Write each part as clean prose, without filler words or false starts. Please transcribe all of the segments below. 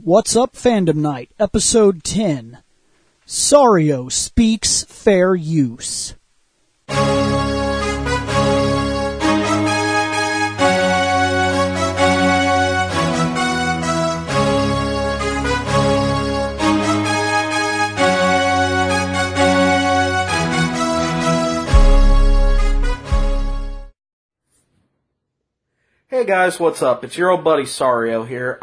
What's Up Fandom Night, Episode 10. Sario Speaks Fair Use. Hey guys, what's up? It's your old buddy Sario here.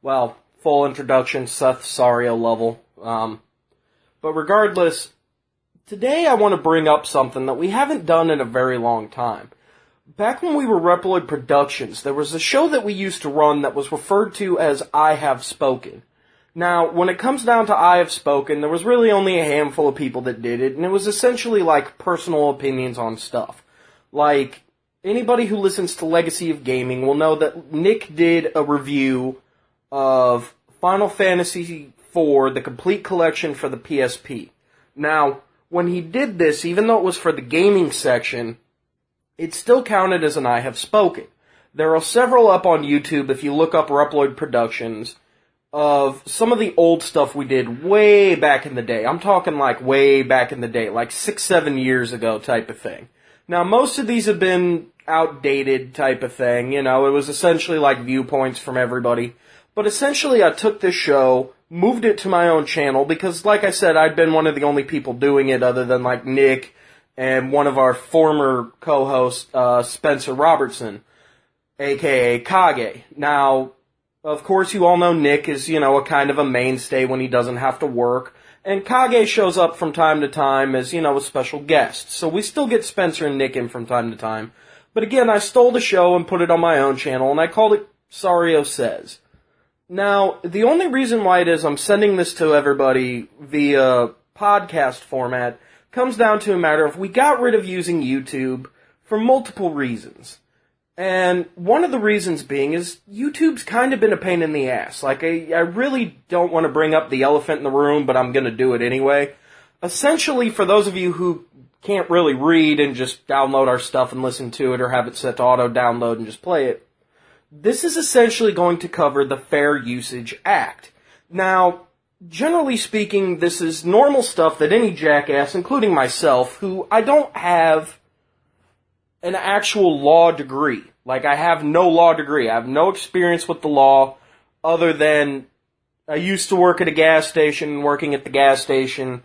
Well, full introduction, Seth Sario level. But regardless, today I want to bring up something that we haven't done in a very long time. Back when we were Reploid Productions, there was a show that we used to run that was referred to as I Have Spoken. Now, when it comes down to I Have Spoken, there was really only a handful of people that did it, and it was essentially like personal opinions on stuff. Like, anybody who listens to Legacy of Gaming will know that Nick did a review of Final Fantasy IV, the complete collection for the PSP. Now, when he did this, even though it was for the gaming section, it still counted as an I Have Spoken. There are several up on YouTube, if you look up Reploid Productions, of some of the old stuff we did way back in the day. I'm talking like way back in the day, like 6-7 years ago type of thing. Now, most of these have been outdated type of thing. You know, it was essentially like viewpoints from everybody. But essentially, I took this show, moved it to my own channel, because, like I said, I'd been one of the only people doing it other than, like, Nick and one of our former co-hosts, Spencer Robertson, a.k.a. Kage. Now, of course, you all know Nick is, you know, a kind of a mainstay when he doesn't have to work, and Kage shows up from time to time as, you know, a special guest. So we still get Spencer and Nick in from time to time. But again, I stole the show and put it on my own channel, and I called it Sario Says. Now, the only reason why it is I'm sending this to everybody via podcast format comes down to a matter of we got rid of using YouTube for multiple reasons. And one of the reasons being is YouTube's kind of been a pain in the ass. Like, I really don't want to bring up the elephant in the room, but I'm going to do it anyway. Essentially, for those of you who can't really read and just download our stuff and listen to it or have it set to auto-download and just play it, this is essentially going to cover the Fair Usage Act. Now, generally speaking, this is normal stuff that any jackass, including myself, who I don't have an actual law degree. Like, I have no law degree. I have no experience with the law other than I used to work at a gas station. Working at the gas station,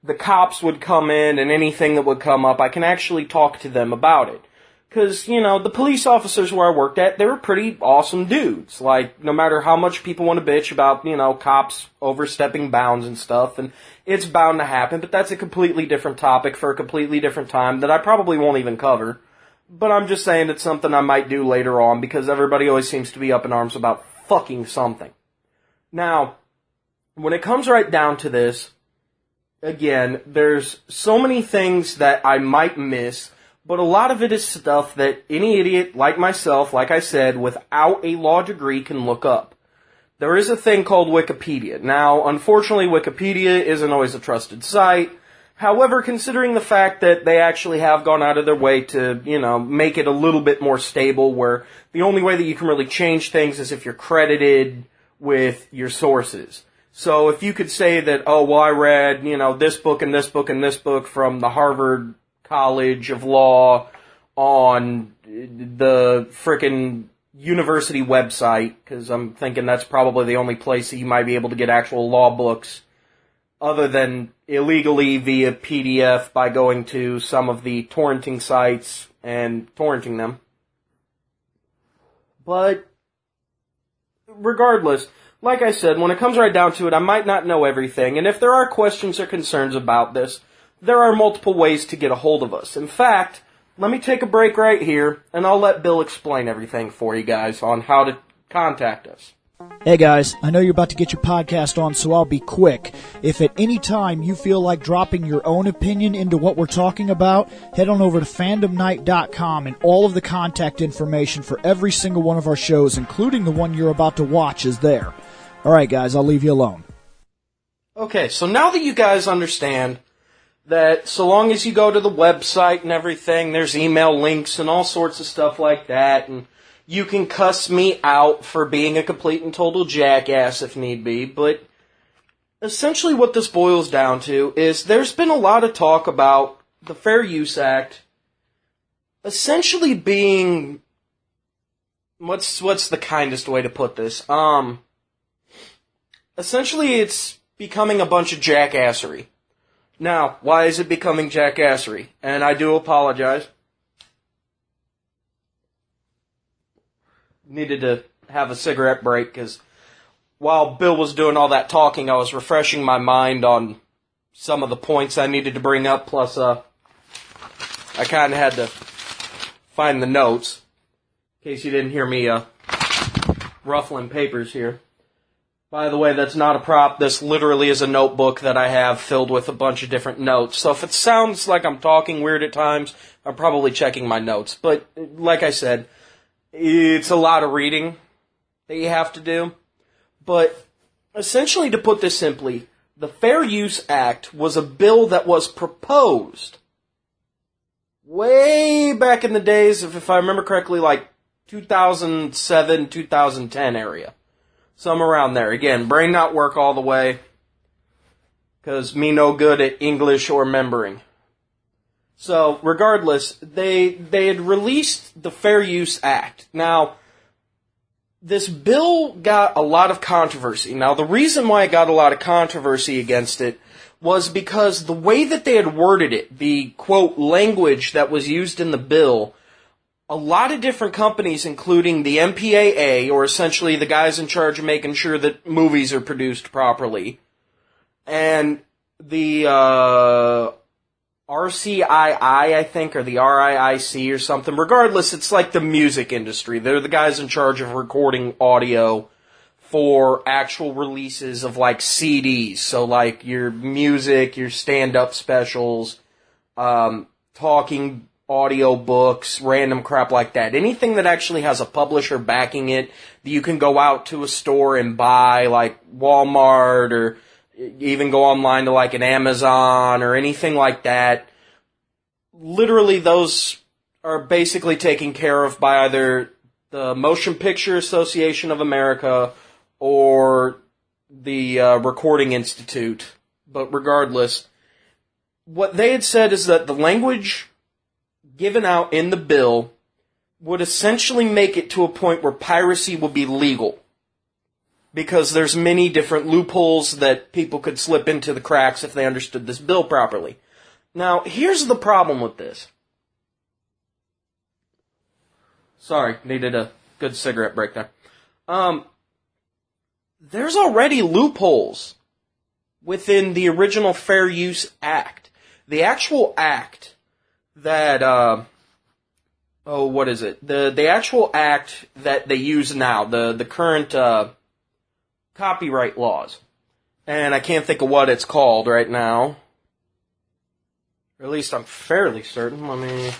the cops would come in and anything that would come up, I can actually talk to them about it. Because, you know, the police officers where I worked at, they were pretty awesome dudes. Like, no matter how much people want to bitch about, you know, cops overstepping bounds and stuff, and it's bound to happen, but that's a completely different topic for a completely different time that I probably won't even cover. But I'm just saying it's something I might do later on, because everybody always seems to be up in arms about fucking something. Now, when it comes right down to this, again, there's so many things that I might miss, but a lot of it is stuff that any idiot like myself, like I said, without a law degree can look up. There is a thing called Wikipedia. Now, unfortunately, Wikipedia isn't always a trusted site. However, considering the fact that they actually have gone out of their way to, you know, make it a little bit more stable, where the only way that you can really change things is if you're credited with your sources. So if you could say that, oh, well, I read, you know, this book and this book and this book from the Harvard College of Law on the frickin' university website, because I'm thinking that's probably the only place that you might be able to get actual law books other than illegally via PDF by going to some of the torrenting sites and torrenting them. But regardless, like I said, when it comes right down to it, I might not know everything, and if there are questions or concerns about this, there are multiple ways to get a hold of us. In fact, let me take a break right here, and I'll let Bill explain everything for you guys on how to contact us. Hey guys, I know you're about to get your podcast on, so I'll be quick. If at any time you feel like dropping your own opinion into what we're talking about, head on over to fandomnight.com, and all of the contact information for every single one of our shows, including the one you're about to watch, is there. Alright guys, I'll leave you alone. Okay, so now that you guys understand that so long as you go to the website and everything, there's email links and all sorts of stuff like that, and You can cuss me out for being a complete and total jackass if need be, but essentially what this boils down to is there's been a lot of talk about the Fair Use Act essentially being, what's the kindest way to put this? Essentially it's becoming a bunch of jackassery. Now, why is it becoming jackassery? And I do apologize. Needed to have a cigarette break because while Bill was doing all that talking, I was refreshing my mind on some of the points I needed to bring up, plus I kind of had to find the notes, in case you didn't hear me ruffling papers here. By the way, that's not a prop. This literally is a notebook that I have filled with a bunch of different notes. So if it sounds like I'm talking weird at times, I'm probably checking my notes. But like I said, it's a lot of reading that you have to do. But essentially, to put this simply, the Fair Use Act was a bill that was proposed way back in the days of, if I remember correctly, like 2007, 2010 area. Somewhere around there. Again, brain not work all the way, because me no good at English or remembering. So, regardless, they had released the Fair Use Act. Now, this bill got a lot of controversy. Now, the reason why it got a lot of controversy against it was because the way that they had worded it, the, quote, language that was used in the bill, a lot of different companies, including the MPAA, or essentially the guys in charge of making sure that movies are produced properly, and the RCII, I think, or the RIIC or something. Regardless, it's like the music industry. They're the guys in charge of recording audio for actual releases of, like, CDs. So, like, your music, your stand-up specials, talking audio books, random crap like that. Anything that actually has a publisher backing it, that you can go out to a store and buy, like Walmart, or even go online to like an Amazon, or anything like that. Literally, those are basically taken care of by either the Motion Picture Association of America or the Recording Institute. But regardless, what they had said is that the language given out in the bill would essentially make it to a point where piracy would be legal. Because there's many different loopholes that people could slip into the cracks if they understood this bill properly. Now, here's the problem with this. Sorry, needed a good cigarette break there. There's already loopholes within the original Fair Use Act. The actual act that, what is it? The actual act that they use now, the current, copyright laws. And I can't think of what it's called right now. Or at least I'm fairly certain. Let me,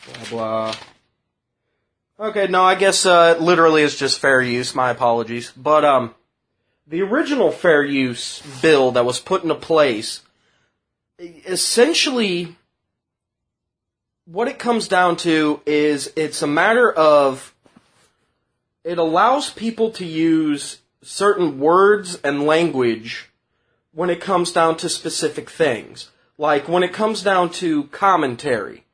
blah, blah. Okay, no, I guess, it literally is just fair use. My apologies. But, the original fair use bill that was put into place, essentially, what it comes down to is it's a matter of, it allows people to use certain words and language when it comes down to specific things. Like when it comes down to commentary,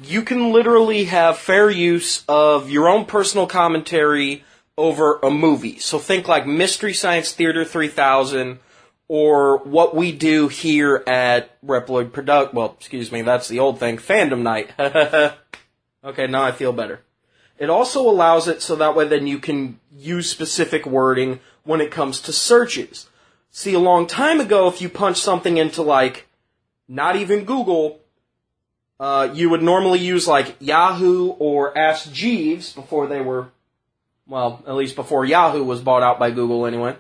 you can literally have fair use of your own personal commentary over a movie. So think like Mystery Science Theater 3000, or what we do here at Reploid that's the old thing, Fandom Night. Okay, now I feel better. It also allows it so that way then you can use specific wording when it comes to searches. See, a long time ago, if you punch something into, like, not even Google, you would normally use, like, Yahoo or Ask Jeeves before they were, well, at least before Yahoo was bought out by Google anyway.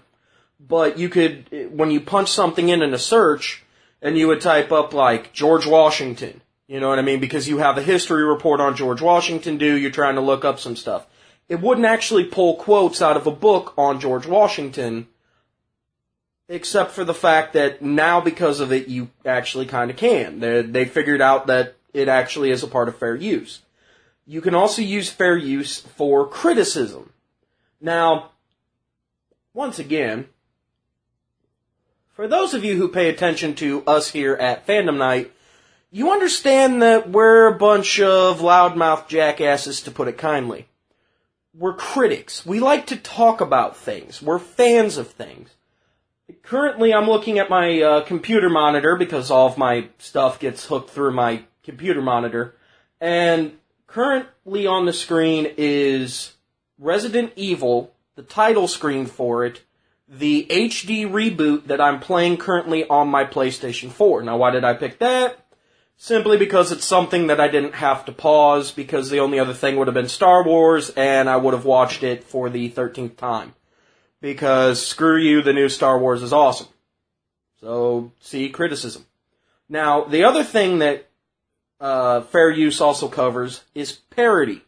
But you could, when you punch something in a search, and you would type up, like, George Washington, you know what I mean? Because you have a history report on George Washington due, you're trying to look up some stuff. It wouldn't actually pull quotes out of a book on George Washington, except for the fact that now, because of it, you actually kind of can. They figured out that it actually is a part of fair use. You can also use fair use for criticism. Now, once again, for those of you who pay attention to us here at Fandom Night, you understand that we're a bunch of loudmouth jackasses, to put it kindly. We're critics. We like to talk about things. We're fans of things. Currently, I'm looking at my computer monitor because all of my stuff gets hooked through my computer monitor. And currently on the screen is Resident Evil, the title screen for it, the HD reboot that I'm playing currently on my PlayStation 4. Now, why did I pick that? Simply because it's something that I didn't have to pause, because the only other thing would have been Star Wars, and I would have watched it for the 13th time. Because, screw you, the new Star Wars is awesome. So, see criticism. Now, the other thing that fair use also covers is parody.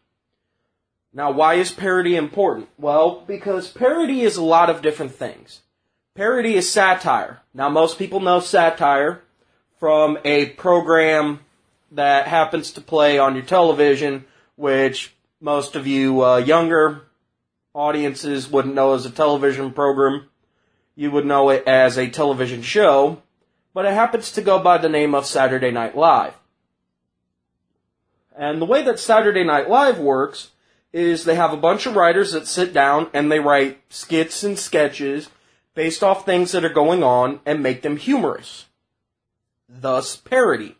Now, why is parody important? Well, because parody is a lot of different things. Parody is satire. Now, most people know satire from a program that happens to play on your television, which most of you younger audiences wouldn't know as a television program. You would know it as a television show, but it happens to go by the name of Saturday Night Live. And the way that Saturday Night Live works is they have a bunch of writers that sit down and they write skits and sketches based off things that are going on and make them humorous. Thus, parody.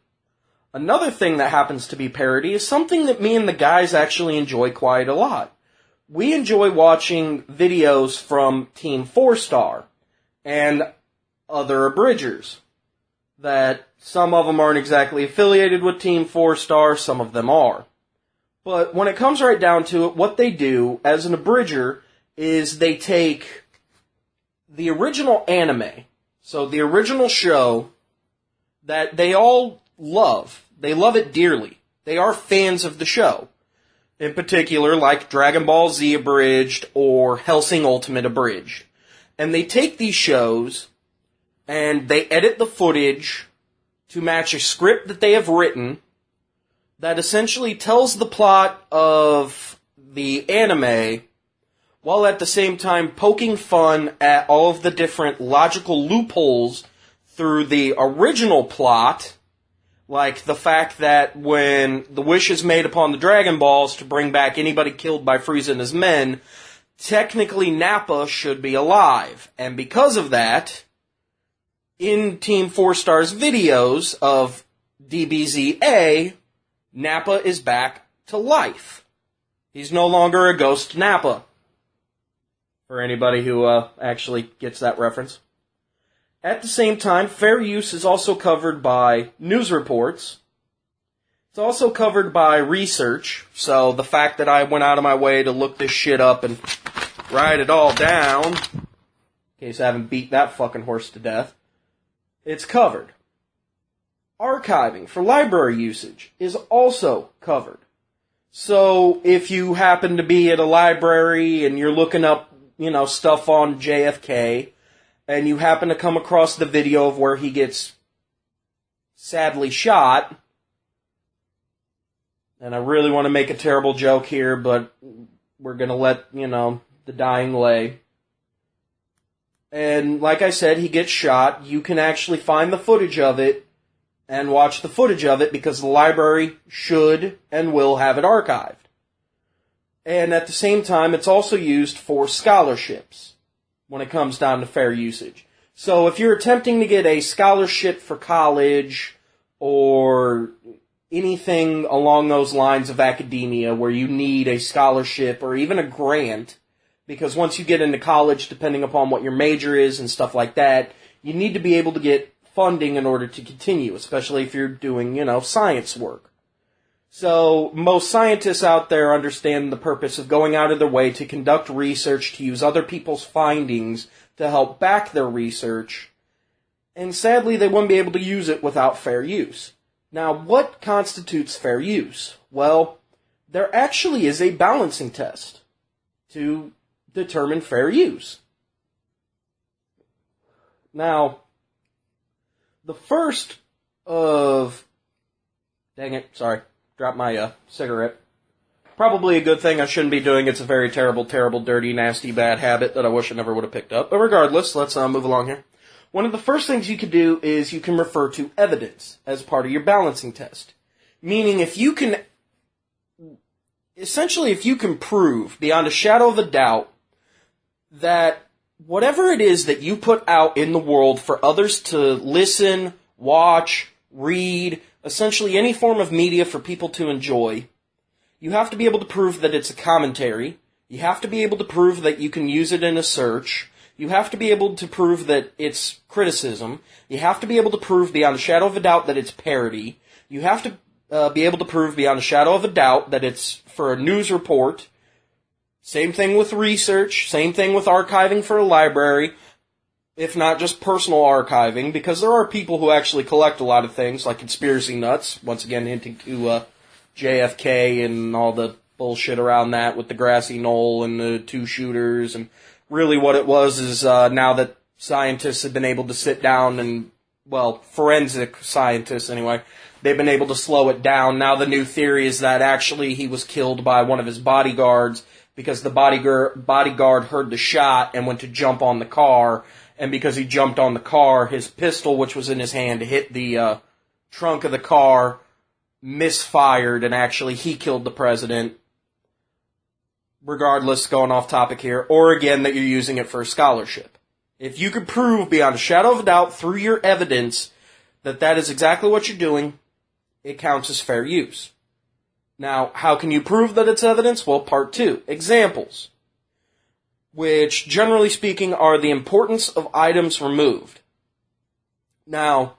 Another thing that happens to be parody is something that me and the guys actually enjoy quite a lot. We enjoy watching videos from Team 4-Star and other abridgers. That some of them aren't exactly affiliated with Team 4-Star, some of them are. But when it comes right down to it, what they do as an abridger is they take the original anime, so the original show that they all love. They love it dearly. They are fans of the show. In particular, like Dragon Ball Z Abridged or Hellsing Ultimate Abridged. And they take these shows and they edit the footage to match a script that they have written that essentially tells the plot of the anime while at the same time poking fun at all of the different logical loopholes through the original plot, like the fact that when the wish is made upon the Dragon Balls to bring back anybody killed by Frieza and his men, technically Nappa should be alive. And because of that, in Team 4-Star's videos of DBZA, Nappa is back to life. He's no longer a ghost Nappa. For anybody who actually gets that reference. At the same time, fair use is also covered by news reports. It's also covered by research, so the fact that I went out of my way to look this shit up and write it all down, in case I haven't beat that fucking horse to death, it's covered. Archiving for library usage is also covered. So if you happen to be at a library and you're looking up, stuff on JFK, and you happen to come across the video of where he gets sadly shot, and I really want to make a terrible joke here, but we're going to let, the dying lay. And like I said, he gets shot. You can actually find the footage of it and watch the footage of it because the library should and will have it archived. And at the same time, it's also used for scholarships when it comes down to fair usage. So if you're attempting to get a scholarship for college or anything along those lines of academia where you need a scholarship or even a grant, because once you get into college, depending upon what your major is and stuff like that, you need to be able to get funding in order to continue, especially if you're doing, science work. So, most scientists out there understand the purpose of going out of their way to conduct research, to use other people's findings to help back their research, and sadly they wouldn't be able to use it without fair use. Now, what constitutes fair use? Well, there actually is a balancing test to determine fair use. Now, the first of... Dang it, sorry. Dropped my cigarette. Probably a good thing. I shouldn't be doing. It's a very terrible, terrible, dirty, nasty, bad habit that I wish I never would have picked up. But regardless, let's move along here. One of the first things you can do is you can refer to evidence as part of your balancing test. Meaning if you can prove beyond a shadow of a doubt that whatever it is that you put out in the world for others to listen, watch, read, essentially any form of media for people to enjoy, you have to be able to prove that it's a commentary. You have to be able to prove that you can use it in a search. You have to be able to prove that it's criticism. You have to be able to prove beyond a shadow of a doubt that it's parody. You have to be able to prove beyond a shadow of a doubt that it's for a news report. Same thing with research. Same thing with archiving for a library, if not just personal archiving, because there are people who actually collect a lot of things, like conspiracy nuts, once again hinting to JFK and all the bullshit around that with the grassy knoll and the two shooters. And really what it was is now that scientists have been able to sit down and, well, forensic scientists anyway, they've been able to slow it down. Now the new theory is that actually he was killed by one of his bodyguards because the bodyguard heard the shot and went to jump on the car. And because he jumped on the car, his pistol, which was in his hand, hit the trunk of the car, misfired, and actually he killed the president. Regardless, going off topic here, or again that you're using it for a scholarship. If you could prove beyond a shadow of a doubt through your evidence that that is exactly what you're doing, it counts as fair use. Now, how can you prove that it's evidence? Well, part 2, examples, which generally speaking are the importance of items removed. Now,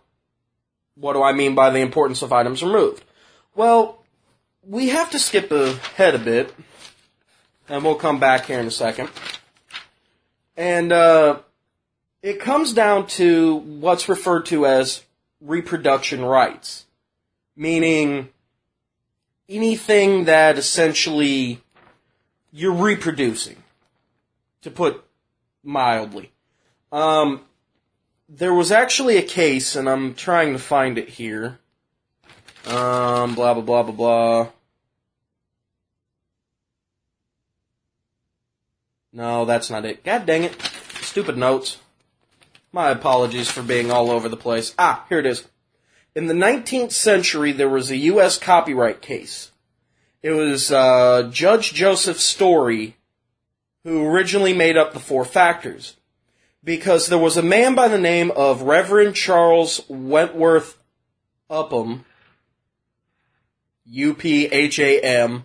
what do I mean by the importance of items removed? Well, we have to skip ahead a bit, and we'll come back here in a second. And it comes down to what's referred to as reproduction rights, meaning anything that essentially you're reproducing, to put mildly. There was actually a case, and I'm trying to find it here. Blah, blah, blah, blah, blah. No, that's not it. God dang it. Stupid notes. My apologies for being all over the place. Ah, here it is. In the 19th century, there was a U.S. copyright case. It was Judge Joseph Story who originally made up the 4 factors. Because there was a man by the name of Reverend Charles Wentworth Upham, U-P-H-A-M,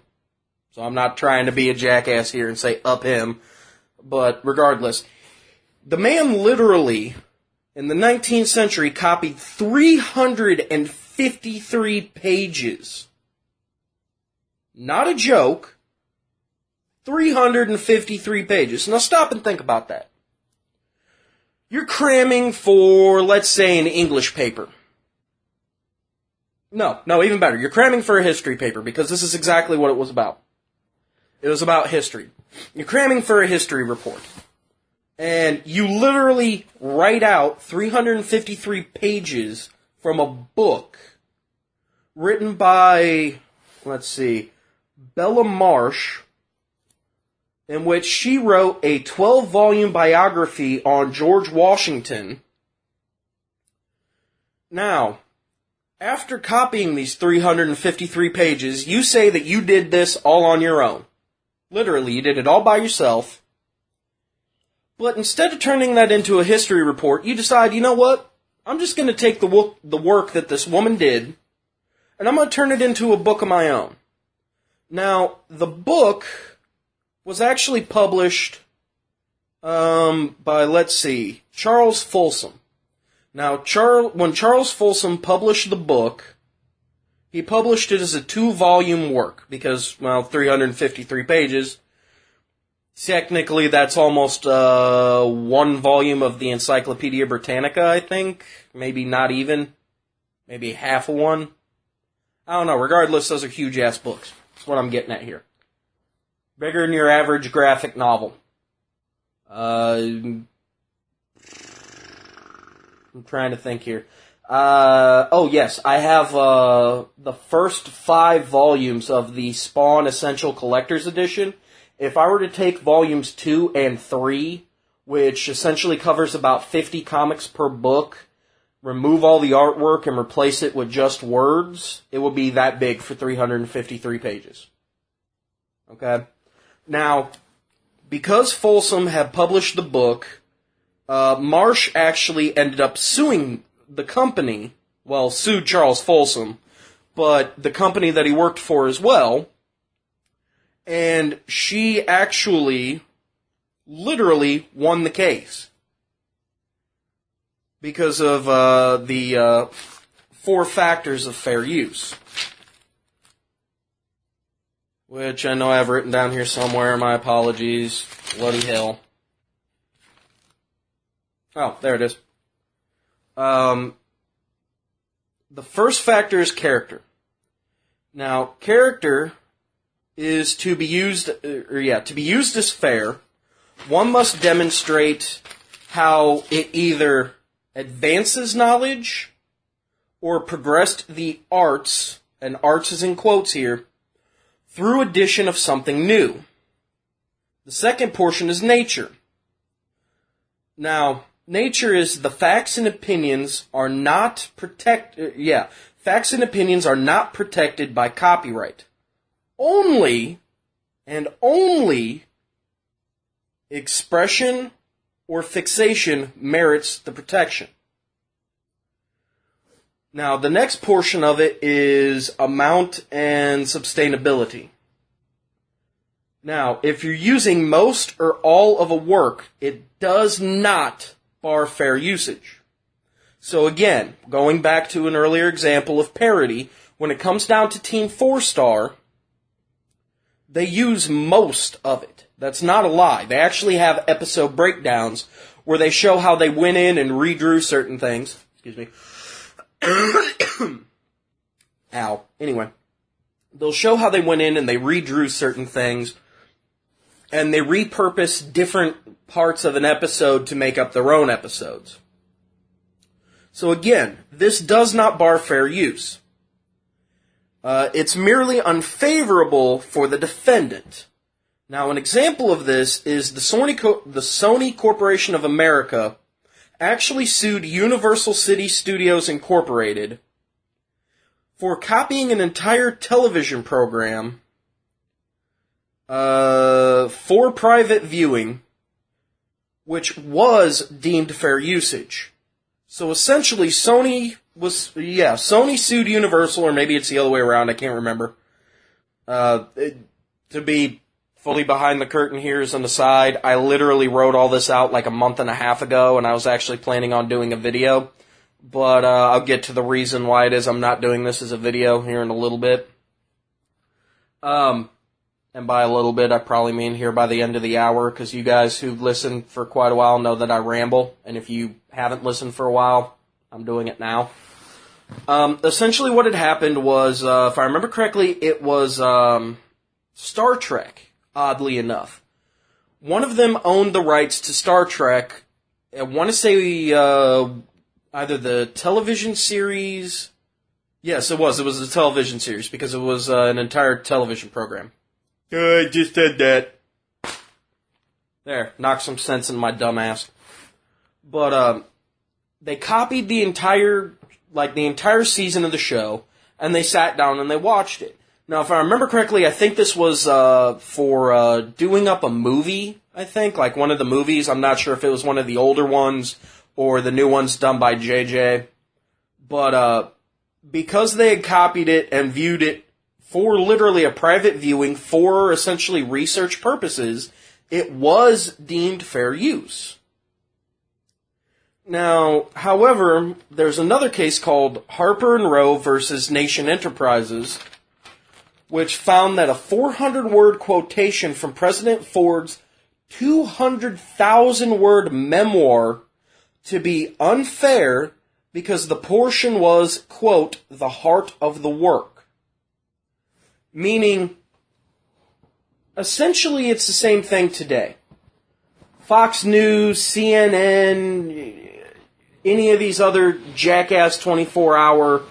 so I'm not trying to be a jackass here and say up him, but regardless, the man literally, in the 19th century, copied 353 pages. Not a joke. 353 pages. Now stop and think about that. You're cramming for, let's say, an English paper. No, even better. You're cramming for a history paper, because this is exactly what it was about. It was about history. You're cramming for a history report. And you literally write out 353 pages from a book written by, let's see, Bella Marsh, in which she wrote a 12-volume biography on George Washington. Now, after copying these 353 pages, you say that you did this all on your own. Literally, you did it all by yourself. But instead of turning that into a history report, you decide, you know what? I'm just going to take the work that this woman did, and I'm going to turn it into a book of my own. Now, the book was actually published by, let's see, Charles Folsom. Now, when Charles Folsom published the book, he published it as a 2-volume work, because, well, 353 pages. Technically, that's almost 1 volume of the Encyclopedia Britannica, I think. Maybe not even. Maybe half of one. I don't know. Regardless, those are huge-ass books. That's what I'm getting at here. Bigger than your average graphic novel. I'm trying to think here. Oh yes, I have the first 5 volumes of the Spawn Essential Collector's Edition. If I were to take volumes 2 and 3, which essentially covers about 50 comics per book, remove all the artwork and replace it with just words, it would be that big for 353 pages. Okay? Now, because Folsom had published the book, Marsh actually ended up suing the company, well, sued Charles Folsom, but the company that he worked for as well, and she actually literally won the case because of the 4 factors of fair use, which I know I have written down here somewhere. My apologies. Bloody hell. Oh, there it is. The first factor is character. Now, character is to be used as fair. One must demonstrate how it either advances knowledge or progressed the arts, and arts is in quotes here, through addition of something new. The second portion is nature. Now, nature is the facts and opinions are not facts and opinions are not protected by copyright. Only expression or fixation merits the protection. Now, the next portion of it is amount and sustainability. Now, if you're using most or all of a work, it does not bar fair usage. So again, going back to an earlier example of parody, when it comes down to Team 4-Star, they use most of it. That's not a lie. They actually have episode breakdowns where they show how they went in and redrew certain things. Excuse me. Ow. Anyway, they'll show how they went in and they redrew certain things, and they repurpose different parts of an episode to make up their own episodes. So again, this does not bar fair use. It's merely unfavorable for the defendant. Now, an example of this is the Sony Corporation of America actually sued Universal City Studios Incorporated for copying an entire television program for private viewing, which was deemed fair usage. So essentially, Sony sued Universal, or maybe it's the other way around, I can't remember. To be fully behind the curtain here as an aside, I literally wrote all this out like a month and a half ago, and I was actually planning on doing a video. But I'll get to the reason why it is I'm not doing this as a video here in a little bit. And by a little bit, I probably mean here by the end of the hour, because you guys who've listened for quite a while know that I ramble, and if you haven't listened for a while, I'm doing it now. Essentially what had happened was, if I remember correctly, it was Star Trek, oddly enough. One of them owned the rights to Star Trek. I want to say either the television series. Yes, it was. It was a television series because it was an entire television program. I just said that. There, knock some sense in my dumb ass. But they copied the entire season of the show, and they sat down and they watched it. Now, if I remember correctly, I think this was for doing up a movie, I think, like one of the movies. I'm not sure if it was one of the older ones or the new ones done by JJ. But because they had copied it and viewed it for literally a private viewing for essentially research purposes, it was deemed fair use. Now, however, there's another case called Harper and Row versus Nation Enterprises, which found that a 400-word quotation from President Ford's 200,000-word memoir to be unfair because the portion was, quote, the heart of the work. Meaning, essentially it's the same thing today. Fox News, CNN, any of these other jackass 24-hour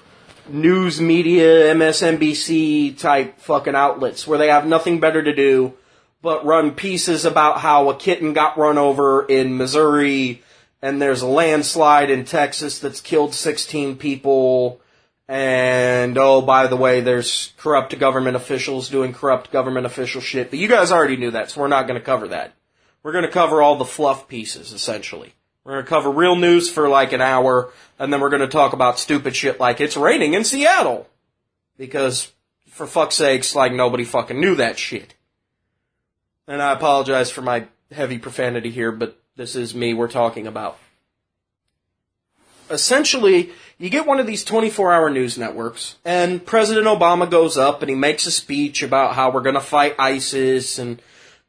news media, MSNBC type fucking outlets where they have nothing better to do but run pieces about how a kitten got run over in Missouri and there's a landslide in Texas that's killed 16 people, and oh, by the way, there's corrupt government officials doing corrupt government official shit. But you guys already knew that, so we're not going to cover that. We're going to cover all the fluff pieces, essentially. We're going to cover real news for like an hour, and then we're going to talk about stupid shit like it's raining in Seattle. Because, for fuck's sakes, like nobody fucking knew that shit. And I apologize for my heavy profanity here, but this is me we're talking about. Essentially, you get one of these 24-hour news networks, and President Obama goes up and he makes a speech about how we're going to fight ISIS, and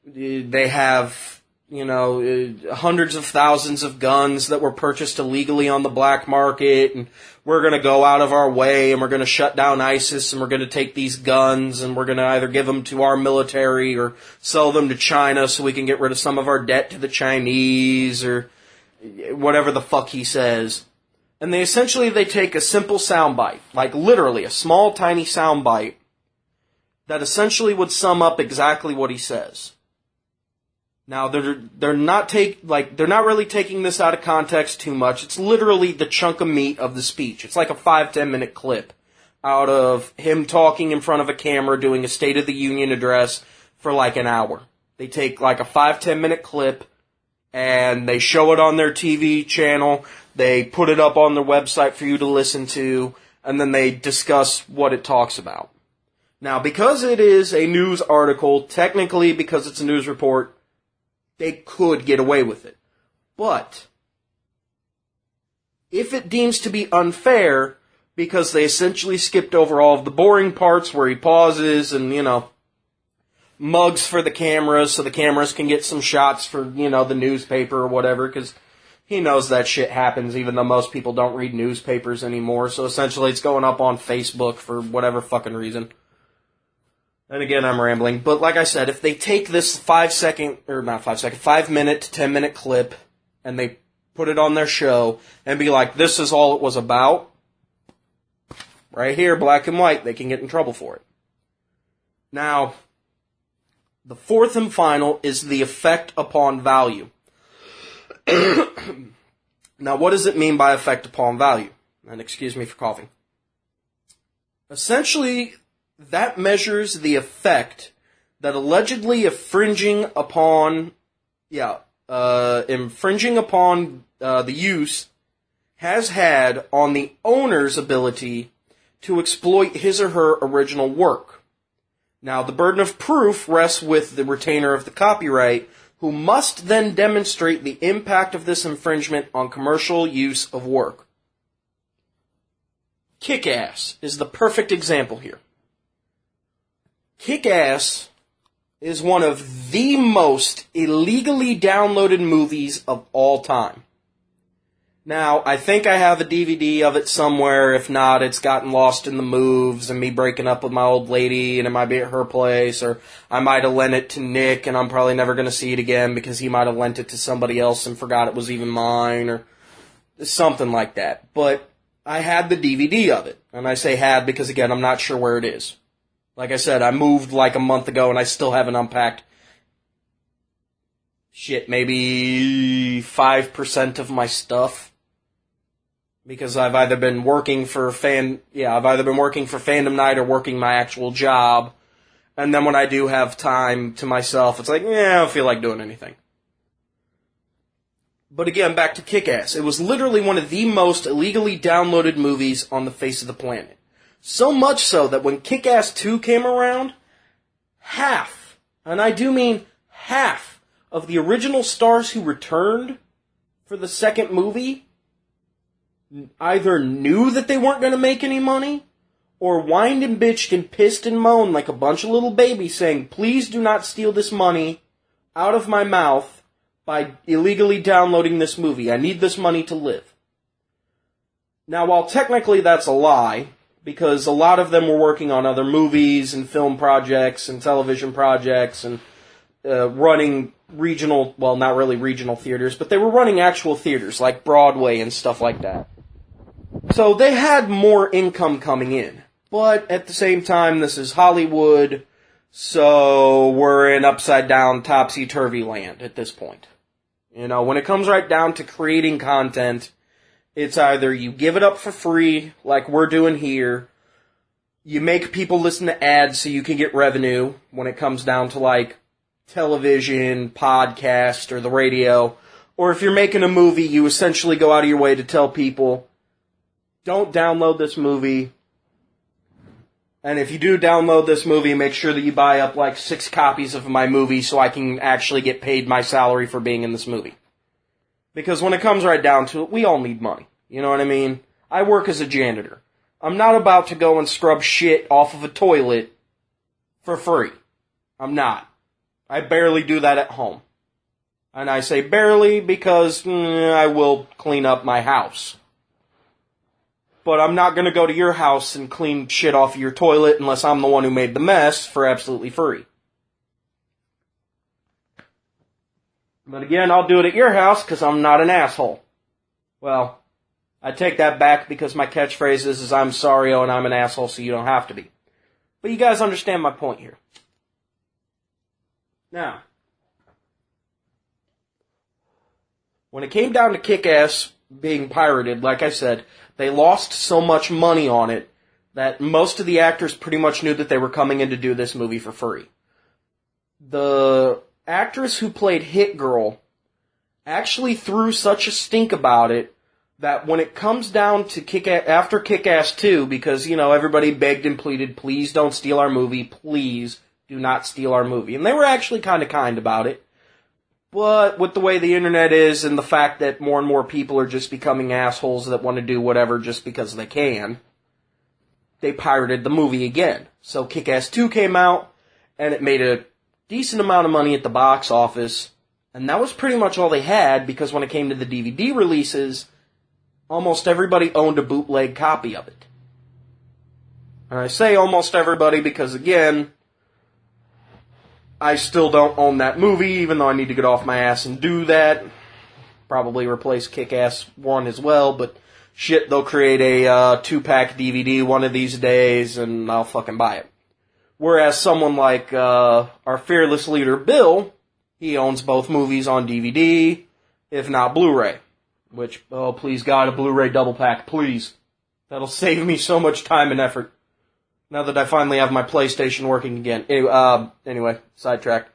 they have, hundreds of thousands of guns that were purchased illegally on the black market, and we're going to go out of our way, and we're going to shut down ISIS, and we're going to take these guns, and we're going to either give them to our military or sell them to China so we can get rid of some of our debt to the Chinese, or whatever the fuck he says. And they take a simple soundbite, like literally a small, tiny soundbite, that essentially would sum up exactly what he says. Now, they're not really taking this out of context too much. It's literally the chunk of meat of the speech. It's like a 5-10 minute clip out of him talking in front of a camera doing a State of the Union address for like an hour. They take like a 5-10 minute clip and they show it on their TV channel. They put it up on their website for you to listen to, and then they discuss what it talks about. Now, because it is a news article, technically because it's a news report, they could get away with it. But if it deems to be unfair, because they essentially skipped over all of the boring parts where he pauses and, mugs for the cameras so the cameras can get some shots for, the newspaper or whatever, because he knows that shit happens even though most people don't read newspapers anymore, so essentially it's going up on Facebook for whatever fucking reason. And again, I'm rambling, but like I said, if they take this 5 minute to 10 minute clip, and they put it on their show, and be like, this is all it was about, right here, black and white, they can get in trouble for it. Now, the fourth and final is the effect upon value. Now, what does it mean by effect upon value? And excuse me for coughing. Essentially, that measures the effect that allegedly infringing upon the use has had on the owner's ability to exploit his or her original work. Now, the burden of proof rests with the retainer of the copyright, who must then demonstrate the impact of this infringement on commercial use of work. Kick-Ass is the perfect example here. Kick-Ass is one of the most illegally downloaded movies of all time. Now, I think I have a DVD of it somewhere. If not, it's gotten lost in the moves and me breaking up with my old lady, and it might be at her place, or I might have lent it to Nick, and I'm probably never going to see it again because he might have lent it to somebody else and forgot it was even mine, or something like that. But I had the DVD of it, and I say had because, again, I'm not sure where it is. Like I said, I moved like a month ago, and I still haven't unpacked maybe 5% of my stuff. Because I've either been working for Fandom Night or working my actual job. And then when I do have time to myself, it's like, I don't feel like doing anything. But again, back to Kick-Ass. It was literally one of the most illegally downloaded movies on the face of the planet. So much so that when Kick-Ass 2 came around, half, and I do mean half, of the original stars who returned for the second movie either knew that they weren't going to make any money, or whined and bitched and pissed and moaned like a bunch of little babies saying, please do not steal this money out of my mouth by illegally downloading this movie. I need this money to live. Now, while technically that's a lie, because a lot of them were working on other movies and film projects and television projects and running regional, well, not really regional theaters, but they were running actual theaters, like Broadway and stuff like that. So they had more income coming in. But at the same time, this is Hollywood, so we're in upside-down, topsy-turvy land at this point. You know, when it comes right down to creating content, it's either you give it up for free, like we're doing here, you make people listen to ads so you can get revenue when it comes down to, like, television, podcast, or the radio. Or if you're making a movie, you essentially go out of your way to tell people, don't download this movie. And if you do download this movie, make sure that you buy up like 6 copies of my movie so I can actually get paid my salary for being in this movie. Because when it comes right down to it, we all need money. You know what I mean? I work as a janitor. I'm not about to go and scrub shit off of a toilet for free. I'm not. I barely do that at home. And I say barely because I will clean up my house. But I'm not going to go to your house and clean shit off of your toilet unless I'm the one who made the mess for absolutely free. But again, I'll do it at your house because I'm not an asshole. Well, I take that back because my catchphrase is I'm Sario and I'm an asshole so you don't have to be. But you guys understand my point here. Now, when it came down to Kick-Ass being pirated, like I said, they lost so much money on it that most of the actors pretty much knew that they were coming in to do this movie for free. The actress who played Hit Girl actually threw such a stink about it that when it comes down to after Kick-Ass 2, because, you know, everybody begged and pleaded, please don't steal our movie, please do not steal our movie. And they were actually kind of kind about it. But with the way the internet is and the fact that more and more people are just becoming assholes that want to do whatever just because they can, they pirated the movie again. So Kick-Ass 2 came out, and it made a decent amount of money at the box office, and that was pretty much all they had, because when it came to the DVD releases, almost everybody owned a bootleg copy of it. And I say almost everybody because, again, I still don't own that movie, even though I need to get off my ass and do that. Probably replace Kick-Ass 1 as well, but shit, they'll create a 2-pack DVD one of these days, and I'll fucking buy it. Whereas someone like our fearless leader, Bill, he owns both movies on DVD, if not Blu-ray. Which, oh, please God, a Blu-ray double pack, please. That'll save me so much time and effort. Now that I finally have my PlayStation working again. Anyway, sidetrack.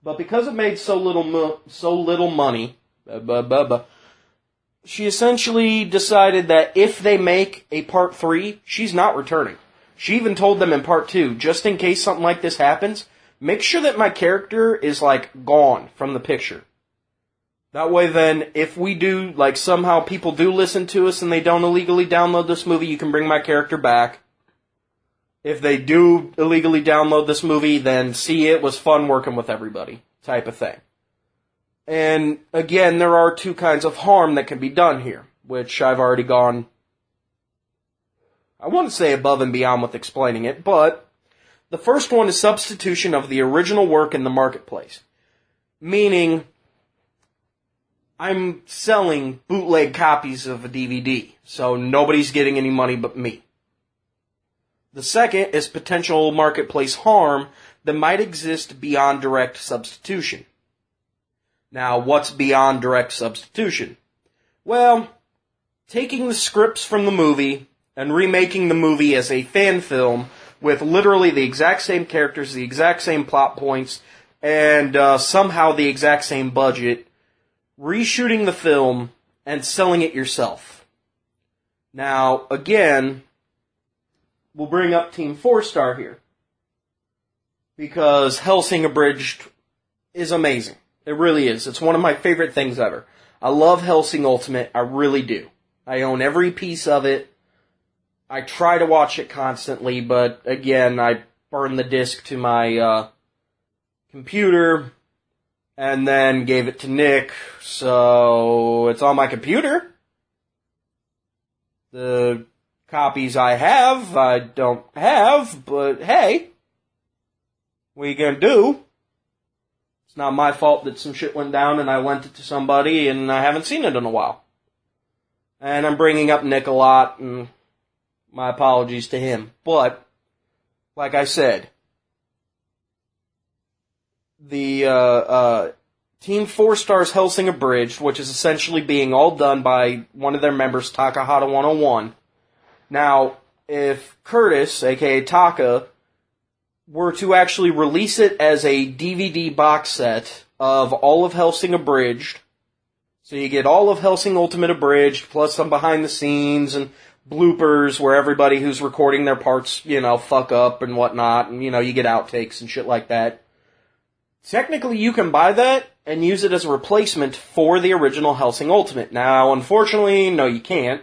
But because it made so little money, she essentially decided that if they make a part 3, she's not returning. She even told them in part 2, just in case something like this happens, make sure that my character is, like, gone from the picture. That way then, if we do, like, somehow people do listen to us and they don't illegally download this movie, you can bring my character back. If they do illegally download this movie, then see, it was fun working with everybody, type of thing. And, again, there are 2 kinds of harm that can be done here, which I've already gone, I wouldn't say above and beyond with explaining it, but the first one is substitution of the original work in the marketplace. Meaning, I'm selling bootleg copies of a DVD, so nobody's getting any money but me. The second is potential marketplace harm that might exist beyond direct substitution. Now, what's beyond direct substitution? Well, taking the scripts from the movie and remaking the movie as a fan film with literally the exact same characters, the exact same plot points, and somehow the exact same budget, reshooting the film and selling it yourself. Now, again, we'll bring up Team 4-Star here, because Hellsing Abridged is amazing. It really is. It's one of my favorite things ever. I love Hellsing Ultimate. I really do. I own every piece of it. I try to watch it constantly, but again, I burned the disc to my computer and then gave it to Nick, so it's on my computer. The copies I have, I don't have, but hey, what are you gonna do? It's not my fault that some shit went down and I lent it to somebody and I haven't seen it in a while. And I'm bringing up Nick a lot, and my apologies to him. But, like I said, the Team 4 Stars Helsing Abridged, which is essentially being all done by one of their members, Takahata 101. Now, if Curtis, aka Taka, were to actually release it as a DVD box set of all of Helsing Abridged, so you get all of Helsing Ultimate Abridged, plus some behind the scenes and bloopers where everybody who's recording their parts, fuck up and whatnot, and, you get outtakes and shit like that. Technically, you can buy that and use it as a replacement for the original Helsing Ultimate. Now, unfortunately, no, you can't,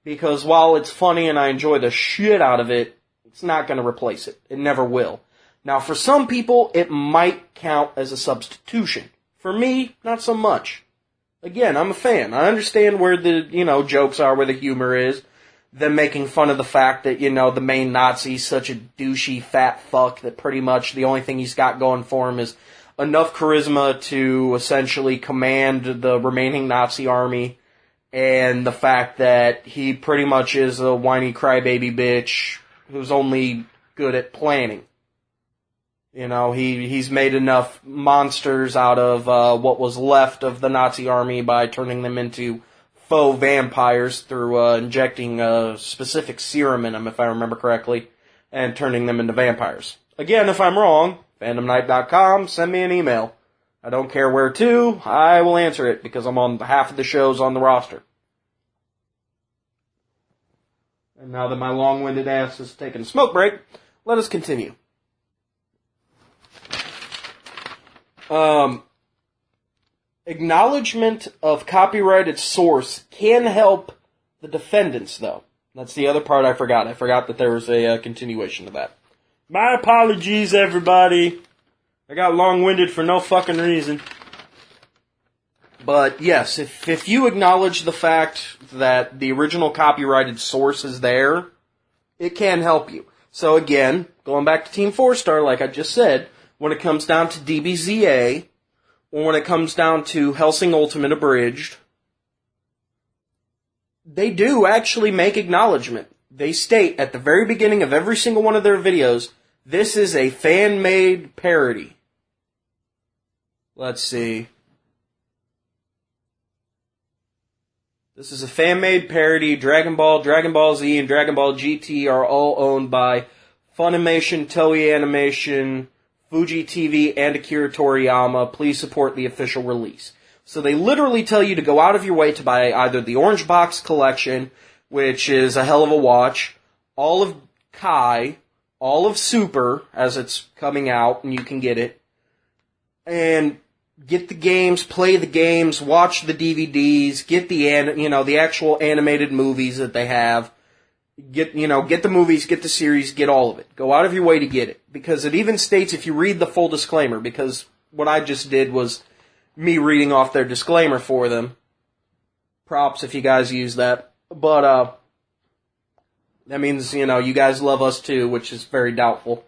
because while it's funny and I enjoy the shit out of it, it's not going to replace it. It never will. Now, for some people, it might count as a substitution. For me, not so much. Again, I'm a fan. I understand where the, jokes are, where the humor is. Them making fun of the fact that, the main Nazi's such a douchey fat fuck that pretty much the only thing he's got going for him is enough charisma to essentially command the remaining Nazi army, and the fact that he pretty much is a whiny crybaby bitch who's only good at planning. He's made enough monsters out of what was left of the Nazi army by turning them into faux vampires through injecting a specific serum in them, if I remember correctly, and turning them into vampires. Again, if I'm wrong, fandomnight.com, send me an email. I don't care where to, I will answer it, because I'm on half of the shows on the roster. And now that my long-winded ass has taken a smoke break, let us continue. Acknowledgement of copyrighted source can help the defendants, though. That's the other part I forgot. I forgot that there was a continuation to that. My apologies, everybody. I got long-winded for no fucking reason. But yes, if you acknowledge the fact that the original copyrighted source is there, it can help you. So again, going back to Team 4 Star, like I just said, when it comes down to DBZA, or when it comes down to Helsing Ultimate Abridged, they do actually make acknowledgement. They state at the very beginning of every single one of their videos, this is a fan-made parody. Let's see. This is a fan-made parody. Dragon Ball, Dragon Ball Z, and Dragon Ball GT are all owned by Funimation, Toei Animation, Fuji TV, and Akira Toriyama. Please support the official release. So they literally tell you to go out of your way to buy either the Orange Box Collection, which is a hell of a watch, all of Kai, all of Super, as it's coming out, and you can get it, and get the games, play the games, watch the DVDs, get the actual animated movies that they have. Get the movies, get the series, get all of it. Go out of your way to get it. Because it even states, if you read the full disclaimer, because what I just did was me reading off their disclaimer for them. Props if you guys use that. But, that means, you guys love us too, which is very doubtful.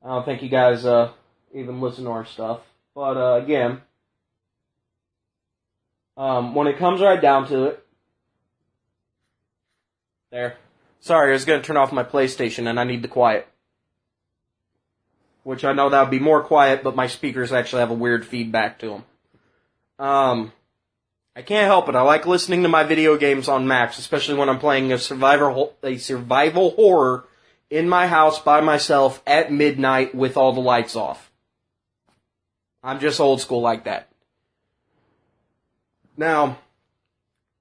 I don't think you guys, even listen to our stuff. But, again, when it comes right down to it, there. Sorry, I was going to turn off my PlayStation and I need the quiet. Which I know that would be more quiet, but my speakers actually have a weird feedback to them. I can't help it. I like listening to my video games on Max, especially when I'm playing a survival horror in my house by myself at midnight with all the lights off. I'm just old school like that. Now,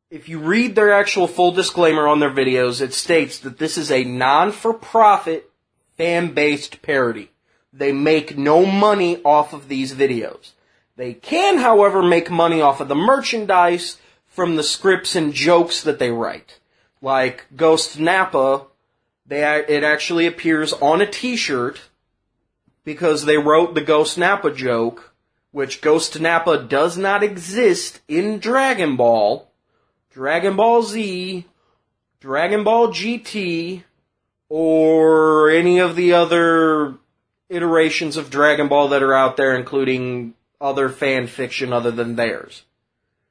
if you read their actual full disclaimer on their videos, it states that this is a non-for-profit, fan-based parody. They make no money off of these videos. They can, however, make money off of the merchandise from the scripts and jokes that they write. Like Ghost Nappa, it actually appears on a t-shirt because they wrote the Ghost Nappa joke, which Ghost Nappa does not exist in Dragon Ball, Dragon Ball Z, Dragon Ball GT, or any of the other iterations of Dragon Ball that are out there, including other fan fiction other than theirs.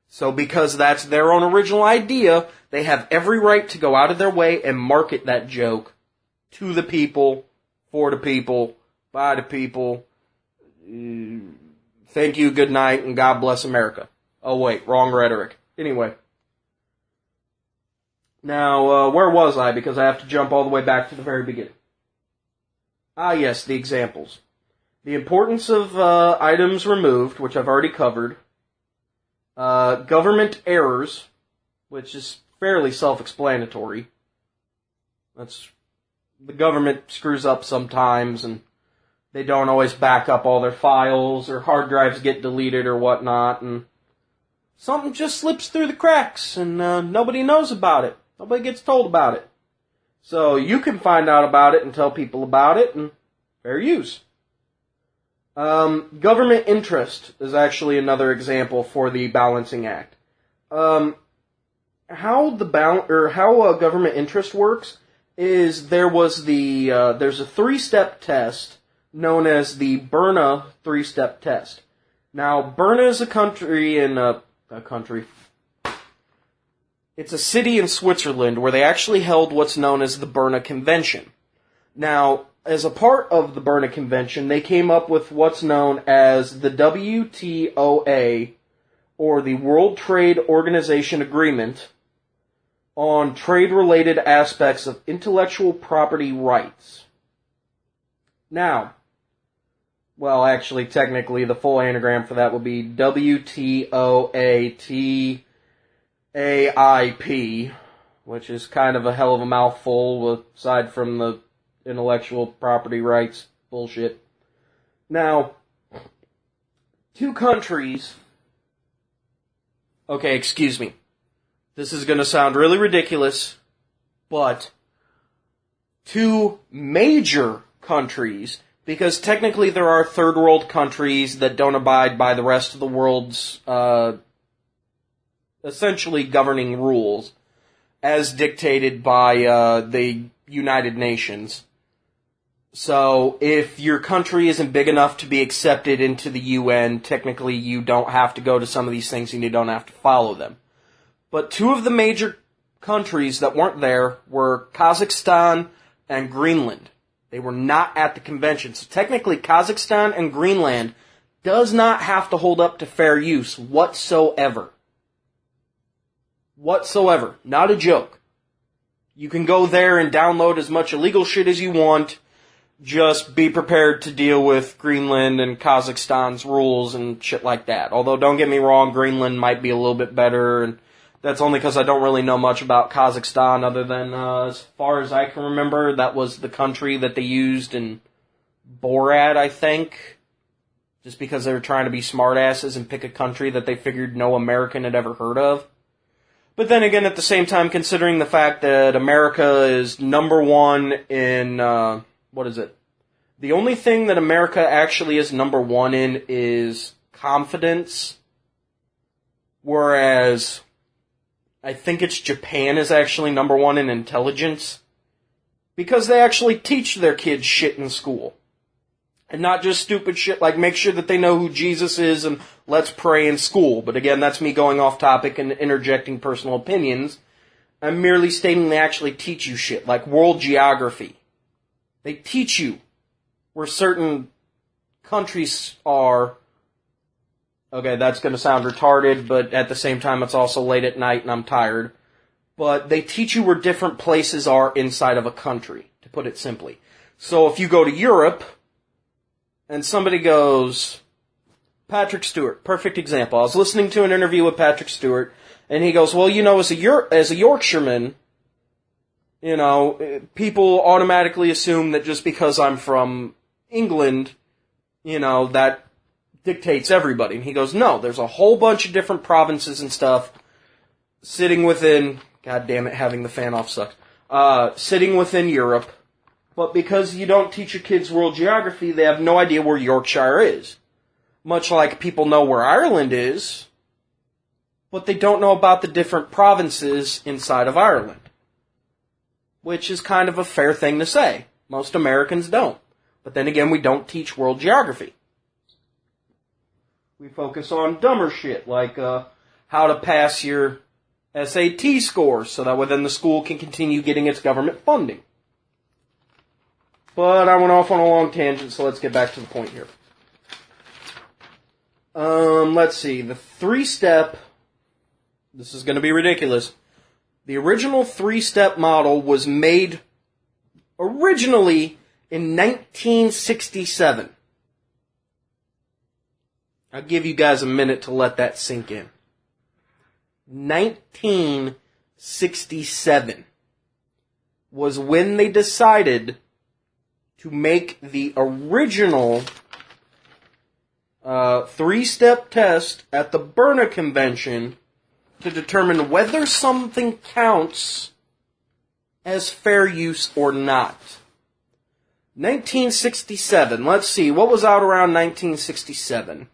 So because that's their own original idea, they have every right to go out of their way and market that joke to the people, for the people, by the people. Thank you, good night, and God bless America. Oh wait, wrong rhetoric. Anyway. Now, where was I? Because I have to jump all the way back to the very beginning. Ah yes, the examples. The importance of items removed, which I've already covered. Government errors, which is fairly self-explanatory. The government screws up sometimes, and they don't always back up all their files, or hard drives get deleted or whatnot, and something just slips through the cracks, and nobody knows about it. Nobody gets told about it. So you can find out about it and tell people about it, and fair use. Government interest is actually another example for the balancing act. How government interest works is there's a 3-step test known as the Berna 3-step test. Now, Berna is a country it's a city in Switzerland where they actually held what's known as the Berna Convention. Now, as a part of the Berna Convention, they came up with what's known as the WTOA, or the World Trade Organization Agreement, on trade-related aspects of intellectual property rights. Now, well, actually, technically, the full anagram for that would be WTOATAIP, which is kind of a hell of a mouthful, aside from the intellectual property rights bullshit. Now, two countries... Okay, excuse me. This is going to sound really ridiculous, but two major countries, because technically there are third world countries that don't abide by the rest of the world's essentially governing rules, as dictated by the United Nations. So, if your country isn't big enough to be accepted into the UN, technically you don't have to go to some of these things and you don't have to follow them. But two of the major countries that weren't there were Kazakhstan and Greenland. They were not at the convention. So technically Kazakhstan and Greenland does not have to hold up to fair use whatsoever. Whatsoever. Not a joke. You can go there and download as much illegal shit as you want. Just be prepared to deal with Greenland and Kazakhstan's rules and shit like that. Although, don't get me wrong, Greenland might be a little bit better, and that's only because I don't really know much about Kazakhstan, other than, as far as I can remember, that was the country that they used in Borat, I think. Just because they were trying to be smartasses and pick a country that they figured no American had ever heard of. But then again, at the same time, considering the fact that America is number one in, what is it? The only thing that America actually is number one in is confidence. Whereas, I think it's Japan is actually number one in intelligence. Because they actually teach their kids shit in school. And not just stupid shit like make sure that they know who Jesus is and let's pray in school. But again, that's me going off topic and interjecting personal opinions. I'm merely stating they actually teach you shit, like world geography. They teach you where certain countries are. Okay, that's going to sound retarded, but at the same time it's also late at night and I'm tired. But they teach you where different places are inside of a country, to put it simply. So if you go to Europe, and somebody goes, Patrick Stewart, perfect example. I was listening to an interview with Patrick Stewart, and he goes, well, you know, as a Yorkshireman, you know, people automatically assume that just because I'm from England, you know, that dictates everybody. And he goes, no, there's a whole bunch of different provinces and stuff sitting within, god damn it, having the fan off sucks, sitting within Europe. But because you don't teach your kids world geography, they have no idea where Yorkshire is. Much like people know where Ireland is, but they don't know about the different provinces inside of Ireland. Which is kind of a fair thing to say. Most Americans don't. But then again, we don't teach world geography. We focus on dumber shit, like how to pass your SAT scores so that within the school can continue getting its government funding. But I went off on a long tangent, so let's get back to the point here. Let's see. The 3-step... This is going to be ridiculous. The original 3-step model was made originally in 1967. I'll give you guys a minute to let that sink in. 1967 was when they decided to make the original 3-step test at the Berna Convention to determine whether something counts as fair use or not. 1967. Let's see. What was out around 1967?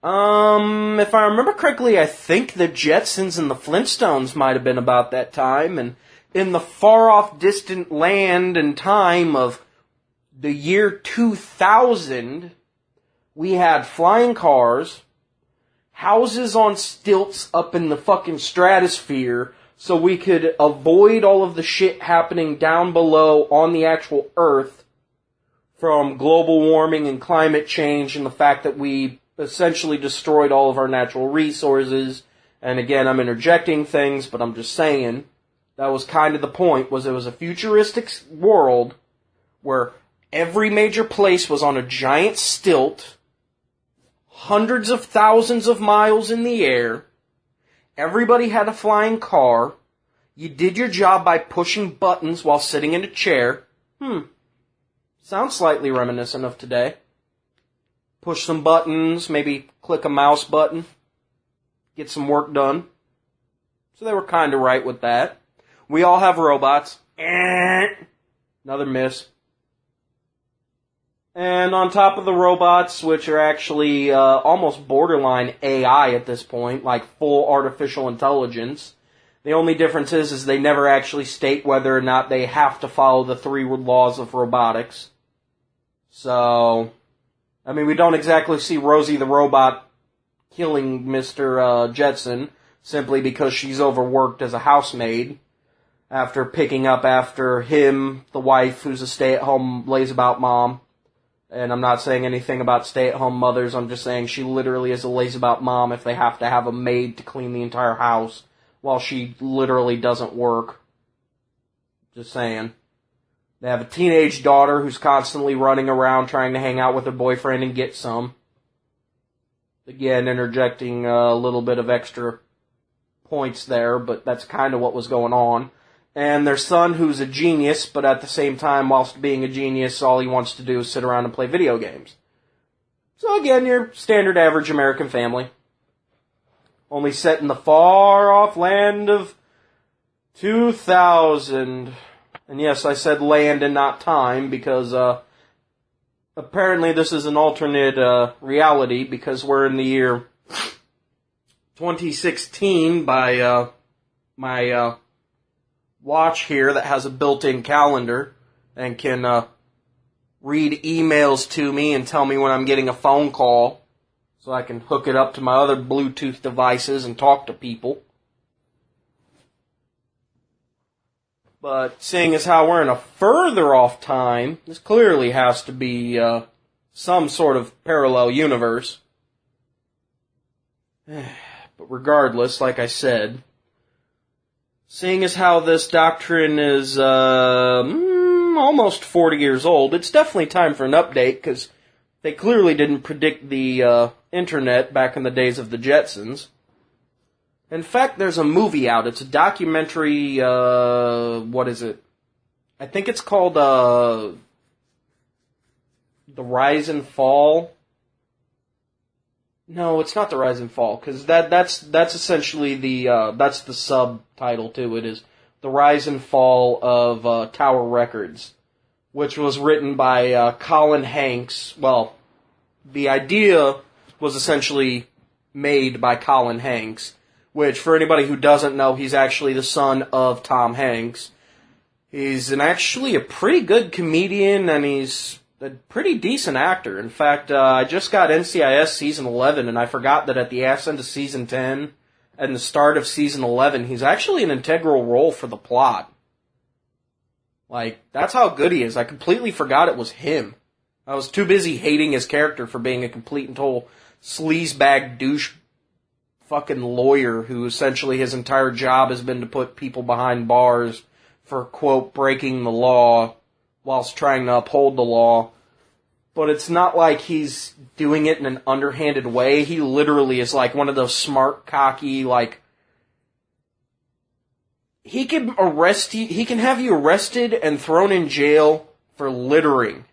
If I remember correctly, I think the Jetsons and the Flintstones might have been about that time. And in the far-off distant land and time of the year 2000, we had flying cars, houses on stilts up in the fucking stratosphere, so we could avoid all of the shit happening down below on the actual Earth from global warming and climate change and the fact that we essentially destroyed all of our natural resources. And again, I'm interjecting things, but I'm just saying, that was kind of the point, was it was a futuristic world where every major place was on a giant stilt, hundreds of thousands of miles in the air. Everybody had a flying car. You did your job by pushing buttons while sitting in a chair. Sounds slightly reminiscent of today. Push some buttons, maybe click a mouse button, get some work done. So they were kind of right with that. We all have robots. Another miss. And on top of the robots, which are actually almost borderline AI at this point, like full artificial intelligence, the only difference is they never actually state whether or not they have to follow the 3 laws of robotics. So, I mean, we don't exactly see Rosie the robot killing Mr. Jetson simply because she's overworked as a housemaid after picking up after him, the wife, who's a stay-at-home lazy-about mom. And I'm not saying anything about stay-at-home mothers. I'm just saying she literally is a lazy-about mom if they have to have a maid to clean the entire house while she literally doesn't work. Just saying. They have a teenage daughter who's constantly running around trying to hang out with her boyfriend and get some. Again, interjecting a little bit of extra points there, but that's kind of what was going on. And their son, who's a genius, but at the same time, whilst being a genius, all he wants to do is sit around and play video games. So again, your standard average American family. Only set in the far-off land of 2000. And yes, I said land and not time, because apparently this is an alternate reality, because we're in the year 2016 by my watch here that has a built-in calendar and can read emails to me and tell me when I'm getting a phone call so I can hook it up to my other Bluetooth devices and talk to people. But seeing as how we're in a further off time, this clearly has to be some sort of parallel universe. But regardless, like I said, seeing as how this doctrine is almost 40 years old, it's definitely time for an update, because they clearly didn't predict the internet back in the days of the Jetsons. In fact, there's a movie out. It's a documentary, what is it? I think it's called The Rise and Fall. No, it's not The Rise and Fall, because that's essentially that's the subtitle to it, is The Rise and Fall of Tower Records, which was written by Colin Hanks. Well, the idea was essentially made by Colin Hanks, which, for anybody who doesn't know, he's actually the son of Tom Hanks. He's actually a pretty good comedian, and he's a pretty decent actor. In fact, I just got NCIS Season 11, and I forgot that at the end of Season 10 and the start of Season 11, he's actually an integral role for the plot. Like, that's how good he is. I completely forgot it was him. I was too busy hating his character for being a complete and total sleazebag douche fucking lawyer who essentially his entire job has been to put people behind bars for, quote, breaking the law whilst trying to uphold the law. But it's not like he's doing it in an underhanded way. He literally is like one of those smart, cocky, like... He can have you arrested and thrown in jail for littering.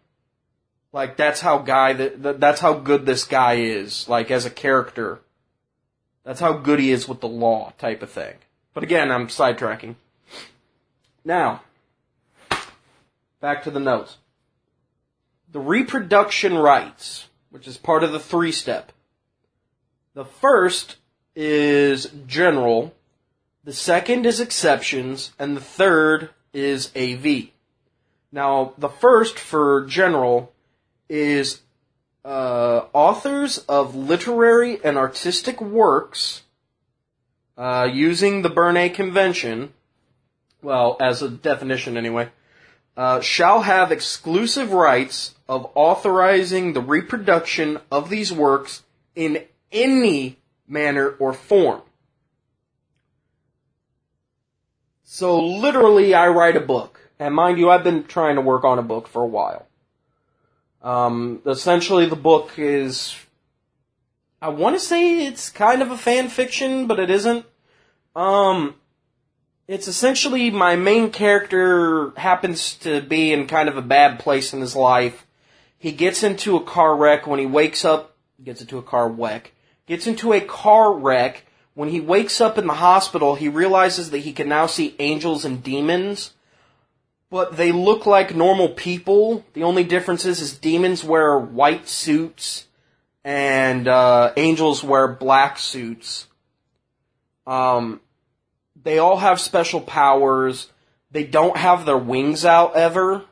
Like, that's how that's how good this guy is, like, as a character. That's how good he is with the law, type of thing. But again, I'm sidetracking. Now, back to the notes. The reproduction rights, which is part of the 3-step. The first is general, the second is exceptions, and the third is AV. Now, the first for general is authors of literary and artistic works using the Berne Convention, well, as a definition anyway, shall have exclusive rights of authorizing the reproduction of these works in any manner or form. So literally, I write a book. And mind you, I've been trying to work on a book for a while. Essentially, the book is... I want to say it's kind of a fan fiction, but it isn't. It's essentially my main character happens to be in kind of a bad place in his life. He gets into a car wreck. When he wakes up, gets into a car wreck. Gets into a car wreck. When he wakes up in the hospital, he realizes that he can now see angels and demons. But they look like normal people. The only difference is demons wear white suits and angels wear black suits. They all have special powers. They don't have their wings out ever.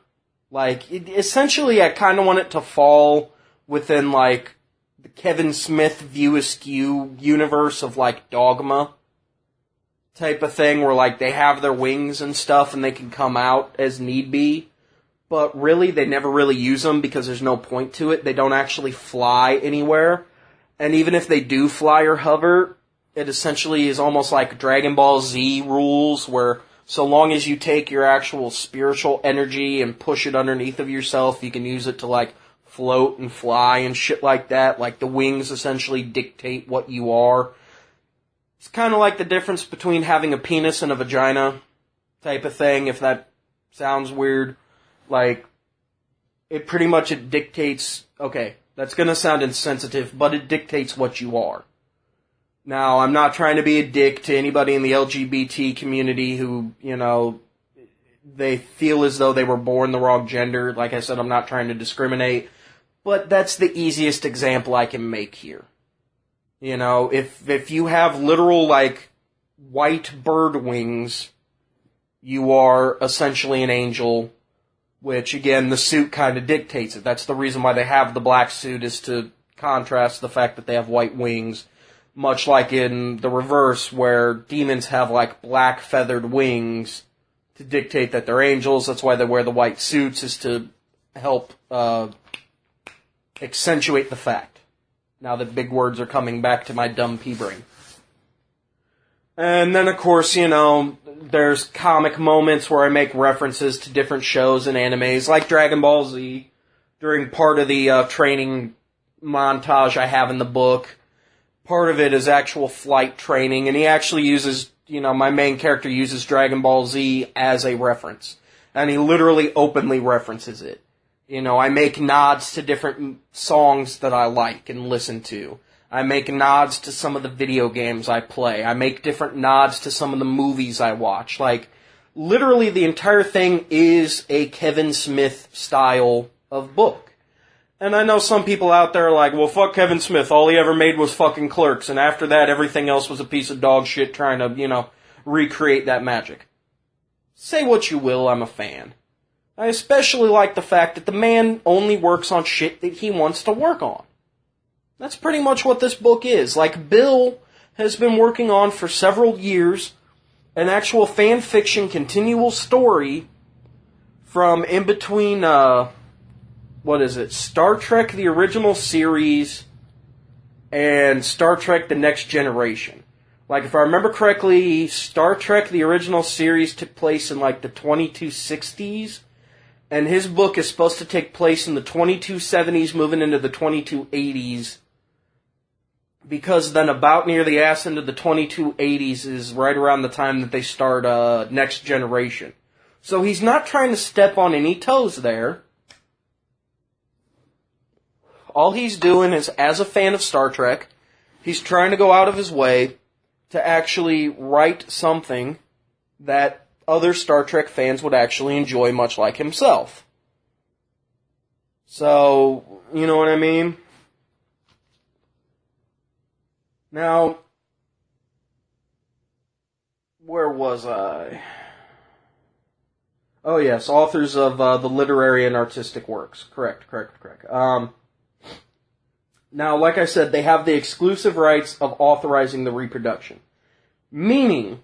Like, essentially, I kind of want it to fall within, like, the Kevin Smith View Askew universe of, like, Dogma type of thing, where, like, they have their wings and stuff and they can come out as need be. But really, they never really use them because there's no point to it. They don't actually fly anywhere. And even if they do fly or hover, it essentially is almost like Dragon Ball Z rules, where so long as you take your actual spiritual energy and push it underneath of yourself, you can use it to, like, float and fly and shit like that. Like, the wings essentially dictate what you are. It's kind of like the difference between having a penis and a vagina type of thing, if that sounds weird. Like, it pretty much it dictates, okay, that's going to sound insensitive, but it dictates what you are. Now, I'm not trying to be a dick to anybody in the LGBT community who, you know, they feel as though they were born the wrong gender. Like I said, I'm not trying to discriminate, but that's the easiest example I can make here. You know, if you have literal, like, white bird wings, you are essentially an angel, which, again, the suit kind of dictates it. That's the reason why they have the black suit, is to contrast the fact that they have white wings. Much like in the reverse, where demons have, like, black feathered wings to dictate that they're angels. That's why they wear the white suits, is to help accentuate the fact. Now that big words are coming back to my dumb pea brain. And then, of course, you know, there's comic moments where I make references to different shows and animes, like Dragon Ball Z, during part of the training montage I have in the book. Part of it is actual flight training, and he actually uses, you know, my main character uses Dragon Ball Z as a reference. And he literally openly references it. You know, I make nods to different songs that I like and listen to. I make nods to some of the video games I play. I make different nods to some of the movies I watch. Like, literally the entire thing is a Kevin Smith style of book. And I know some people out there are like, well, fuck Kevin Smith. All he ever made was fucking Clerks. And after that, everything else was a piece of dog shit trying to, you know, recreate that magic. Say what you will, I'm a fan. I especially like the fact that the man only works on shit that he wants to work on. That's pretty much what this book is. Like, Bill has been working on for several years an actual fan fiction continual story from in between, Star Trek the original series and Star Trek the Next Generation. Like, if I remember correctly, Star Trek the original series took place in, like, the 2260s, and his book is supposed to take place in the 2270s, moving into the 2280s, because then about near the ass end of the 2280s is right around the time that they start Next Generation. So he's not trying to step on any toes there. All he's doing is, as a fan of Star Trek, he's trying to go out of his way to actually write something that other Star Trek fans would actually enjoy, much like himself. So, you know what I mean? Now, where was I? Oh yes, authors of the literary and artistic works. Correct. Now, like I said, they have the exclusive rights of authorizing the reproduction. Meaning,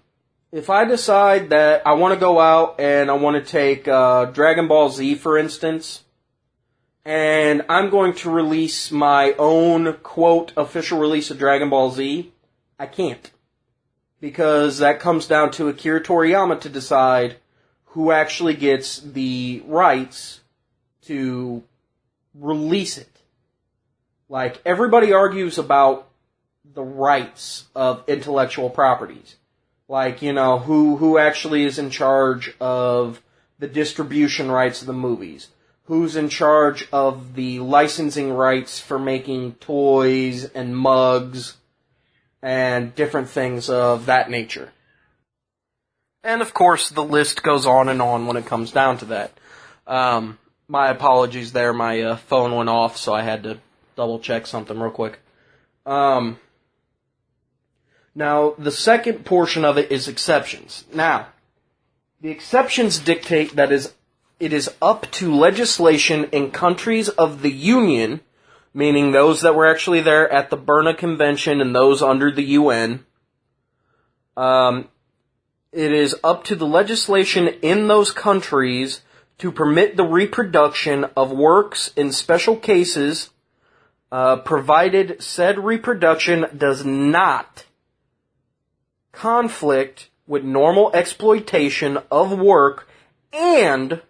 if I decide that I want to go out and I want to take Dragon Ball Z, for instance, and I'm going to release my own, quote, official release of Dragon Ball Z, I can't. Because that comes down to Akira Toriyama to decide who actually gets the rights to release it. Like, everybody argues about the rights of intellectual properties. Like, you know, who actually is in charge of the distribution rights of the movies. Who's in charge of the licensing rights for making toys and mugs and different things of that nature. And of course, the list goes on and on when it comes down to that. My apologies there, my phone went off, so I had to double check something real quick. Now, the second portion of it is exceptions. Now, the exceptions dictate that it is up to legislation in countries of the Union, meaning those that were actually there at the Berna Convention and those under the UN. It is up to the legislation in those countries to permit the reproduction of works in special cases, provided said reproduction does not conflict with normal exploitation of work and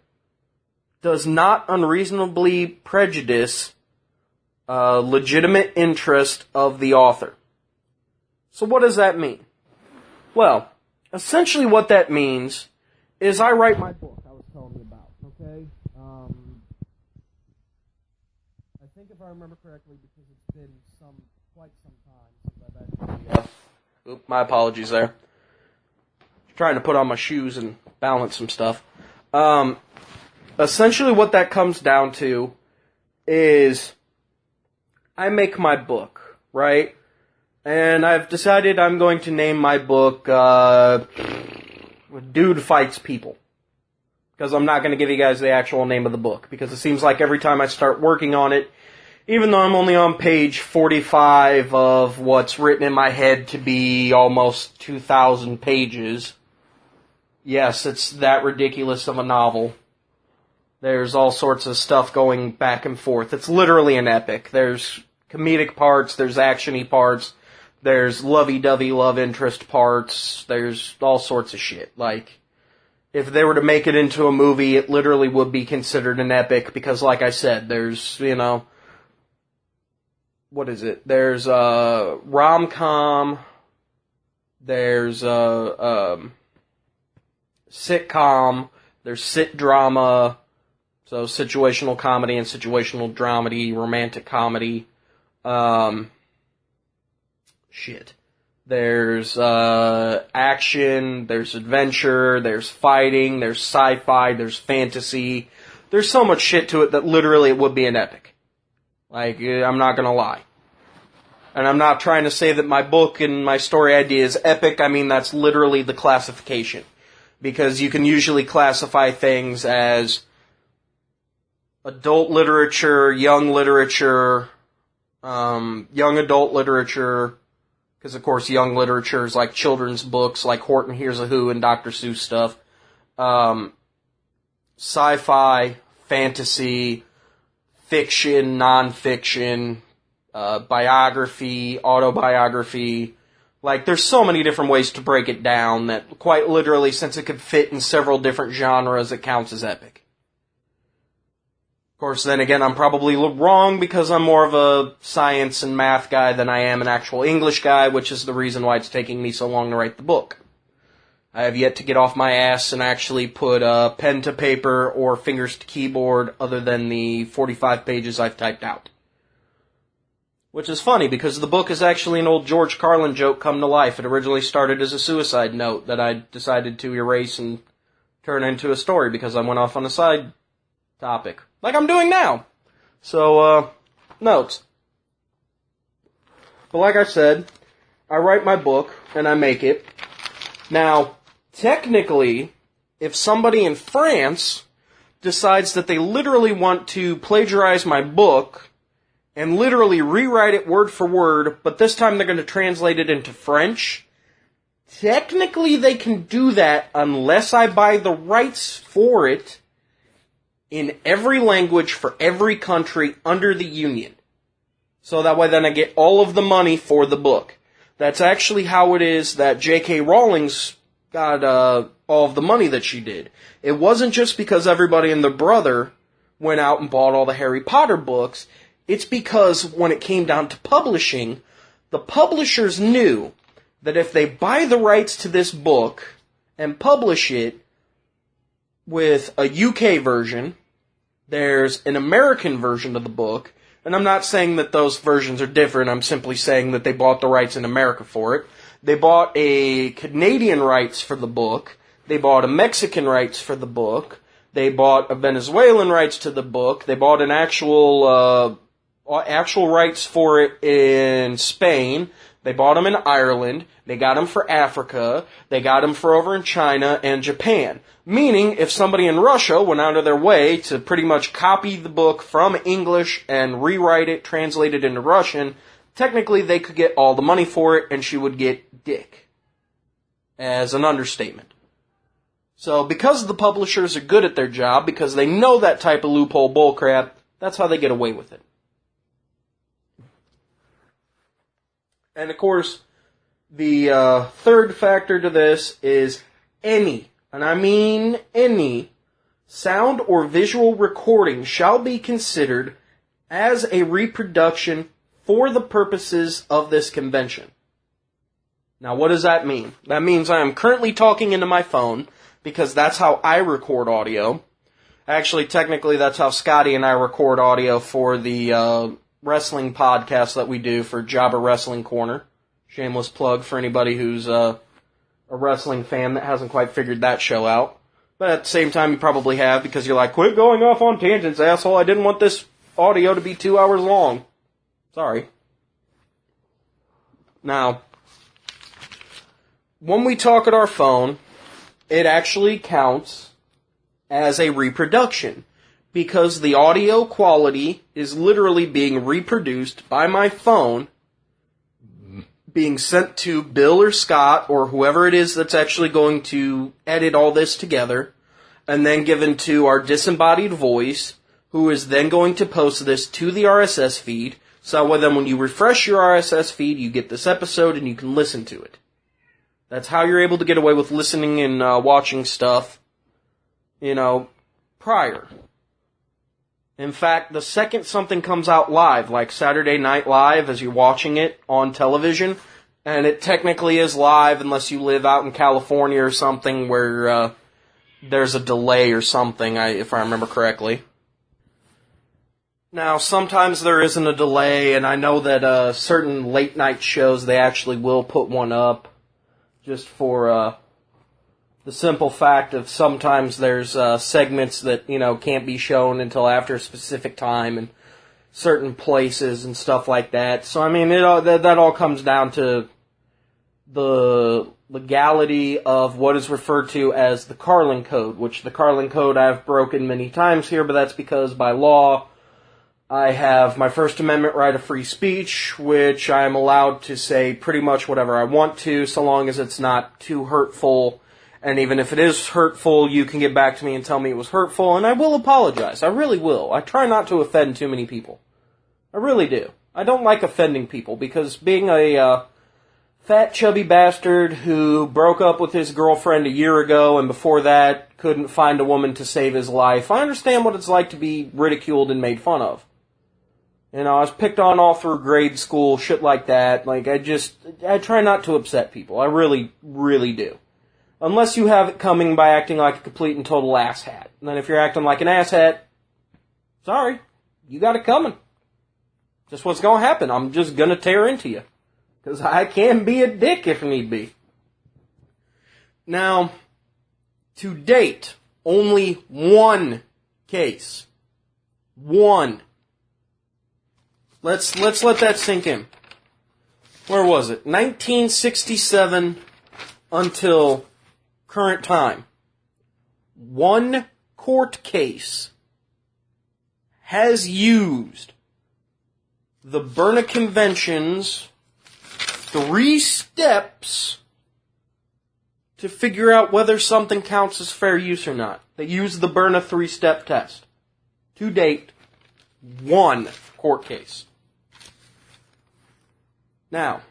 does not unreasonably prejudice legitimate interest of the author. So what does that mean? Well, essentially what that means is I write my book I was telling you about, okay? I think if I remember correctly, because it's been quite some time since I've actually... my apologies there. Trying to put on my shoes and balance some stuff. Essentially what that comes down to is I make my book, right? And I've decided I'm going to name my book Dude Fights People. Because I'm not going to give you guys the actual name of the book. Because it seems like every time I start working on it, even though I'm only on page 45 of what's written in my head to be almost 2,000 pages, yes, it's that ridiculous of a novel. There's all sorts of stuff going back and forth. It's literally an epic. There's comedic parts, there's action-y parts, there's lovey-dovey love interest parts, there's all sorts of shit. Like, if they were to make it into a movie, it literally would be considered an epic, because like I said, there's, you know, what is it? There's rom-com, there's sitcom, there's sit-drama, so situational comedy and situational dramedy, romantic comedy. There's action, there's adventure, there's fighting, there's sci-fi, there's fantasy. There's so much shit to it that literally it would be an epic. Like, I'm not gonna lie. And I'm not trying to say that my book and my story idea is epic. I mean, that's literally the classification. Because you can usually classify things as adult literature, young literature, young adult literature, because of course young literature is like children's books like Horton Hears a Who and Dr. Seuss stuff, sci-fi, fantasy, fiction, non-fiction, biography, autobiography. Like, there's so many different ways to break it down that quite literally, since it could fit in several different genres, it counts as epic. Of course, then again, I'm probably wrong because I'm more of a science and math guy than I am an actual English guy, which is the reason why it's taking me so long to write the book. I have yet to get off my ass and actually put pen to paper or fingers to keyboard other than the 45 pages I've typed out. Which is funny, because the book is actually an old George Carlin joke come to life. It originally started as a suicide note that I decided to erase and turn into a story because I went off on a side topic. Like I'm doing now. So, notes. But like I said, I write my book, and I make it. Now, technically, if somebody in France decides that they literally want to plagiarize my book and literally rewrite it word for word, but this time they're going to translate it into French, technically they can do that unless I buy the rights for it in every language for every country under the Union. So that way then I get all of the money for the book. That's actually how it is that J.K. Rowling's got all of the money that she did. It wasn't just because everybody and their brother went out and bought all the Harry Potter books. It's because when it came down to publishing, the publishers knew that if they buy the rights to this book and publish it with a UK version, there's an American version of the book, and I'm not saying that those versions are different, I'm simply saying that they bought the rights in America for it. They bought a Canadian rights for the book, they bought a Mexican rights for the book, they bought a Venezuelan rights to the book, they bought an actual rights for it in Spain, they bought them in Ireland, they got them for Africa, they got them for over in China and Japan. Meaning, if somebody in Russia went out of their way to pretty much copy the book from English and rewrite it, translate it into Russian, technically they could get all the money for it and she would get dick. As an understatement. So, because the publishers are good at their job, because they know that type of loophole bullcrap, that's how they get away with it. And of course, the third factor to this is any, and I mean any, sound or visual recording shall be considered as a reproduction for the purposes of this convention. Now, what does that mean? That means I am currently talking into my phone, because that's how I record audio. Actually, technically, that's how Scotty and I record audio for the wrestling podcast that we do for Jobber Wrestling Corner. Shameless plug for anybody who's a wrestling fan that hasn't quite figured that show out. But at the same time, you probably have, because you're like, quit going off on tangents, asshole. I didn't want this audio to be 2 hours long. Sorry. Now, when we talk at our phone, it actually counts as a reproduction, because the audio quality is literally being reproduced by my phone, being sent to Bill or Scott or whoever it is that's actually going to edit all this together, and then given to our disembodied voice, who is then going to post this to the RSS feed, so then when you refresh your RSS feed, you get this episode and you can listen to it. That's how you're able to get away with listening and watching stuff, prior. In fact, the second something comes out live, like Saturday Night Live, as you're watching it on television, and it technically is live unless you live out in California or something where there's a delay or something, if I remember correctly. Now, sometimes there isn't a delay, and I know that certain late-night shows, they actually will put one up, just for the simple fact of sometimes there's segments that, can't be shown until after a specific time and certain places and stuff like that. So, I mean, that all comes down to the legality of what is referred to as the Carlin Code, which the Carlin Code I've broken many times here, but that's because by law I have my First Amendment right of free speech, which I am allowed to say pretty much whatever I want to, so long as it's not too hurtful. And even if it is hurtful, you can get back to me and tell me it was hurtful, and I will apologize. I really will. I try not to offend too many people. I really do. I don't like offending people, because being a fat, chubby bastard who broke up with his girlfriend a year ago, and before that couldn't find a woman to save his life, I understand what it's like to be ridiculed and made fun of. You know, I was picked on all through grade school, shit like that. Like, I try not to upset people. I really, really do. Unless you have it coming by acting like a complete and total asshat. And then if you're acting like an asshat, sorry, you got it coming. Just what's gonna happen. I'm just gonna tear into you. Because I can be a dick if need be. Now, to date, only one case. One. Let's let that sink in. Where was it? 1967 until current time. One court case has used the Berna Convention's 3 steps to figure out whether something counts as fair use or not. They use the Berna 3-step test. To date, one court case. Now,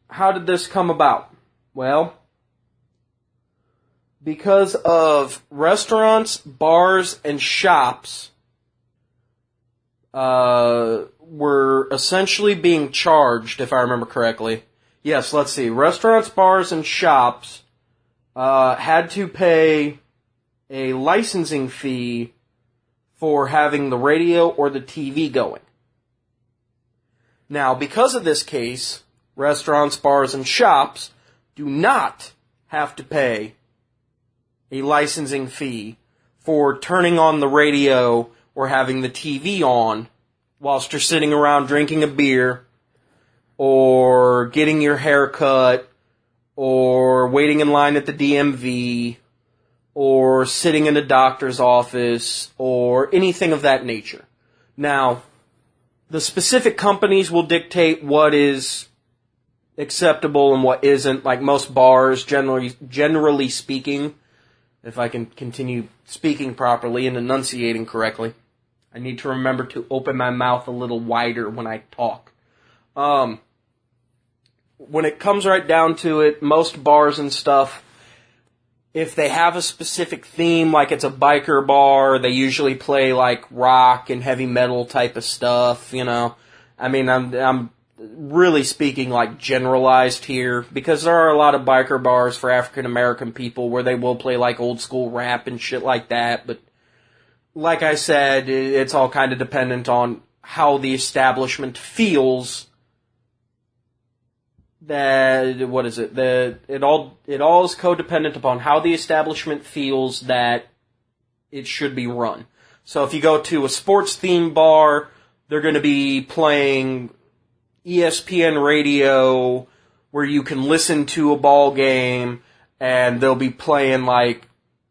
how did this come about? Well, because of restaurants, bars, and shops were essentially being charged, if I remember correctly. Yes, let's see. Restaurants, bars, and shops had to pay a licensing fee for having the radio or the TV going. Now, because of this case, restaurants, bars, and shops do not have to pay a licensing fee for turning on the radio or having the TV on whilst you're sitting around drinking a beer or getting your hair cut or waiting in line at the DMV or sitting in a doctor's office or anything of that nature. Now, the specific companies will dictate what is acceptable and what isn't. Like most bars, generally speaking, if I can continue speaking properly and enunciating correctly, I need to remember to open my mouth a little wider when I talk. When it comes right down to it, most bars and stuff, if they have a specific theme, like it's a biker bar, they usually play like rock and heavy metal type of stuff, you know. I mean, I'm really speaking like generalized here, because there are a lot of biker bars for African American people where they will play like old school rap and shit like that, but like I said, it's all kind of dependent on how the establishment feels that, it all is codependent upon how the establishment feels that it should be run. So if you go to a sports themed bar, they're going to be playing ESPN radio where you can listen to a ball game, and they'll be playing like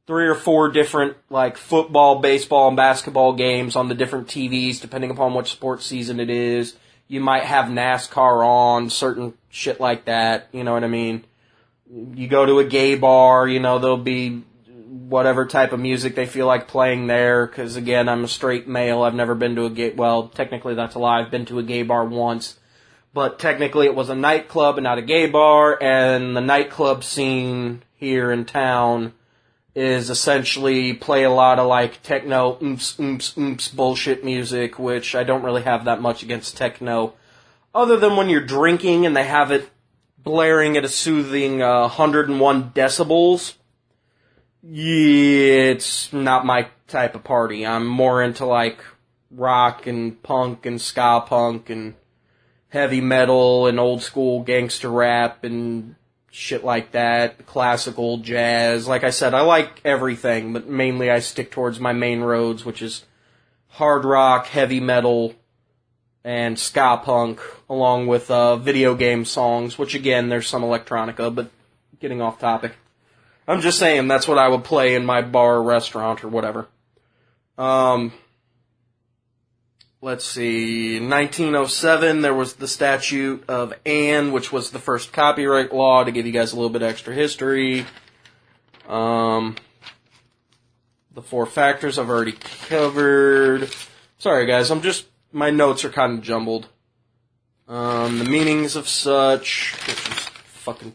3 or 4 different like football, baseball, and basketball games on the different TVs depending upon which sports season it is. You might have NASCAR on, certain shit like that, you know what I mean? You go to a gay bar, you know, there'll be whatever type of music they feel like playing there, because again, I'm a straight male, I've never been to a gay, well, technically that's a lie, I've been to a gay bar once, but technically it was a nightclub and not a gay bar, and the nightclub scene here in town is essentially play a lot of like techno, bullshit music, which I don't really have that much against techno, other than when you're drinking and they have it blaring at a soothing 101 decibels. Yeah, it's not my type of party. I'm more into like rock and punk and ska punk and heavy metal and old school gangster rap and shit like that, classical, jazz. Like I said, I like everything, but mainly I stick towards my main roads, which is hard rock, heavy metal, and ska punk, along with video game songs, which again, there's some electronica, but getting off topic. I'm just saying that's what I would play in my bar or restaurant or whatever. Let's see, in 1907 there was the Statute of Anne, which was the first copyright law, to give you guys a little bit extra history. The 4 factors I've already covered. Sorry guys, my notes are kind of jumbled. The meanings of such, which is fucking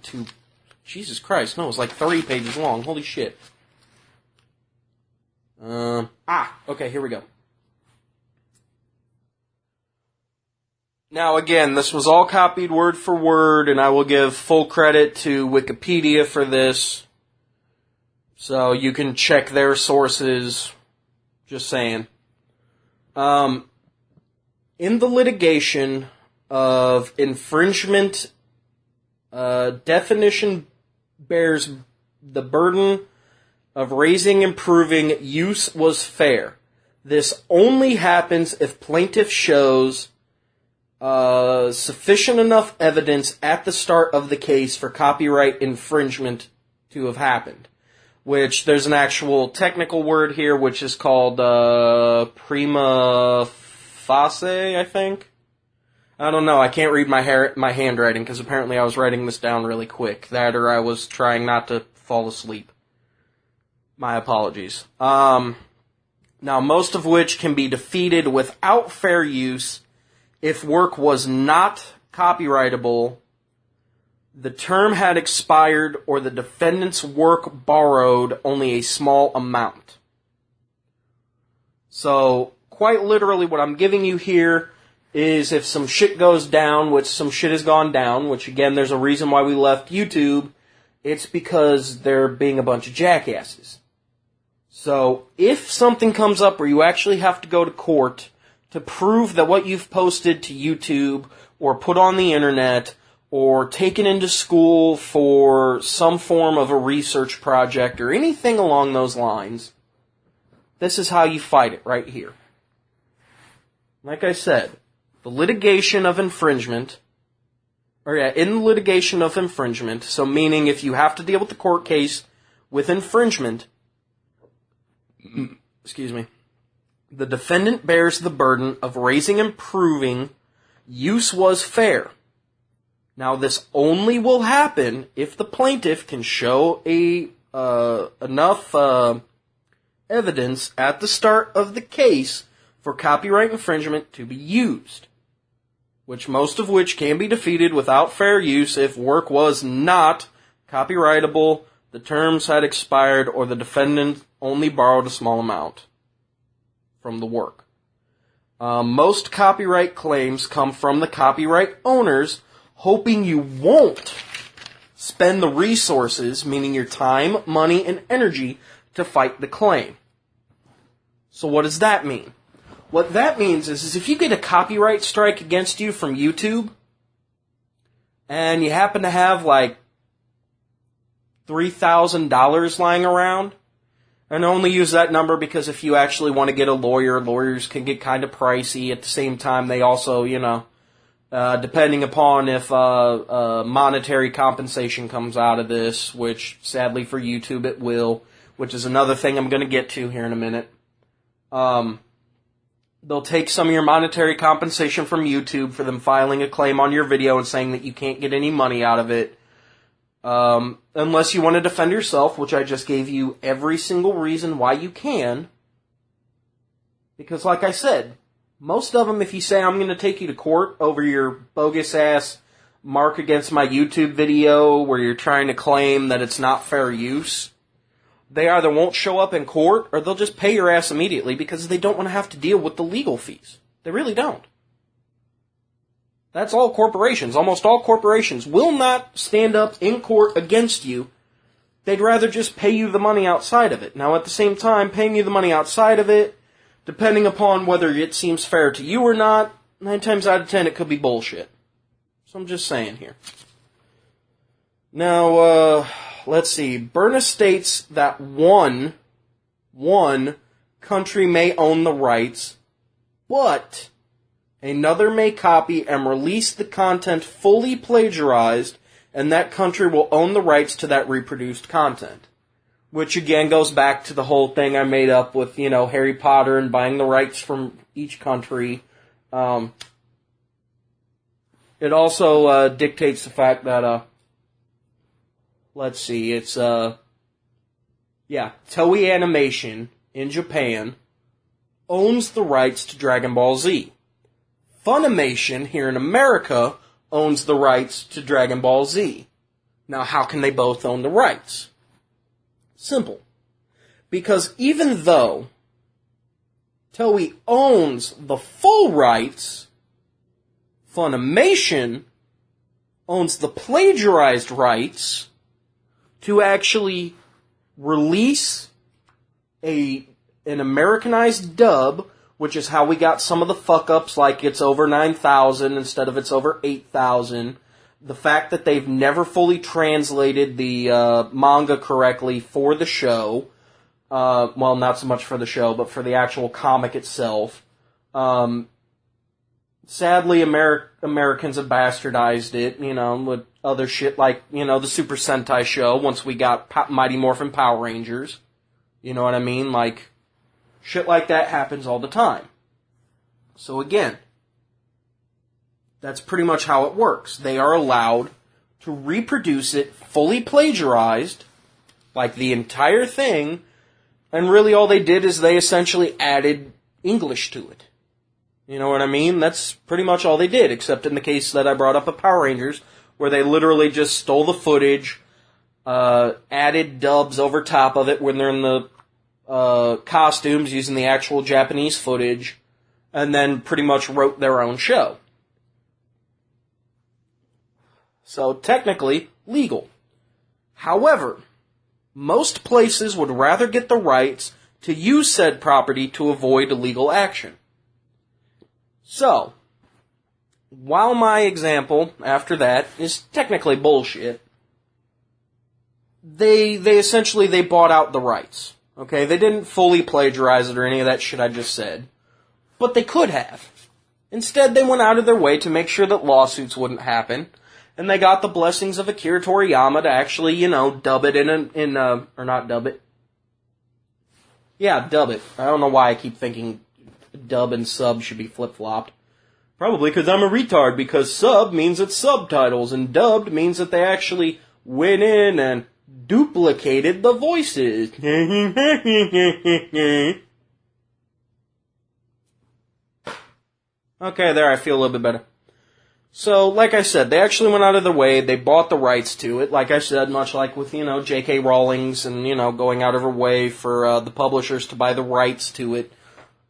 Jesus Christ, no, it was like 30 pages long, holy shit. Okay, here we go. Now again, this was all copied word for word, and I will give full credit to Wikipedia for this. So you can check their sources. Just saying. In the litigation of infringement, definition bears the burden of raising and proving use was fair. This only happens if plaintiff shows sufficient enough evidence at the start of the case for copyright infringement to have happened. Which, there's an actual technical word here, which is called prima facie, I think? I don't know, I can't read my handwriting, because apparently I was writing this down really quick. That, or I was trying not to fall asleep. My apologies. Now, most of which can be defeated without fair use if work was not copyrightable, the term had expired, or the defendant's work borrowed only a small amount. So, quite literally what I'm giving you here is if some shit goes down, which some shit has gone down, which again, there's a reason why we left YouTube, it's because they're being a bunch of jackasses. So, if something comes up where you actually have to go to court to prove that what you've posted to YouTube or put on the internet or taken into school for some form of a research project or anything along those lines, this is how you fight it right here. Like I said, the litigation of infringement, in the litigation of infringement, so meaning if you have to deal with the court case with infringement, excuse me, the defendant bears the burden of raising and proving use was fair. Now, this only will happen if the plaintiff can show enough evidence at the start of the case for copyright infringement to be used, most of which can be defeated without fair use if work was not copyrightable, the terms had expired, or the defendant only borrowed a small amount from the work. Most copyright claims come from the copyright owners, hoping you won't spend the resources, meaning your time, money, and energy, to fight the claim. So what does that mean? What that means is if you get a copyright strike against you from YouTube, and you happen to have like $3,000 lying around, and only use that number because if you actually want to get a lawyer, lawyers can get kind of pricey. At the same time, they also, depending upon if monetary compensation comes out of this, which sadly for YouTube it will, which is another thing I'm going to get to here in a minute. They'll take some of your monetary compensation from YouTube for them filing a claim on your video and saying that you can't get any money out of it. Unless you want to defend yourself, which I just gave you every single reason why you can. Because like I said, most of them, if you say I'm going to take you to court over your bogus ass mark against my YouTube video where you're trying to claim that it's not fair use, they either won't show up in court or they'll just pay your ass immediately because they don't want to have to deal with the legal fees. They really don't. That's all corporations. Almost all corporations will not stand up in court against you. They'd rather just pay you the money outside of it. Now, at the same time, paying you the money outside of it, depending upon whether it seems fair to you or not, 9 times out of 10 it could be bullshit. So I'm just saying here. Now, let's see. Berna states that one country may own the rights, but Another may copy and release the content fully plagiarized, and that country will own the rights to that reproduced content. Which again goes back to the whole thing I made up with, Harry Potter and buying the rights from each country. It also dictates the fact that, let's see, it's, Toei Animation in Japan owns the rights to Dragon Ball Z. Funimation here in America owns the rights to Dragon Ball Z. Now, how can they both own the rights? Simple. Because even though Toei owns the full rights, Funimation owns the plagiarized rights to actually release an Americanized dub, which is how we got some of the fuck-ups, like it's over 9,000 instead of it's over 8,000. The fact that they've never fully translated the manga correctly for the show, well, not so much for the show, but for the actual comic itself. Sadly, Americans have bastardized it, with other shit like, the Super Sentai show once we got Mighty Morphin Power Rangers. You know what I mean? Like, shit like that happens all the time. So again, that's pretty much how it works. They are allowed to reproduce it fully plagiarized, like the entire thing, and really all they did is they essentially added English to it. You know what I mean? That's pretty much all they did, except in the case that I brought up of Power Rangers, where they literally just stole the footage, added dubs over top of it when they're in the costumes using the actual Japanese footage, and then pretty much wrote their own show. So technically, legal. However, most places would rather get the rights to use said property to avoid illegal action. So, while my example, after that, is technically bullshit, they essentially bought out the rights. Okay, they didn't fully plagiarize it or any of that shit I just said, but they could have. Instead, they went out of their way to make sure that lawsuits wouldn't happen, and they got the blessings of Akira Toriyama to actually, dub it or not dub it. Yeah, dub it. I don't know why I keep thinking dub and sub should be flip-flopped. Probably because I'm a retard, because sub means it's subtitles, and dubbed means that they actually went in and duplicated the voices. Okay, there, I feel a little bit better. So, like I said, they actually went out of their way, they bought the rights to it, like I said, much like with, J.K. Rowling's and, going out of her way for the publishers to buy the rights to it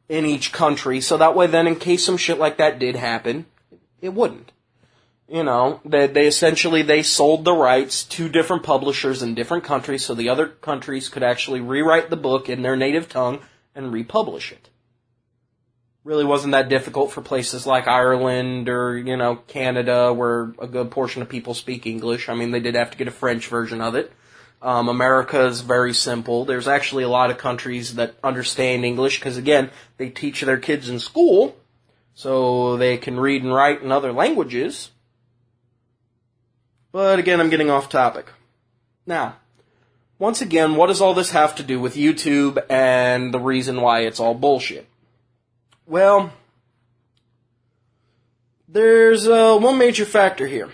in each country, so that way then, in case some shit like that did happen, it wouldn't. They essentially sold the rights to different publishers in different countries, so the other countries could actually rewrite the book in their native tongue and republish it. Really wasn't that difficult for places like Ireland or, Canada, where a good portion of people speak English. I mean, they did have to get a French version of it. America is very simple. There's actually a lot of countries that understand English, because again, they teach their kids in school, so they can read and write in other languages. But again, I'm getting off topic. Now, once again, what does all this have to do with YouTube and the reason why it's all bullshit? Well, there's one major factor here.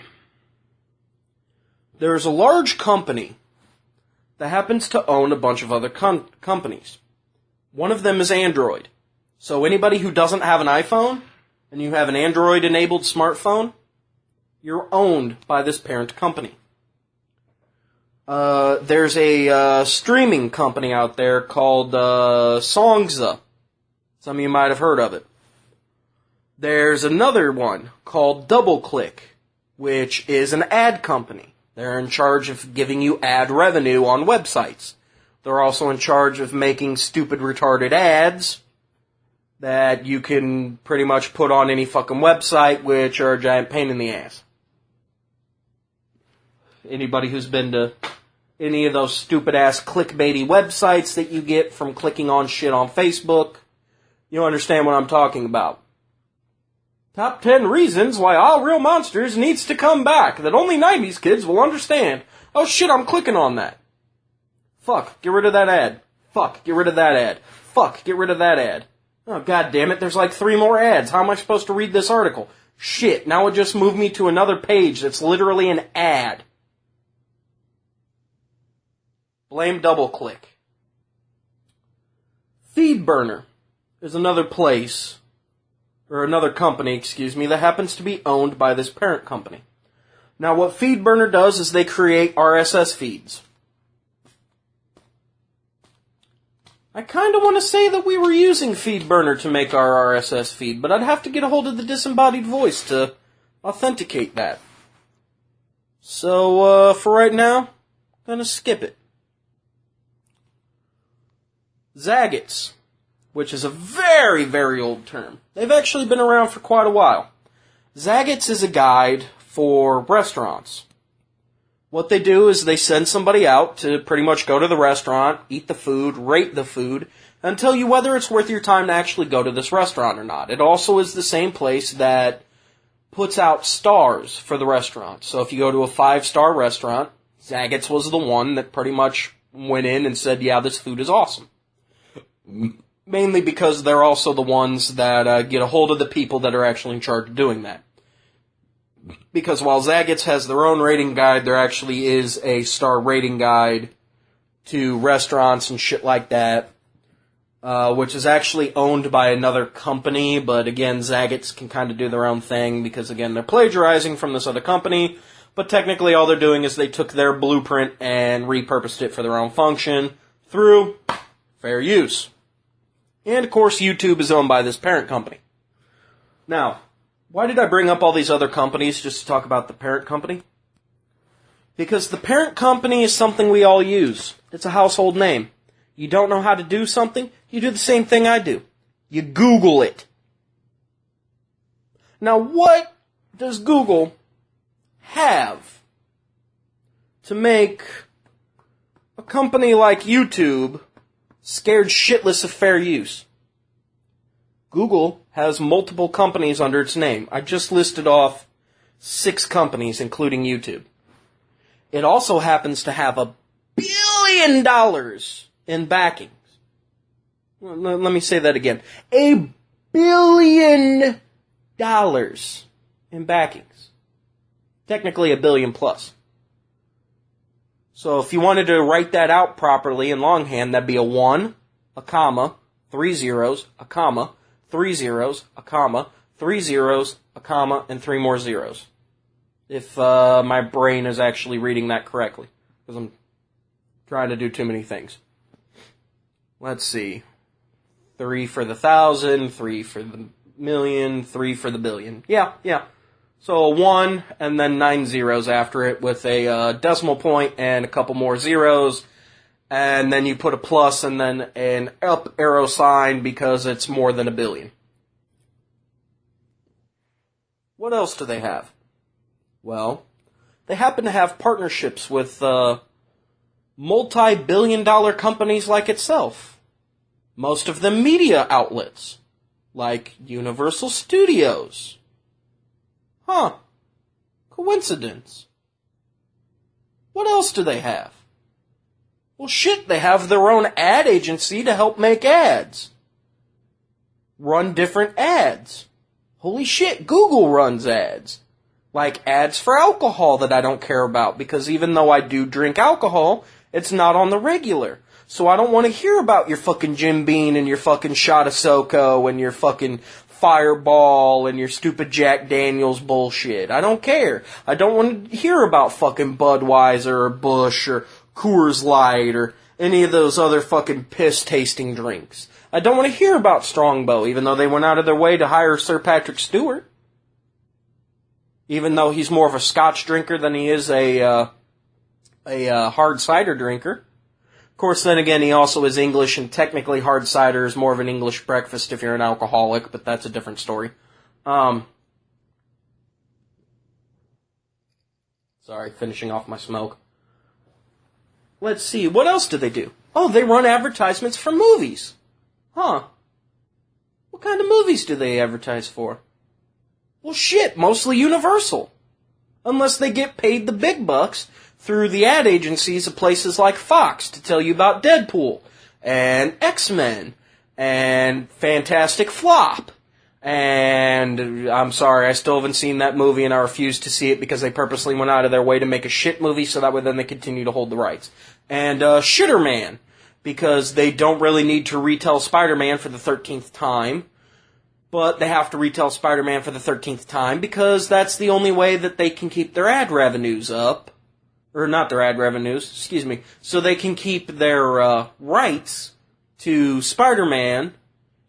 There's a large company that happens to own a bunch of other companies. One of them is Android. So anybody who doesn't have an iPhone, and you have an Android-enabled smartphone, you're owned by this parent company. There's a streaming company out there called Songza. Some of you might have heard of it. There's another one called DoubleClick, which is an ad company. They're in charge of giving you ad revenue on websites. They're also in charge of making stupid, retarded ads that you can pretty much put on any fucking website, which are a giant pain in the ass. Anybody who's been to any of those stupid-ass clickbaity websites that you get from clicking on shit on Facebook, you understand what I'm talking about. Top 10 reasons why All Real Monsters needs to come back that only 90s kids will understand. Oh shit, I'm clicking on that. Fuck, get rid of that ad. Fuck, get rid of that ad. Fuck, get rid of that ad. Oh god damn it, there's like 3 more ads. How am I supposed to read this article? Shit, now it just moved me to another page that's literally an ad. Blame DoubleClick. FeedBurner is another place, or another company, excuse me, that happens to be owned by this parent company. Now what FeedBurner does is they create RSS feeds. I kind of want to say that we were using FeedBurner to make our RSS feed, but I'd have to get a hold of the disembodied voice to authenticate that. So, for right now, I'm gonna skip it. Zagat's, which is a very, very old term. They've actually been around for quite a while. Zagat's is a guide for restaurants. What they do is they send somebody out to pretty much go to the restaurant, eat the food, rate the food, and tell you whether it's worth your time to actually go to this restaurant or not. It also is the same place that puts out stars for the restaurant. So if you go to a 5-star restaurant, Zagat's was the one that pretty much went in and said, yeah, this food is awesome. Mainly because they're also the ones that get a hold of the people that are actually in charge of doing that. Because while Zagat's has their own rating guide, there actually is a star rating guide to restaurants and shit like that, which is actually owned by another company, but again, Zagat's can kind of do their own thing, because again, they're plagiarizing from this other company, but technically all they're doing is they took their blueprint and repurposed it for their own function through fair use. And of course, YouTube is owned by this parent company. Now, why did I bring up all these other companies just to talk about the parent company? Because the parent company is something we all use. It's a household name. You don't know how to do something, you do the same thing I do. You Google it. Now, what does Google have to make a company like YouTube scared shitless of fair use? Google has multiple companies under its name. I just listed off 6 companies, including YouTube. It also happens to have $1 billion in backings. Let me say that again. $1 billion in backings. Technically $1 billion plus. So if you wanted to write that out properly in longhand, that'd be a 1, a comma, 3 zeros, a comma, 3 zeros, a comma, 3 zeros, a comma, and 3 more zeros. If my brain is actually reading that correctly. Because I'm trying to do too many things. Let's see. 3 for the 1,000, 3 for the million, 3 for the billion. Yeah. So a 1 and then 9 zeros after it with a decimal point and a couple more zeros. And then you put a plus and then an up arrow sign because it's more than $1 billion. What else do they have? Well, they happen to have partnerships with multi-billion-dollar companies like itself. Most of them media outlets, like Universal Studios. Huh. Coincidence. What else do they have? Well, shit, they have their own ad agency to help make ads. Run different ads. Holy shit, Google runs ads. Like ads for alcohol that I don't care about, because even though I do drink alcohol, it's not on the regular. So I don't want to hear about your fucking Jim Beam and your fucking shot of SoCo and your fucking Fireball and your stupid Jack Daniels bullshit. I don't care. I don't want to hear about fucking Budweiser or Busch or Coors Light or any of those other fucking piss-tasting drinks. I don't want to hear about Strongbow, even though they went out of their way to hire Sir Patrick Stewart. Even though he's more of a Scotch drinker than he is a hard cider drinker. Of course, then again, he also is English, and technically hard cider is more of an English breakfast if you're an alcoholic, but that's a different story. Sorry, finishing off my smoke. Let's see, what else do they do? Oh, they run advertisements for movies. Huh. What kind of movies do they advertise for? Well, shit, mostly Universal. Unless they get paid the big bucks through the ad agencies of places like Fox to tell you about Deadpool, and X-Men, and Fantastic Flop. And I'm sorry, I still haven't seen that movie, and I refuse to see it because they purposely went out of their way to make a shit movie so that way then they continue to hold the rights. And Shitterman, because they don't really need to retell Spider-Man for the 13th time, but they have to retell Spider-Man for the 13th time because that's the only way that they can keep their ad revenues up. Or not their ad revenues, excuse me. So they can keep their rights to Spider-Man,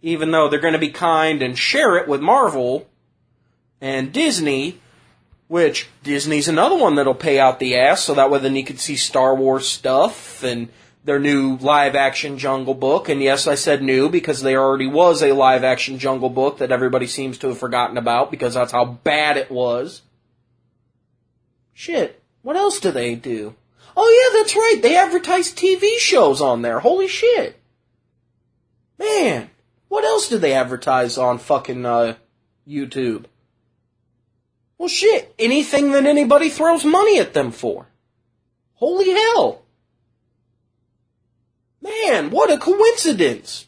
even though they're going to be kind and share it with Marvel and Disney, which Disney's another one that'll pay out the ass, so that way then you could see Star Wars stuff and their new live-action Jungle Book. And yes, I said new because there already was a live-action Jungle Book that everybody seems to have forgotten about because that's how bad it was. Shit, what else do they do? Oh yeah, that's right, they advertise TV shows on there. Holy shit. Man. What else do they advertise on fucking YouTube? Well, shit, anything that anybody throws money at them for. Holy hell. Man, what a coincidence.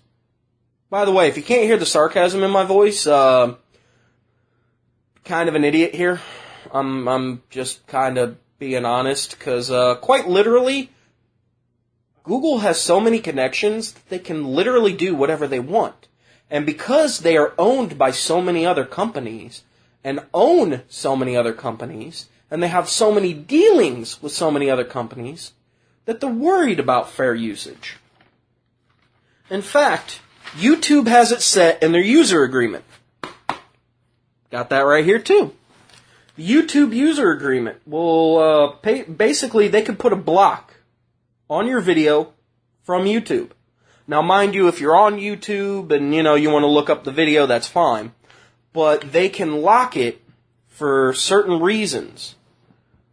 By the way, if you can't hear the sarcasm in my voice, kind of an idiot here. I'm just kind of being honest, because quite literally, Google has so many connections that they can literally do whatever they want. And because they are owned by so many other companies, and own so many other companies, and they have so many dealings with so many other companies, that they're worried about fair usage. In fact, YouTube has it set in their user agreement. Got that right here too. The YouTube user agreement will, basically they could put a block on your video from YouTube. Now, mind you, if you're on YouTube and, you want to look up the video, that's fine. But they can lock it for certain reasons.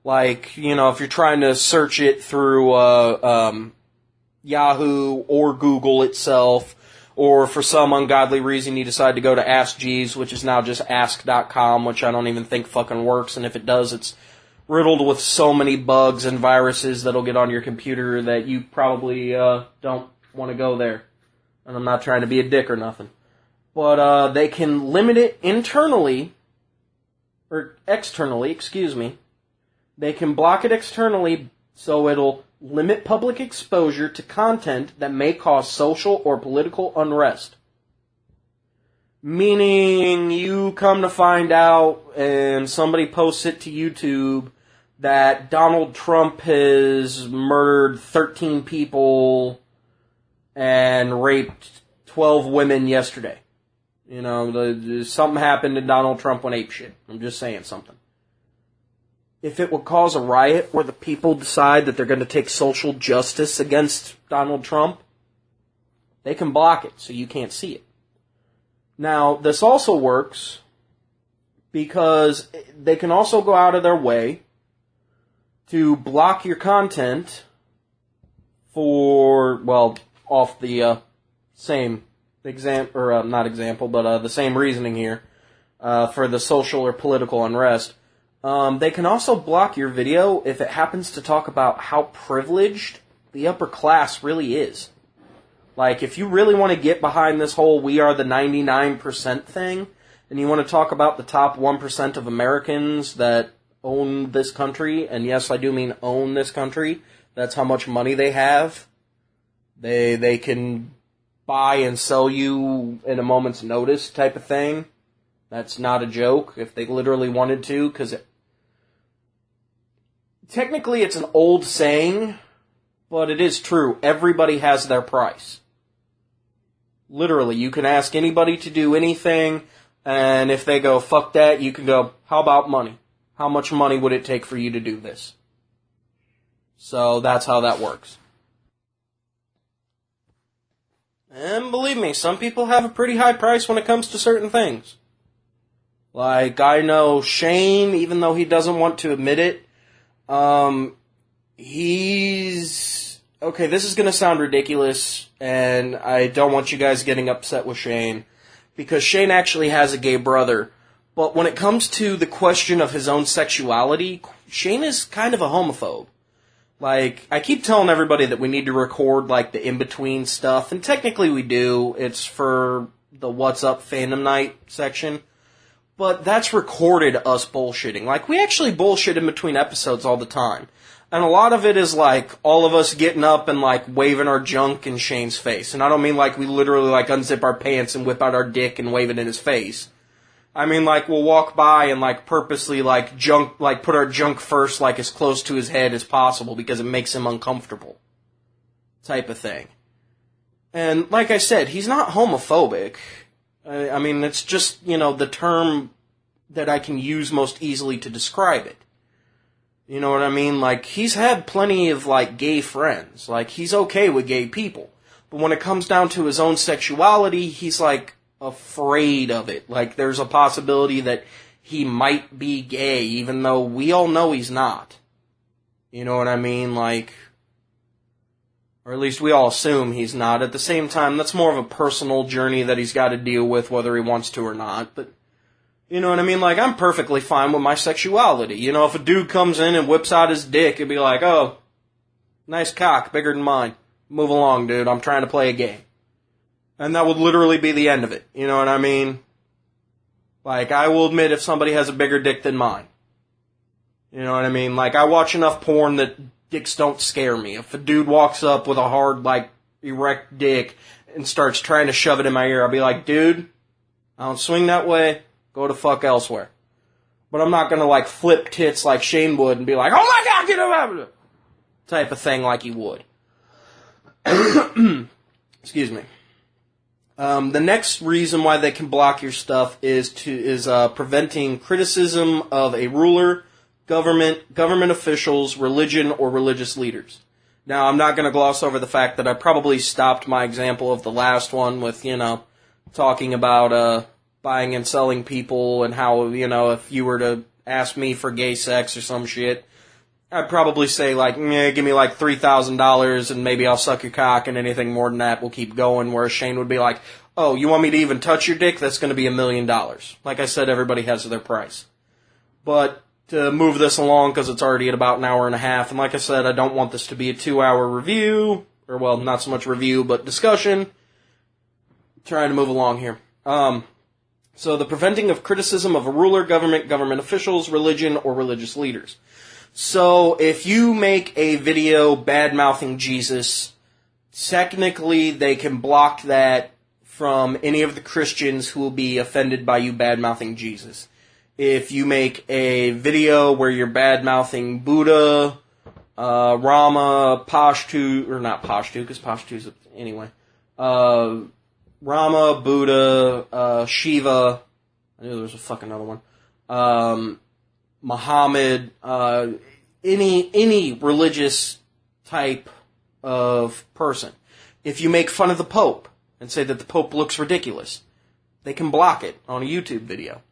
Like, if you're trying to search it through Yahoo or Google itself, or for some ungodly reason you decide to go to Ask Jeeves, which is now just ask.com, which I don't even think fucking works, and if it does, it's riddled with so many bugs and viruses that'll get on your computer that you probably don't want to go there. And I'm not trying to be a dick or nothing. But they can limit it internally, or externally, excuse me. They can block it externally so it'll limit public exposure to content that may cause social or political unrest. Meaning you come to find out and somebody posts it to YouTube that Donald Trump has murdered 13 people and raped 12 women yesterday. Something happened and Donald Trump went apeshit. I'm just saying something. If it would cause a riot where the people decide that they're going to take social justice against Donald Trump, they can block it so you can't see it. Now, this also works because they can also go out of their way to block your content for, off the same the same reasoning here, for the social or political unrest. They can also block your video if it happens to talk about how privileged the upper class really is. Like, if you really want to get behind this whole we are the 99% thing, and you want to talk about the top 1% of Americans that own this country, and yes, I do mean own this country, that's how much money they have. They can buy and sell you in a moment's notice type of thing. That's not a joke, if they literally wanted to, because technically it's an old saying, but it is true. Everybody has their price. Literally, you can ask anybody to do anything, and if they go, fuck that, you can go, how about money? How much money would it take for you to do this? So that's how that works. And believe me, some people have a pretty high price when it comes to certain things. Like, I know Shane, even though he doesn't want to admit it, he's... Okay, this is going to sound ridiculous, and I don't want you guys getting upset with Shane, because Shane actually has a gay brother, But when it comes to the question of his own sexuality, Shane is kind of a homophobe. Like, I keep telling everybody that we need to record, like, the in-between stuff, and technically we do. It's for the What's Up Fandom Night section. But that's recorded us bullshitting. Like, we actually bullshit in between episodes all the time. And a lot of it is, like, all of us getting up and, like, waving our junk in Shane's face. And I don't mean, like, we literally, like, unzip our pants and whip out our dick and wave it in his face. I mean, like, we'll walk by and, like, purposely, like, put our junk first, like, as close to his head as possible because it makes him uncomfortable. Type of thing. And, like I said, he's not homophobic. I mean, it's just, the term that I can use most easily to describe it. You know what I mean? Like, he's had plenty of, like, gay friends. Like, he's okay with gay people. But when it comes down to his own sexuality, he's, like, afraid of it. Like, there's a possibility that he might be gay, even though we all know he's not. You know what I mean? Like, or at least we all assume he's not. At the same time, that's more of a personal journey that he's got to deal with, whether he wants to or not. But, you know what I mean? Like, I'm perfectly fine with my sexuality. You know, if a dude comes in and whips out his dick, it'd be like, oh, nice cock, bigger than mine. Move along, dude. I'm trying to play a game. And that would literally be the end of it. You know what I mean? Like, I will admit if somebody has a bigger dick than mine. You know what I mean? Like, I watch enough porn that dicks don't scare me. If a dude walks up with a hard, like, erect dick and starts trying to shove it in my ear, I'll be like, dude, I don't swing that way. Go to fuck elsewhere. But I'm not gonna, like, flip tits like Shane would and be like, oh my god, get him out of it! Type of thing like he would. Excuse me. The next reason why they can block your stuff is preventing criticism of a ruler, government officials, religion, or religious leaders. Now, I'm not going to gloss over the fact that I probably stopped my example of the last one with, talking about buying and selling people and how, if you were to ask me for gay sex or some shit, I'd probably say, like, give me, like, $3,000 and maybe I'll suck your cock and anything more than that will keep going, whereas Shane would be like, oh, you want me to even touch your dick? That's going to be $1 million. Like I said, everybody has their price. But to move this along, because it's already at about an hour and a half, and like I said, I don't want this to be a 2-hour review, or, well, not so much review, but discussion. Trying to move along here. So the preventing of criticism of a ruler, government officials, religion, or religious leaders. So, if you make a video bad-mouthing Jesus, technically they can block that from any of the Christians who will be offended by you bad-mouthing Jesus. If you make a video where you're bad-mouthing Buddha, Rama, Pashtu, or not Pashtu, because Pashtu's, anyway, Rama, Buddha, Shiva, I knew there was a fucking other one, Muhammad, any religious type of person. If you make fun of the Pope and say that the Pope looks ridiculous, they can block it on a YouTube video.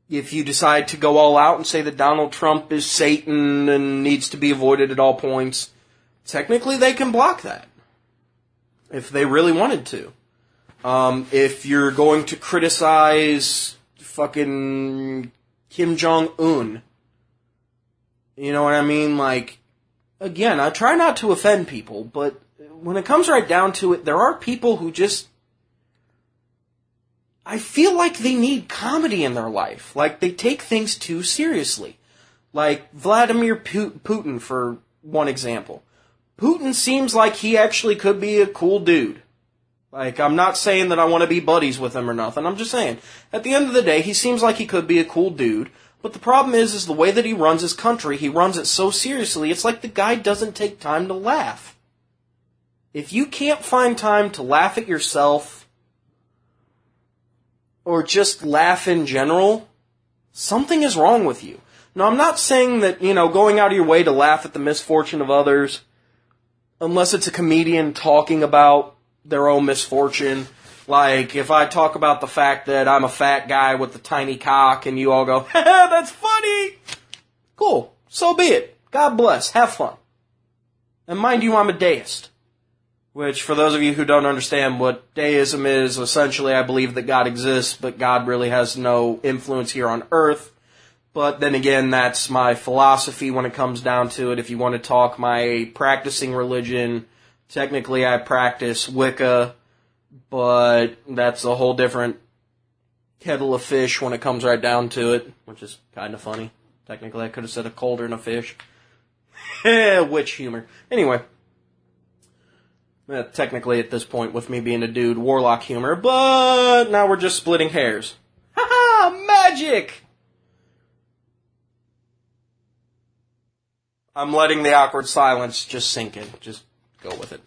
If you decide to go all out and say that Donald Trump is Satan and needs to be avoided at all points, technically they can block that. If they really wanted to. If you're going to criticize fucking Kim Jong-un, you know what I mean? Like, again, I try not to offend people, but when it comes right down to it, there are people who just, I feel like they need comedy in their life. Like, they take things too seriously. Like, Vladimir Putin, for one example. Putin seems like he actually could be a cool dude. Like, I'm not saying that I want to be buddies with him or nothing. I'm just saying, at the end of the day, he seems like he could be a cool dude. But the problem is the way that he runs his country, he runs it so seriously, it's like the guy doesn't take time to laugh. If you can't find time to laugh at yourself, or just laugh in general, something is wrong with you. Now, I'm not saying that, going out of your way to laugh at the misfortune of others, unless it's a comedian talking about their own misfortune. Like, if I talk about the fact that I'm a fat guy with a tiny cock and you all go, haha, that's funny! Cool. So be it. God bless. Have fun. And mind you, I'm a deist. Which, for those of you who don't understand what deism is, essentially I believe that God exists, but God really has no influence here on earth. But then again, that's my philosophy when it comes down to it. If you want to talk my practicing religion, technically I practice Wicca, but that's a whole different kettle of fish when it comes right down to it, which is kind of funny. Technically I could have said a cauldron of fish. Witch humor. Anyway. Technically, at this point, with me being a dude, warlock humor, but now we're just splitting hairs. Ha-ha! Magic! I'm letting the awkward silence just sink in. Just go with it.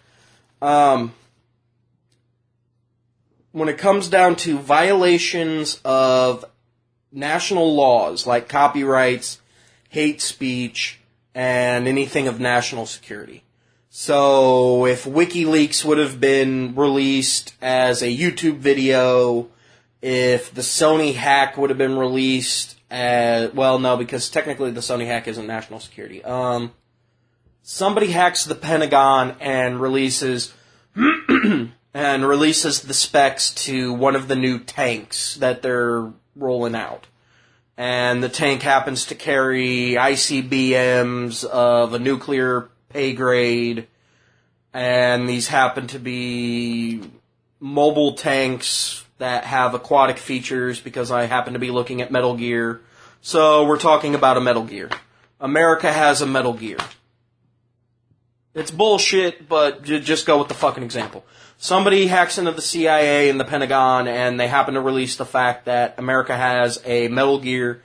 When it comes down to violations of national laws, like copyrights, hate speech, and anything of national security. So, if WikiLeaks would have been released as a YouTube video, if the Sony hack would have been released as, well, no, because technically the Sony hack isn't national security. Somebody hacks the Pentagon and releases the specs to one of the new tanks that they're rolling out. And the tank happens to carry ICBMs of a nuclear pay grade, and these happen to be mobile tanks that have aquatic features because I happen to be looking at Metal Gear. So we're talking about a Metal Gear. America has a Metal Gear. It's bullshit, but just go with the fucking example. Somebody hacks into the CIA and the Pentagon, and they happen to release the fact that America has a Metal Gear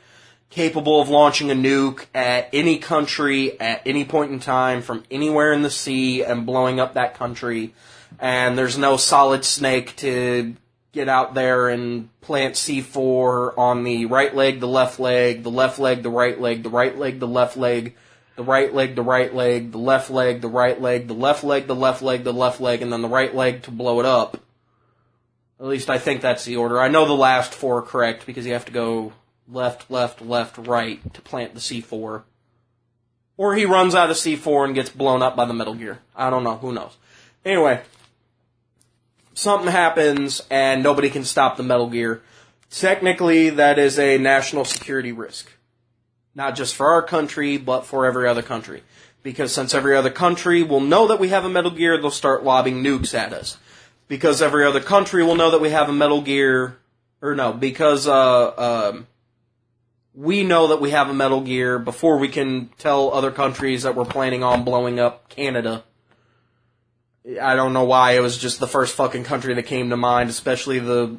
capable of launching a nuke at any country at any point in time from anywhere in the sea and blowing up that country. And there's no Solid Snake to get out there and plant C4 on the right leg, the left leg, the left leg, the right leg, the right leg, the left leg, the right leg, the right leg, the left leg, the right leg, the left leg, the left leg, the left leg, and then the right leg to blow it up. At least I think that's the order. I know the last four are correct because you have to go left, left, left, right to plant the C4. Or he runs out of C4 and gets blown up by the Metal Gear. I don't know. Who knows? Anyway, something happens and nobody can stop the Metal Gear. Technically, that is a national security risk. Not just for our country, but for every other country. Because since every other country will know that we have a Metal Gear, they'll start lobbing nukes at us. Because every other country will know that we have a Metal Gear, because we know that we have a Metal Gear before we can tell other countries that we're planning on blowing up Canada. I don't know why, it was just the first fucking country that came to mind, especially the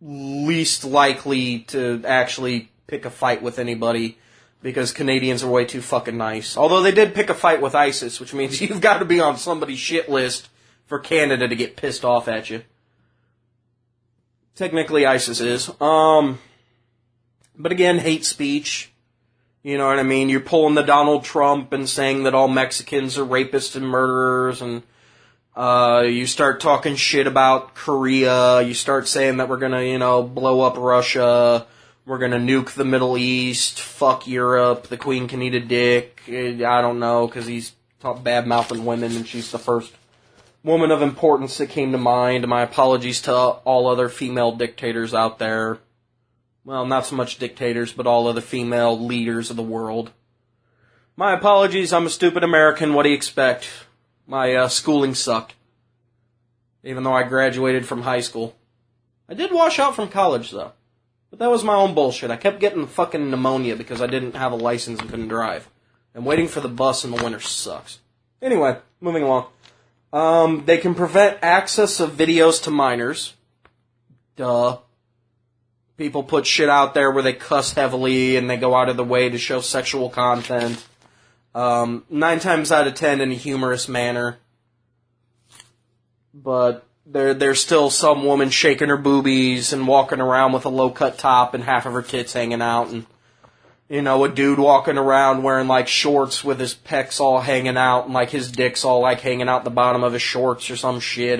least likely to actually pick a fight with anybody, because Canadians are way too fucking nice. Although they did pick a fight with ISIS, which means you've got to be on somebody's shit list for Canada to get pissed off at you. Technically, ISIS is. But again, hate speech. You know what I mean? You're pulling the Donald Trump and saying that all Mexicans are rapists and murderers, and you start talking shit about Korea. You start saying that we're gonna, blow up Russia. We're gonna nuke the Middle East. Fuck Europe. The Queen can eat a dick. I don't know, because he's bad-mouthing women, and she's the first woman of importance that came to mind. My apologies to all other female dictators out there. Well, not so much dictators, but all other female leaders of the world. My apologies, I'm a stupid American. What do you expect? My schooling sucked. Even though I graduated from high school. I did wash out from college, though. But that was my own bullshit. I kept getting fucking pneumonia because I didn't have a license and couldn't drive. And waiting for the bus in the winter sucks. Anyway, moving along. They can prevent access of videos to minors. Duh. People put shit out there where they cuss heavily and they go out of the way to show sexual content. 9 times out of 10 in a humorous manner. But there's still some woman shaking her boobies and walking around with a low-cut top and half of her tits hanging out. And, a dude walking around wearing, shorts with his pecs all hanging out and, his dick's all, hanging out the bottom of his shorts or some shit.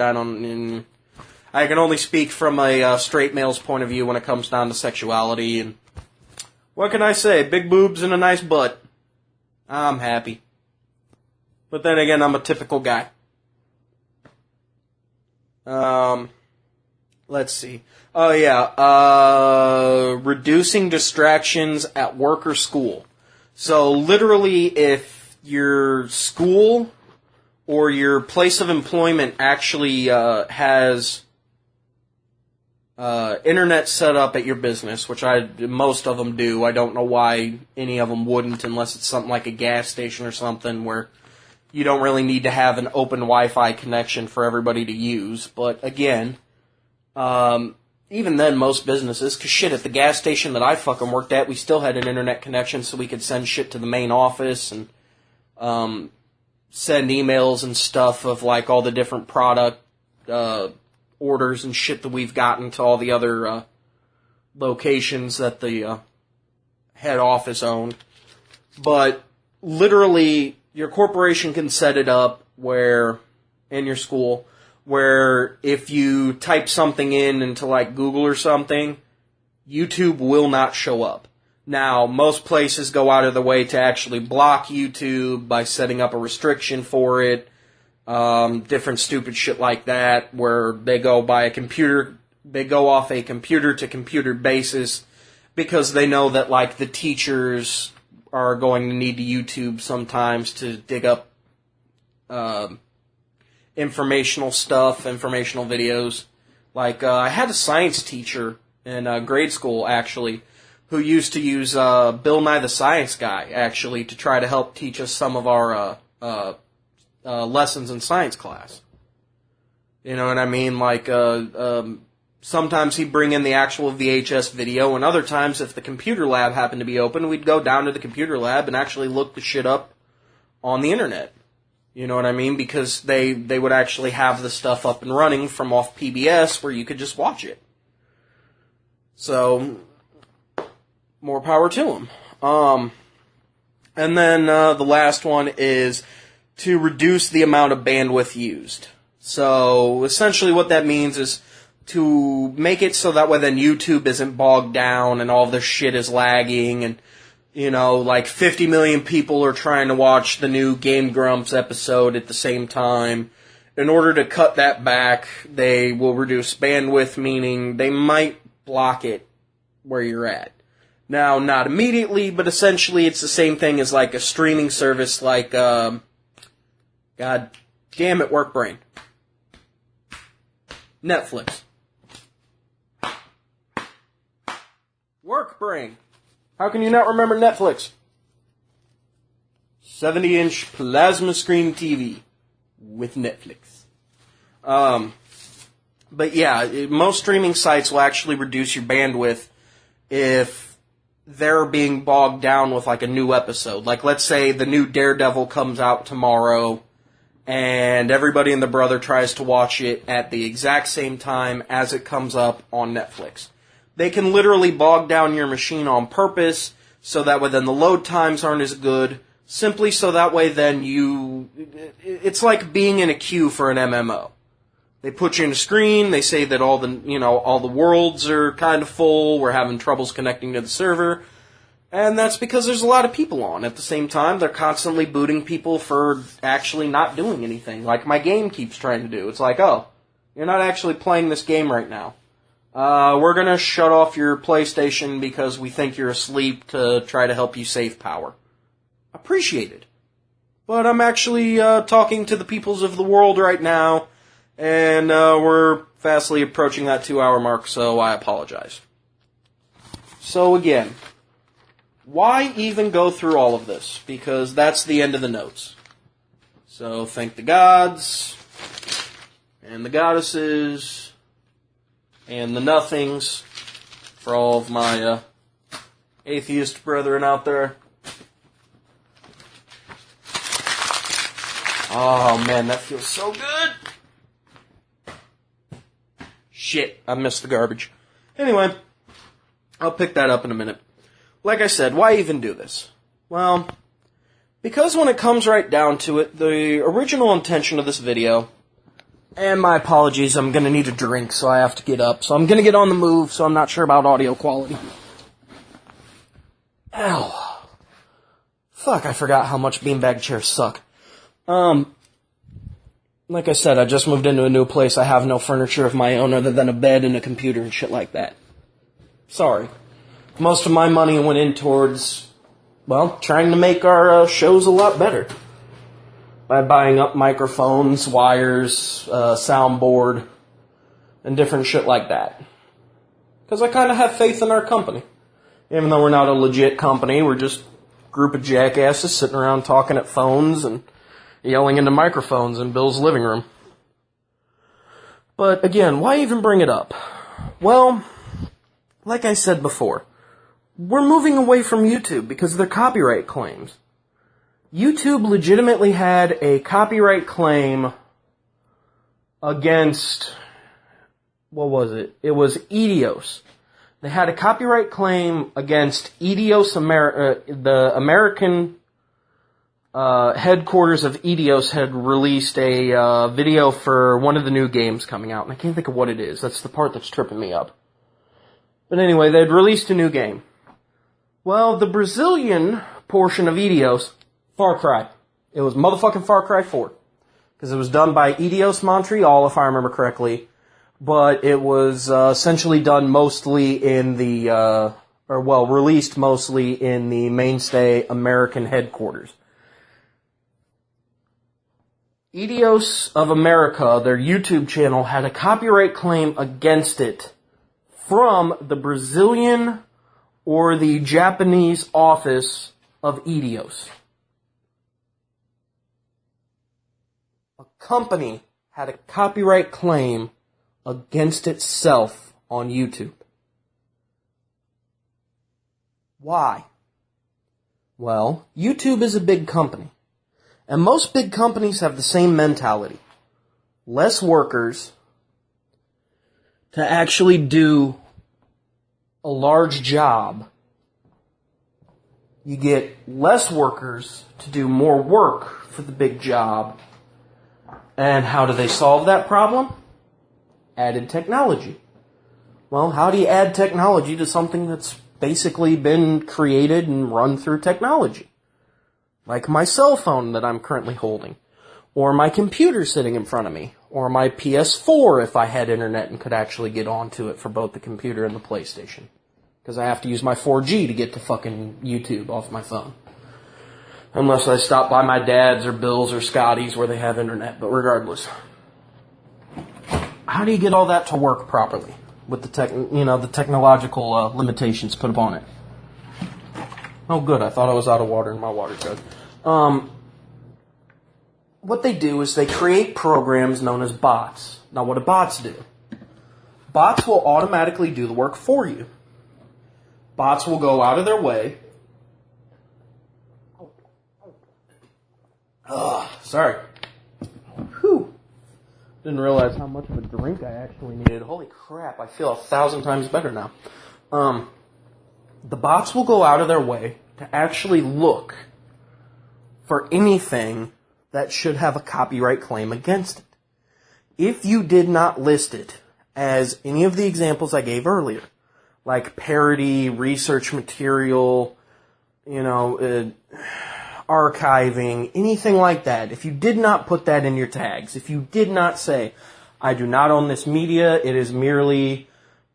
I can only speak from a straight male's point of view when it comes down to sexuality, and what can I say? Big boobs and a nice butt. I'm happy. But then again, I'm a typical guy. Let's see. Oh, yeah. Reducing distractions at work or school. So, literally, if your school or your place of employment actually has internet set up at your business, which most of them do. I don't know why any of them wouldn't, unless it's something like a gas station or something where you don't really need to have an open Wi-Fi connection for everybody to use. But again, even then, most businesses, because shit, at the gas station that I fucking worked at, we still had an internet connection so we could send shit to the main office and send emails and stuff of like all the different product orders and shit that we've gotten to all the other locations that the head office owned. But literally, your corporation can set it up where, in your school, where if you type something in into like Google or something, YouTube will not show up. Now, most places go out of the way to actually block YouTube by setting up a restriction for it. Different stupid shit like that, where they go off a computer to computer basis because they know that like the teachers are going to need to YouTube sometimes to dig up informational stuff, informational videos. Like I had a science teacher in grade school actually who used to use Bill Nye the Science Guy actually to try to help teach us some of our lessons in science class. You know what I mean? Like, sometimes he'd bring in the actual VHS video, and other times, if the computer lab happened to be open, we'd go down to the computer lab and actually look the shit up on the internet. You know what I mean? Because they would actually have the stuff up and running from off PBS where you could just watch it. So, more power to them. And then the last one is to reduce the amount of bandwidth used. So, essentially what that means is to make it so that way then YouTube isn't bogged down and all this shit is lagging and, you know, like 50 million people are trying to watch the new Game Grumps episode at the same time. In order to cut that back, they will reduce bandwidth, meaning they might block it where you're at. Now, not immediately, but essentially it's the same thing as like a streaming service like, God damn it, work brain. Netflix. Work brain. How can you not remember Netflix? 70-inch plasma screen TV with Netflix. But yeah, most streaming sites will actually reduce your bandwidth if they're being bogged down with like a new episode. Like let's say the new Daredevil comes out tomorrow and everybody and their brother tries to watch it at the exact same time as it comes up on Netflix. They can literally bog down your machine on purpose so that way then the load times aren't as good, simply so that way then it's like being in a queue for an MMO. They put you in a screen, they say that all the worlds are kind of full, we're having troubles connecting to the server, and that's because there's a lot of people on. At the same time, they're constantly booting people for actually not doing anything, like my game keeps trying to do. It's like, oh, you're not actually playing this game right now. We're gonna shut off your PlayStation because we think you're asleep to try to help you save power. Appreciated. But I'm actually talking to the peoples of the world right now, and we're fastly approaching that 2-hour mark, so I apologize. So again, why even go through all of this? Because that's the end of the notes. So thank the gods, and the goddesses, and the nothings for all of my atheist brethren out there. Oh man, that feels so good! Shit, I missed the garbage. Anyway, I'll pick that up in a minute. Like I said, why even do this? Well, because when it comes right down to it, the original intention of this video, and my apologies, I'm gonna need a drink, so I have to get up, so I'm gonna get on the move, so I'm not sure about audio quality. Ow. Fuck, I forgot how much beanbag chairs suck. Like I said, I just moved into a new place. I have no furniture of my own other than a bed and a computer and shit like that. Sorry. Most of my money went in towards, well, trying to make our shows a lot better. By buying up microphones, wires, soundboard, and different shit like that. Because I kind of have faith in our company. Even though we're not a legit company, we're just a group of jackasses sitting around talking at phones and yelling into microphones in Bill's living room. But again, why even bring it up? Well, like I said before, we're moving away from YouTube because of their copyright claims. YouTube legitimately had a copyright claim against, what was it? It was Eidos. They had a copyright claim against Eidos, the American headquarters of Eidos had released a video for one of the new games coming out, and I can't think of what it is. That's the part that's tripping me up. But anyway, they'd released a new game. Well, the Brazilian portion of Eidos, Far Cry. It was motherfucking Far Cry 4. Because it was done by Eidos Montreal, if I remember correctly. But it was essentially done mostly in the, released mostly in the mainstay American headquarters. Eidos of America, their YouTube channel, had a copyright claim against it from the Brazilian or the Japanese office of Eidos. A company had a copyright claim against itself on YouTube. Why? Well, YouTube is a big company. And most big companies have the same mentality. Less workers to actually do a large job. You get less workers to do more work for the big job. And how do they solve that problem? Added technology. Well, how do you add technology to something that's basically been created and run through technology? Like my cell phone that I'm currently holding, or my computer sitting in front of me, or my PS4 if I had internet and could actually get onto it for both the computer and the PlayStation. Because I have to use my 4G to get to fucking YouTube off my phone. Unless I stop by my dad's or Bill's or Scotty's where they have internet, but regardless. How do you get all that to work properly with the technological limitations put upon it? Oh, good. I thought I was out of water in my water jug. What they do is they create programs known as bots. Now, what do bots do? Bots will automatically do the work for you. Bots will go out of their way. Sorry. Whew. Didn't realize how much of a drink I actually needed. Holy crap, I feel 1,000 times better now. The bots will go out of their way to actually look for anything that should have a copyright claim against it. If you did not list it as any of the examples I gave earlier, like parody, research material, archiving, anything like that, if you did not put that in your tags, if you did not say, I do not own this media, it is merely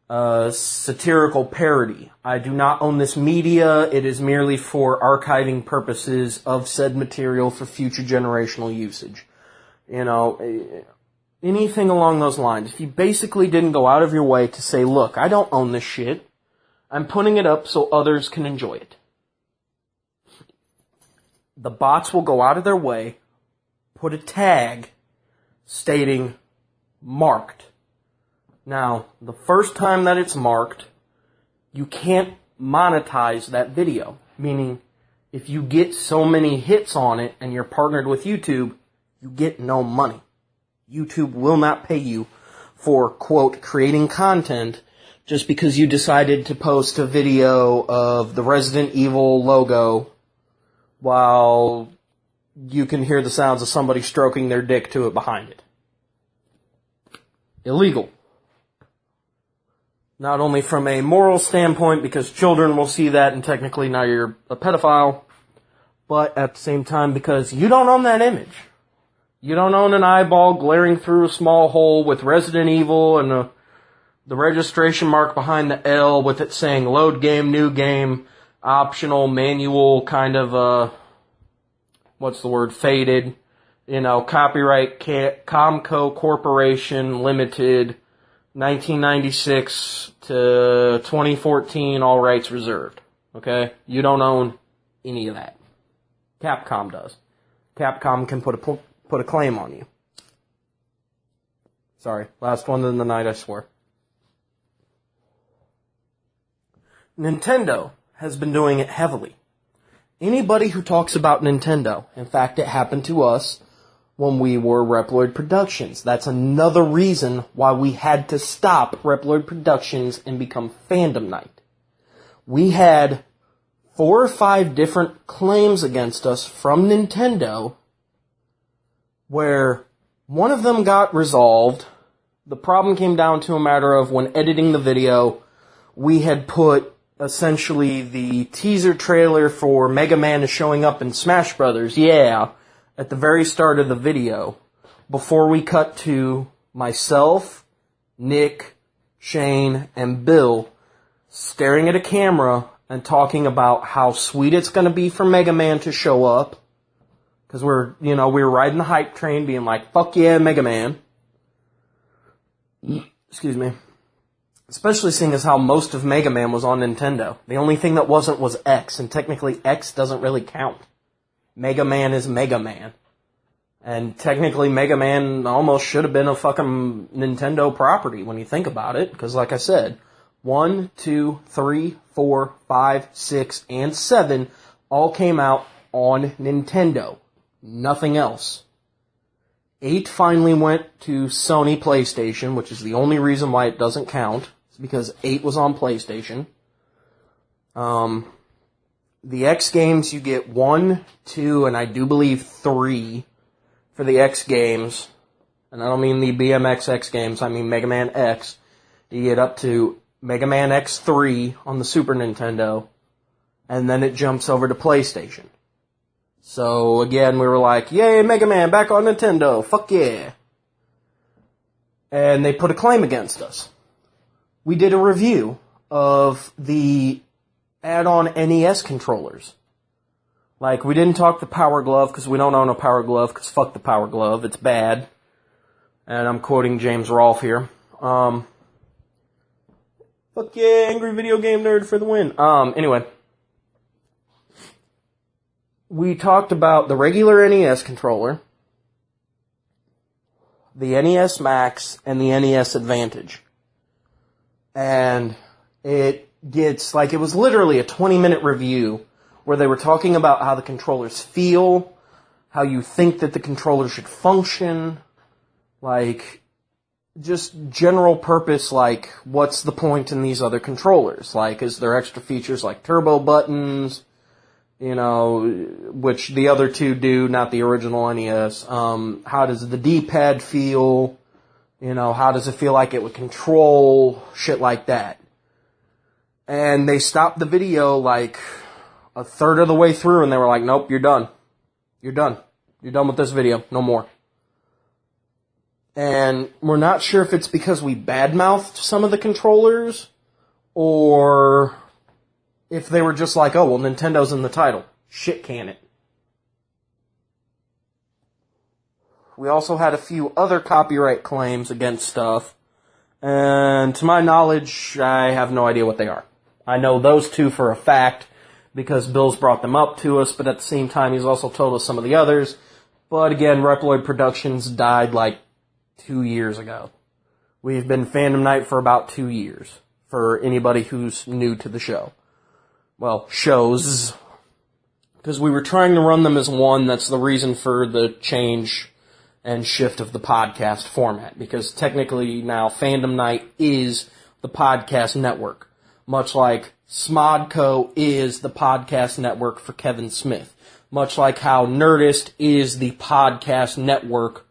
satirical parody. I do not own this media, it is merely for archiving purposes of said material for future generational usage. Anything along those lines. If you basically didn't go out of your way to say, look, I don't own this shit, I'm putting it up so others can enjoy it. The bots will go out of their way, put a tag stating marked. Now, the first time that it's marked, you can't monetize that video. Meaning, if you get so many hits on it and you're partnered with YouTube, you get no money. YouTube will not pay you for, quote, creating content just because you decided to post a video of the Resident Evil logo while you can hear the sounds of somebody stroking their dick to it behind it. Illegal. Not only from a moral standpoint, because children will see that and technically now you're a pedophile, but at the same time because you don't own that image. You don't own an eyeball glaring through a small hole with Resident Evil and the registration mark behind the L with it saying load game, new game, optional, manual, kind of, faded. Copyright Comco Corporation Limited, 1996 to 2014, all rights reserved. Okay? You don't own any of that. Capcom does. Capcom can put a claim on you. Sorry, last one of the night, I swear. Nintendo has been doing it heavily. Anybody who talks about Nintendo, in fact, it happened to us when we were Reploid Productions. That's another reason why we had to stop Reploid Productions and become Fandom Night. We had 4 or 5 different claims against us from Nintendo, where one of them got resolved. The problem came down to a matter of when editing the video, we had put essentially the teaser trailer for Mega Man is showing up in Smash Brothers, at the very start of the video, before we cut to myself, Nick, Shane, and Bill staring at a camera and talking about how sweet it's going to be for Mega Man to show up. Because we were riding the hype train being like, fuck yeah, Mega Man. Excuse me. Especially seeing as how most of Mega Man was on Nintendo. The only thing that wasn't was X, and technically X doesn't really count. Mega Man is Mega Man. And technically Mega Man almost should have been a fucking Nintendo property when you think about it. Because like I said, 1, 2, 3, 4, 5, 6, and 7 all came out on Nintendo. Nothing else. 8 finally went to Sony PlayStation, which is the only reason why it doesn't count. It's because 8 was on PlayStation. The X games, you get 1, 2, and I do believe 3 for the X games. And I don't mean the BMX X games, I mean Mega Man X. You get up to Mega Man X3 on the Super Nintendo, and then it jumps over to PlayStation. So again, we were like, yay, Mega Man, back on Nintendo, fuck yeah. And they put a claim against us. We did a review of the add-on NES controllers. Like, we didn't talk the Power Glove, because we don't own a Power Glove, because fuck the Power Glove, it's bad. And I'm quoting James Rolfe here. Fuck yeah, angry video game nerd for the win. Anyway. We talked about the regular NES controller, the NES Max, and the NES Advantage. And it was literally a 20-minute review where they were talking about how the controllers feel, how you think that the controller should function, like, just general purpose, like, what's the point in these other controllers? Like, is there extra features like turbo buttons, which the other two do, not the original NES. How does the D-pad feel? How does it feel like it would control? Shit like that. And they stopped the video like a third of the way through and they were like, nope, you're done. You're done. You're done with this video. No more. And we're not sure if it's because we badmouthed some of the controllers or if they were just like, oh, well, Nintendo's in the title. Shit can it. We also had a few other copyright claims against stuff. And to my knowledge, I have no idea what they are. I know those two for a fact because Bill's brought them up to us, but at the same time, he's also told us some of the others. But again, Reploid Productions died like 2 years ago. We've been Fandom Night for about 2 years, for anybody who's new to the show. Well, shows. Because we were trying to run them as one, that's the reason for the change and shift of the podcast format. Because technically now Fandom Night is the podcast network. Much like Smodco is the podcast network for Kevin Smith. Much like how Nerdist is the podcast network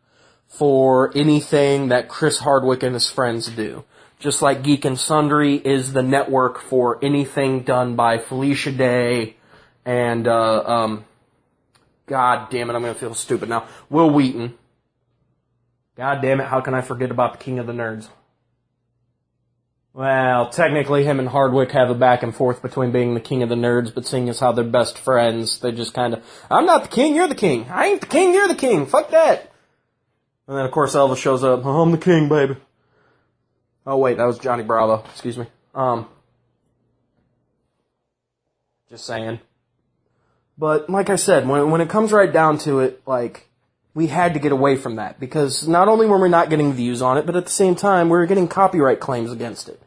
for anything that Chris Hardwick and his friends do. Just like Geek and Sundry is the network for anything done by Felicia Day and, God damn it, I'm gonna feel stupid now, Will Wheaton. God damn it, how can I forget about the King of the Nerds? Well, technically him and Hardwick have a back and forth between being the King of the Nerds, but seeing as how they're best friends, they just kind of, I'm not the king, you're the king. I ain't the king, you're the king. Fuck that. And then, of course, Elvis shows up. Oh, I'm the king, baby. Oh, wait, that was Johnny Bravo. Excuse me. Just saying. But, like I said, when it comes right down to it, like, we had to get away from that. Because not only were we not getting views on it, but at the same time, we were getting copyright claims against it.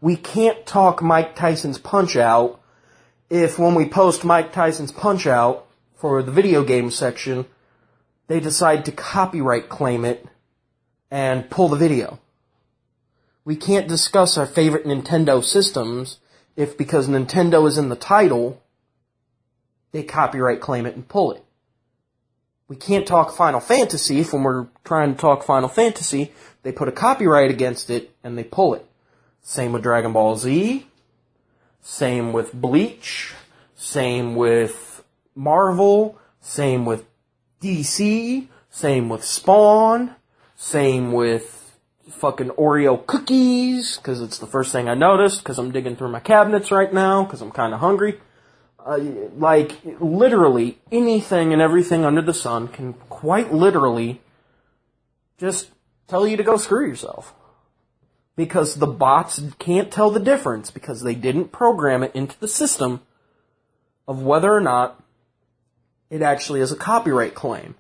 We can't talk Mike Tyson's Punch-Out if when we post Mike Tyson's Punch-Out for the video game section, they decide to copyright claim it and pull the video. We can't discuss our favorite Nintendo systems if, because Nintendo is in the title, they copyright claim it and pull it. We can't talk Final Fantasy if when we're trying to talk Final Fantasy, they put a copyright against it and they pull it. Same with Dragon Ball Z, same with Bleach, same with Marvel, same with DC, same with Spawn, same with fucking Oreo cookies, because it's the first thing I noticed, because I'm digging through my cabinets right now, because I'm kind of hungry. Like, literally, anything and everything under the sun can quite literally just tell you to go screw yourself. Because the bots can't tell the difference, because they didn't program it into the system of whether or not it actually is a copyright claim.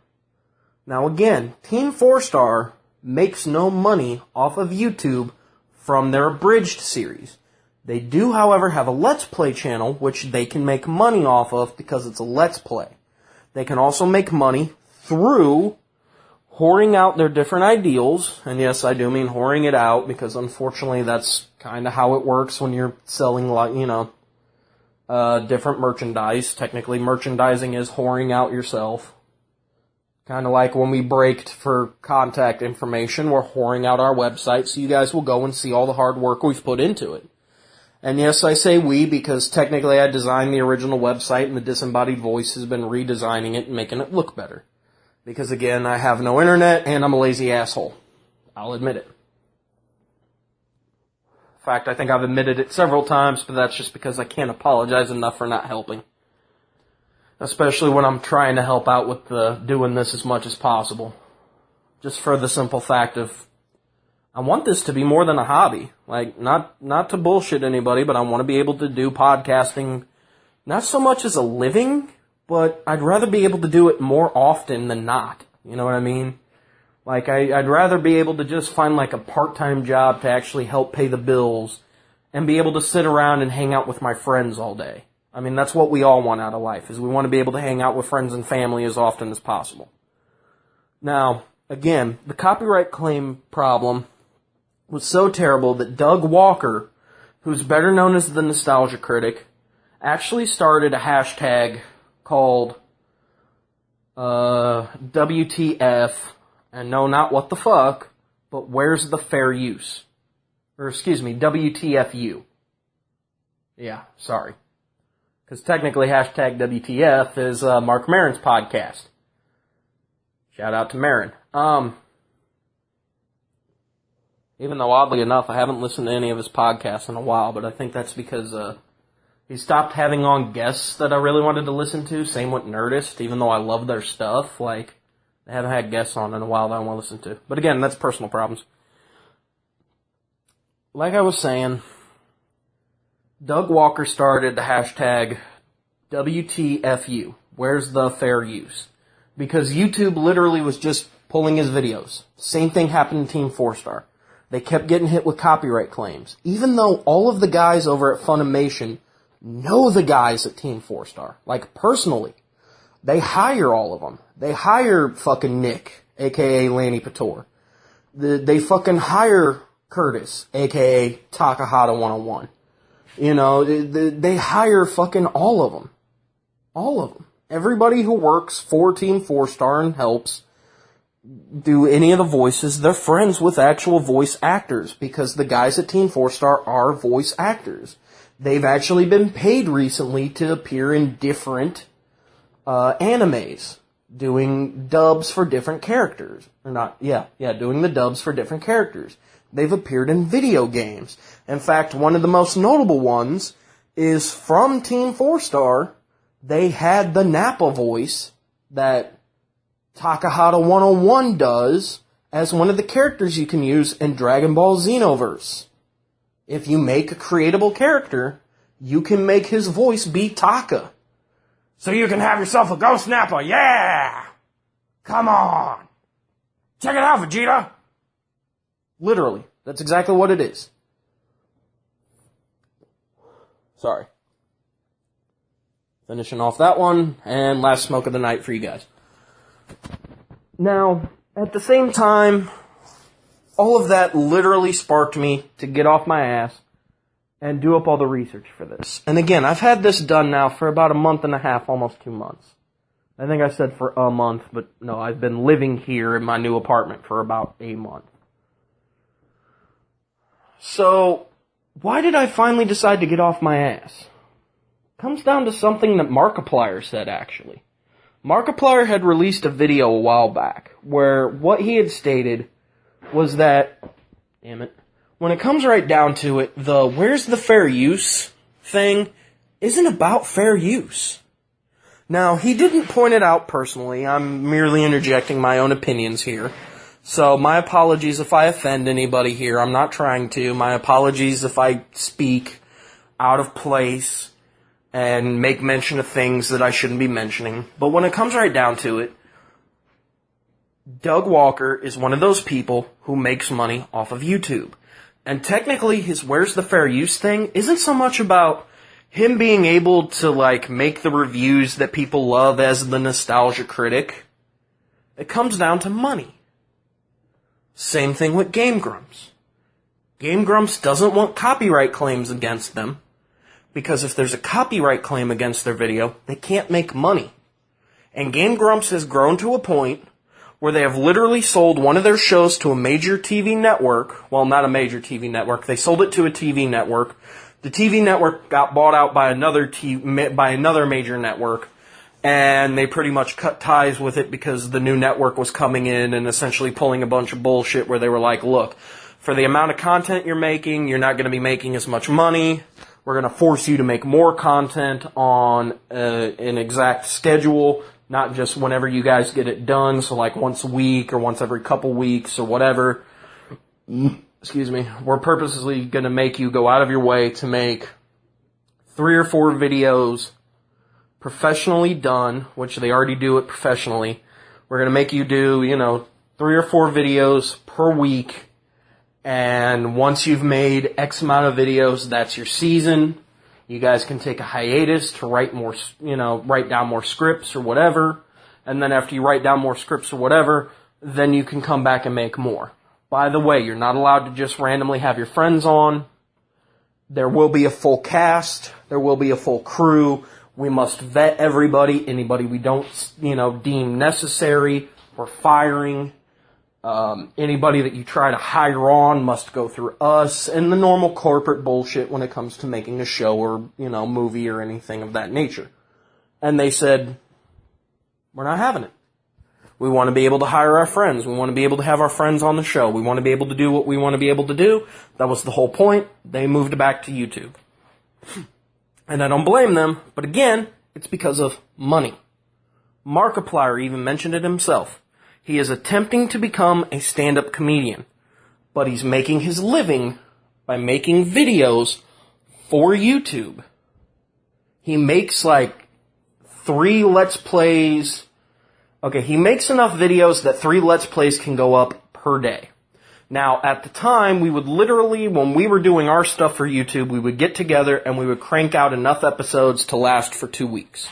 Now again, Team 4-Star makes no money off of YouTube from their abridged series. They do, however, have a Let's Play channel, which they can make money off of because it's a Let's Play. They can also make money through whoring out their different ideals, and yes, I do mean whoring it out, because unfortunately that's kind of how it works when you're selling, like, you know, different merchandise. Technically, merchandising is whoring out yourself. Kind of like when we braked for contact information, we're whoring out our website, so you guys will go and see all the hard work we've put into it. And yes, I say we because technically I designed the original website and the disembodied voice has been redesigning it and making it look better. Because again, I have no internet and I'm a lazy asshole. I'll admit it. In fact, I think I've admitted it several times, but that's just because I can't apologize enough for not helping. Especially when I'm trying to help out with doing this as much as possible. Just for the simple fact of, I want this to be more than a hobby. Like, not to bullshit anybody, but I want to be able to do podcasting, not so much as a living, but I'd rather be able to do it more often than not. You know what I mean? Like, I'd rather be able to just find like a part-time job to actually help pay the bills and be able to sit around and hang out with my friends all day. I mean, that's what we all want out of life, is we want to be able to hang out with friends and family as often as possible. Now, again, the copyright claim problem was so terrible that Doug Walker, who's better known as the Nostalgia Critic, actually started a hashtag called WTF, and no, not what the fuck, but where's the fair use? Or excuse me, WTFU. Yeah, sorry. Because technically hashtag WTF is Mark Maron's podcast. Shout out to Maron. Even though, oddly enough, I haven't listened to any of his podcasts in a while, but I think that's because he stopped having on guests that I really wanted to listen to. Same with Nerdist, even though I love their stuff. Like, they haven't had guests on in a while that I want to listen to. But again, that's personal problems. Like I was saying, Doug Walker started the hashtag WTFU. Where's the fair use? Because YouTube literally was just pulling his videos. Same thing happened to Team 4-Star. They kept getting hit with copyright claims. Even though all of the guys over at Funimation know the guys at Team 4-Star. Like, personally. They hire all of them. They hire fucking Nick, a.k.a. Lanny Pator. They fucking hire Curtis, a.k.a. Takahata 101. You know, they hire fucking all of them. All of them. Everybody who works for Team 4-Star and helps do any of the voices, they're friends with actual voice actors, because the guys at Team 4-Star are voice actors. They've actually been paid recently to appear in different animes. doing dubs for different characters. Doing the dubs for different characters. They've appeared in video games. In fact, one of the most notable ones is from Team 4-Star. They had the Nappa voice that Takahata 101 does as one of the characters you can use in Dragon Ball Xenoverse. If you make a creatable character, you can make his voice be Taka. So you can have yourself a Ghost Nappa, yeah! Come on! Check it out, Vegeta! Literally, that's exactly what it is. Sorry. Finishing off that one, and last smoke of the night for you guys. Now, at the same time, all of that literally sparked me to get off my ass and do up all the research for this. And again, I've had this done now for about a month and a half, almost 2 months. I think I said for a month, but no, I've been living here in my new apartment for about a month. So, why did I finally decide to get off my ass? Comes down to something that Markiplier said, actually. Markiplier had released a video a while back, where what he had stated was that, when it comes right down to it, the where's the fair use thing isn't about fair use. Now, he didn't point it out personally. I'm merely interjecting my own opinions here. So, my apologies if I offend anybody here. I'm not trying to. My apologies if I speak out of place and make mention of things that I shouldn't be mentioning. But when it comes right down to it, Doug Walker is one of those people who makes money off of YouTube. And technically, his where's the fair use thing isn't so much about him being able to, make the reviews that people love as the nostalgia critic. It comes down to money. Same thing with Game Grumps. Game Grumps doesn't want copyright claims against them, because if there's a copyright claim against their video, they can't make money. And Game Grumps has grown to a point where they have literally sold one of their shows to a major TV network. Well, not a major TV network. They sold it to a TV network. The TV network got bought out by another major network, and they pretty much cut ties with it because the new network was coming in and essentially pulling a bunch of bullshit where they were like, look, for the amount of content you're making, you're not going to be making as much money. We're going to force you to make more content on an exact schedule, not just whenever you guys get it done, so once a week or once every couple weeks or whatever. Excuse me. We're purposely going to make you go out of your way to make 3 or 4 videos professionally done, which they already do it professionally. We're going to make you do, 3 or 4 videos per week. And once you've made X amount of videos, that's your season. You guys can take a hiatus to write down more scripts or whatever. And then after you write down more scripts or whatever, then you can come back and make more. By the way, you're not allowed to just randomly have your friends on. There will be a full cast. There will be a full crew. We must vet everybody. Anybody we don't, deem necessary, we're firing. Anybody that you try to hire on must go through us, and the normal corporate bullshit when it comes to making a show or, movie or anything of that nature. And they said, we're not having it. We want to be able to hire our friends. We want to be able to have our friends on the show. We want to be able to do what we want to be able to do. That was the whole point. They moved back to YouTube. And I don't blame them, but again, it's because of money. Markiplier even mentioned it himself. He is attempting to become a stand-up comedian, but he's making his living by making videos for YouTube. He makes 3 Let's Plays. Okay, he makes enough videos that 3 Let's Plays can go up per day. Now, at the time, we would literally, when we were doing our stuff for YouTube, we would get together and we would crank out enough episodes to last for 2 weeks.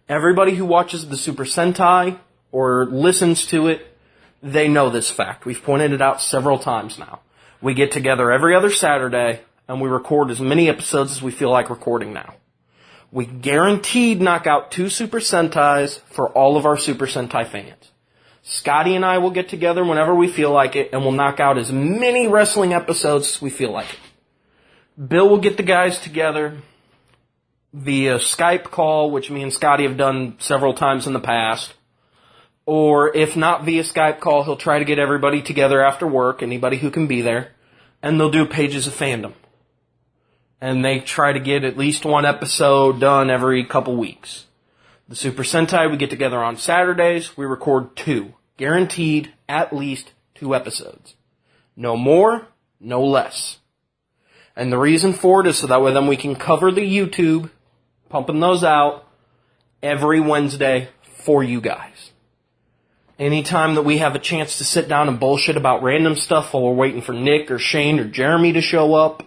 Everybody who watches the Super Sentai or listens to it, they know this fact. We've pointed it out several times now. We get together every other Saturday, and we record as many episodes as we feel like recording now. We guaranteed knock out 2 Super Sentais for all of our Super Sentai fans. Scotty and I will get together whenever we feel like it, and we'll knock out as many wrestling episodes as we feel like it. Bill will get the guys together via Skype call, which me and Scotty have done several times in the past. Or if not via Skype call, he'll try to get everybody together after work, anybody who can be there, and they'll do Pages of Fandom. And they try to get at least one episode done every couple weeks. The Super Sentai, we get together on Saturdays, we record 2. Guaranteed at least 2 episodes. No more, no less. And the reason for it is so that way then we can cover the YouTube, pumping those out every Wednesday for you guys. Anytime that we have a chance to sit down and bullshit about random stuff while we're waiting for Nick or Shane or Jeremy to show up,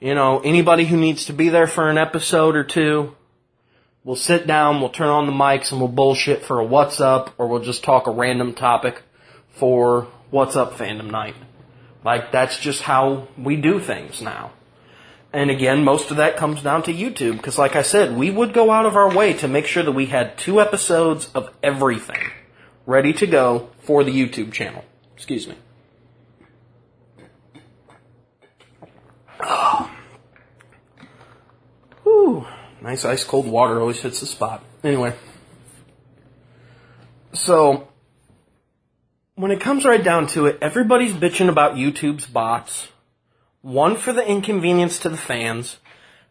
anybody who needs to be there for an episode or 2, we'll sit down, we'll turn on the mics, and we'll bullshit for a What's Up, or we'll just talk a random topic for What's Up Fandom Night. Like, that's just how we do things now. And again, most of that comes down to YouTube, because like I said, we would go out of our way to make sure that we had 2 episodes of everything ready to go for the YouTube channel. Excuse me. Oh. Whew. Nice ice cold water always hits the spot. Anyway. So, when it comes right down to it, everybody's bitching about YouTube's bots. 1, for the inconvenience to the fans,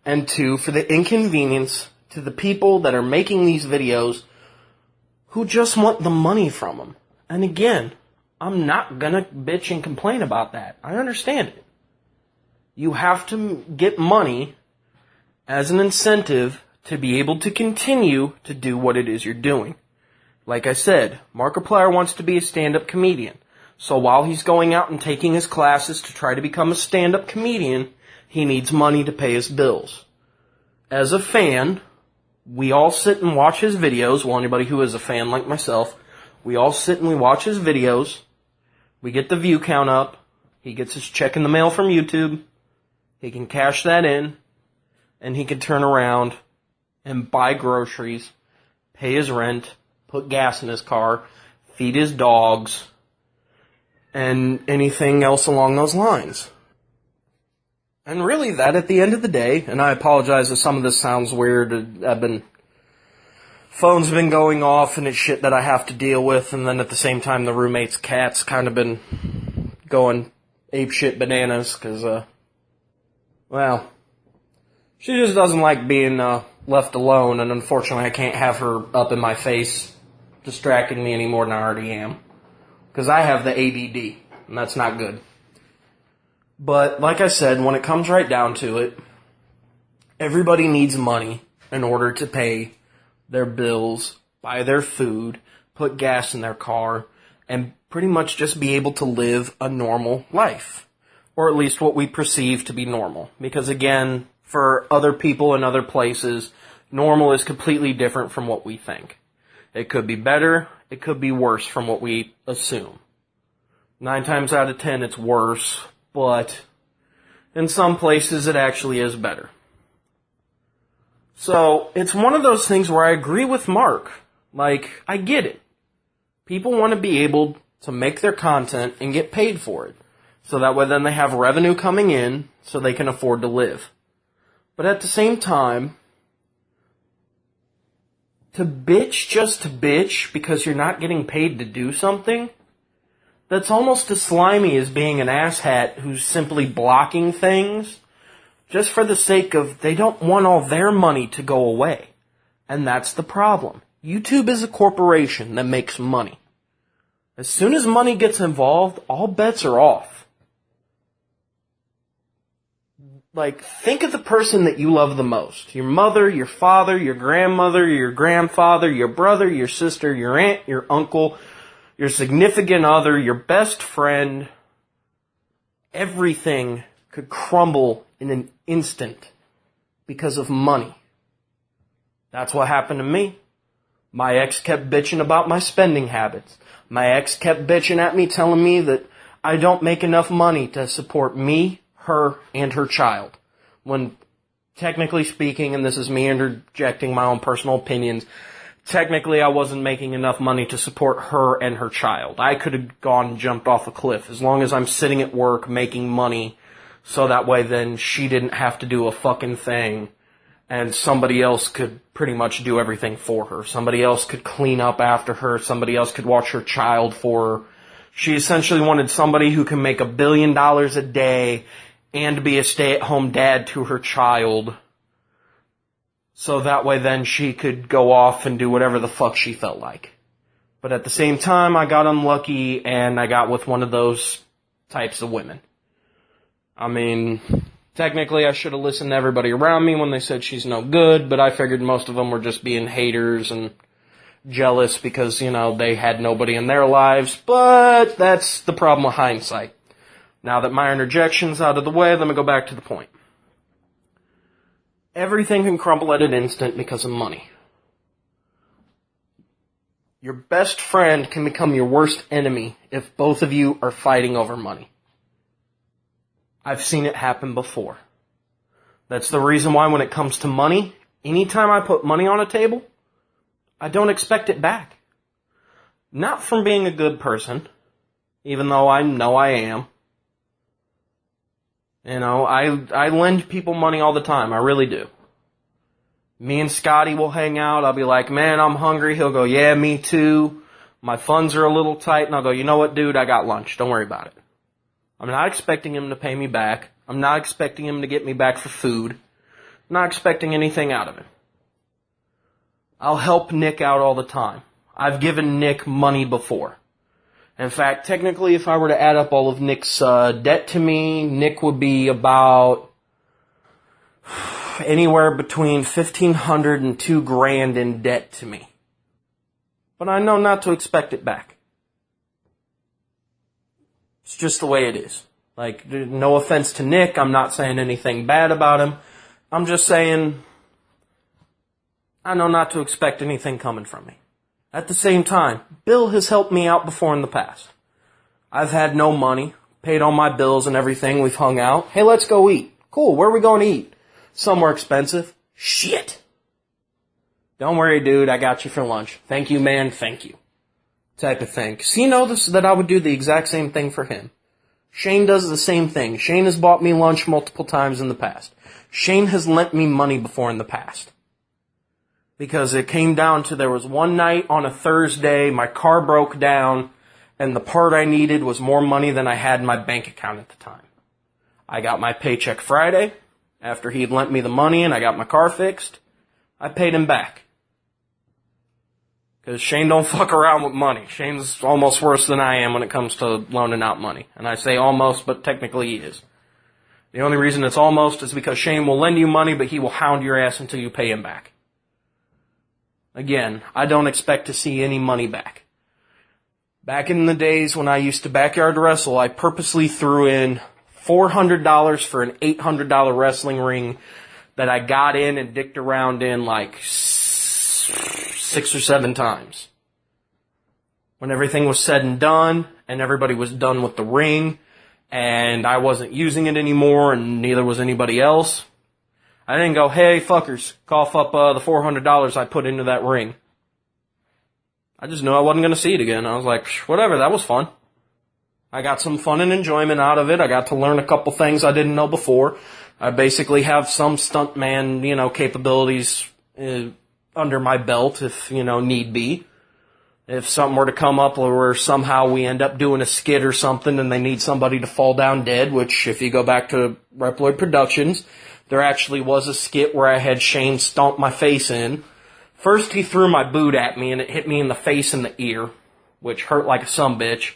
and 2, for the inconvenience to the people that are making these videos who just want the money from them. And again, I'm not gonna bitch and complain about that. I understand it. You have to get money as an incentive to be able to continue to do what it is you're doing. Like I said, Markiplier wants to be a stand-up comedian. So while he's going out and taking his classes to try to become a stand-up comedian, he needs money to pay his bills. As a fan, we all sit and watch his videos. Well, anybody who is a fan like myself, we all sit and we watch his videos. We get the view count up. He gets his check in the mail from YouTube. He can cash that in. And he can turn around and buy groceries, pay his rent, put gas in his car, feed his dogs, and anything else along those lines. And really that at the end of the day, and I apologize if some of this sounds weird, phone's been going off and it's shit that I have to deal with, and then at the same time the roommate's cat's kind of been going apeshit bananas, cause, she just doesn't like being left alone, and unfortunately I can't have her up in my face distracting me any more than I already am. Because I have the ADD, and that's not good. But, like I said, when it comes right down to it, everybody needs money in order to pay their bills, buy their food, put gas in their car, and pretty much just be able to live a normal life. Or at least what we perceive to be normal. Because again, for other people in other places, normal is completely different from what we think. It could be better, it could be worse from what we assume. 9 times out of 10 it's worse, but in some places it actually is better. So, it's one of those things where I agree with Mark. Like, I get it. People want to be able to make their content and get paid for it. So that way then they have revenue coming in so they can afford to live. But at the same time, to bitch just to bitch because you're not getting paid to do something, that's almost as slimy as being an asshat who's simply blocking things just for the sake of they don't want all their money to go away. And that's the problem. YouTube is a corporation that makes money. As soon as money gets involved, all bets are off. Like, think of the person that you love the most. Your mother, your father, your grandmother, your grandfather, your brother, your sister, your aunt, your uncle, your significant other, your best friend. Everything could crumble in an instant because of money. That's what happened to me. My ex kept bitching about my spending habits. My ex kept bitching at me, telling me that I don't make enough money to support me, her, and her child. When, technically speaking, and this is me interjecting my own personal opinions, technically I wasn't making enough money to support her and her child. I could have gone and jumped off a cliff as long as I'm sitting at work making money, so that way then she didn't have to do a fucking thing and somebody else could pretty much do everything for her. Somebody else could clean up after her. Somebody else could watch her child for her. She essentially wanted somebody who can make $1 billion a day and be a stay-at-home dad to her child. So that way then she could go off and do whatever the fuck she felt like. But at the same time, I got unlucky and I got with one of those types of women. I mean, technically I should have listened to everybody around me when they said she's no good, but I figured most of them were just being haters and jealous because, they had nobody in their lives. But that's the problem with hindsight. Now that my interjection's out of the way, let me go back to the point. Everything can crumble at an instant because of money. Your best friend can become your worst enemy if both of you are fighting over money. I've seen it happen before. That's the reason why when it comes to money, anytime I put money on a table, I don't expect it back. Not from being a good person, even though I know I am. I lend people money all the time. I really do. Me and Scotty will hang out. I'll be like, man, I'm hungry. He'll go, yeah, me too. My funds are a little tight. And I'll go, you know what, dude? I got lunch. Don't worry about it. I'm not expecting him to pay me back. I'm not expecting him to get me back for food. I'm not expecting anything out of him. I'll help Nick out all the time. I've given Nick money before. In fact, technically, if I were to add up all of Nick's debt to me, Nick would be about anywhere between $1,500 and $2,000 in debt to me. But I know not to expect it back. It's just the way it is. Like, no offense to Nick, I'm not saying anything bad about him. I'm just saying, I know not to expect anything coming from me. At the same time, Bill has helped me out before in the past. I've had no money, paid all my bills and everything, we've hung out. Hey, let's go eat. Cool, where are we going to eat? Somewhere expensive. Shit. Don't worry, dude, I got you for lunch. Thank you, man, thank you. Type of thing. Because he knows that I would do the exact same thing for him. Shane does the same thing. Shane has bought me lunch multiple times in the past. Shane has lent me money before in the past. Because it came down to there was one night on a Thursday, my car broke down, and the part I needed was more money than I had in my bank account at the time. I got my paycheck Friday, after he had lent me the money and I got my car fixed. I paid him back. Because Shane don't fuck around with money. Shane's almost worse than I am when it comes to loaning out money. And I say almost, but technically he is. The only reason it's almost is because Shane will lend you money, but he will hound your ass until you pay him back. Again, I don't expect to see any money back. Back in the days when I used to backyard wrestle, I purposely threw in $400 for an $800 wrestling that I got in and dicked around in like 6 or 7 times. When everything was said and done, and everybody was done with the ring, and I wasn't using it anymore, and neither was anybody else, I didn't go, hey, fuckers, cough up the $400 I put into that ring. I just knew I wasn't going to see it again. I was like, whatever, that was fun. I got some fun and enjoyment out of it. I got to learn a couple things I didn't know before. I basically have some stuntman, capabilities under my belt if, need be. If something were to come up where somehow we end up doing a skit or something and they need somebody to fall down dead, which if you go back to Reploid Productions, there actually was a skit where I had Shane stomp my face in. First he threw my boot at me and it hit me in the face and the ear, which hurt like a sumbitch.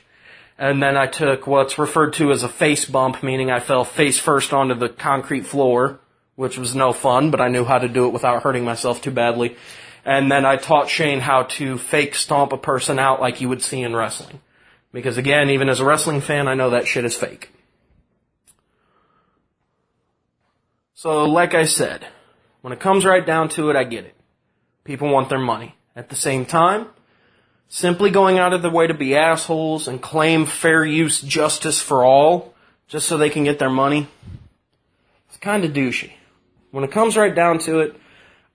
And then I took what's referred to as a face bump, meaning I fell face first onto the concrete floor, which was no fun, but I knew how to do it without hurting myself too badly. And then I taught Shane how to fake stomp a person out like you would see in wrestling. Because again, even as a wrestling fan, I know that shit is fake. So, like I said, when it comes right down to it, I get it. People want their money. At the same time, simply going out of their way to be assholes and claim fair use justice for all, just so they can get their money, it's kind of douchey. When it comes right down to it,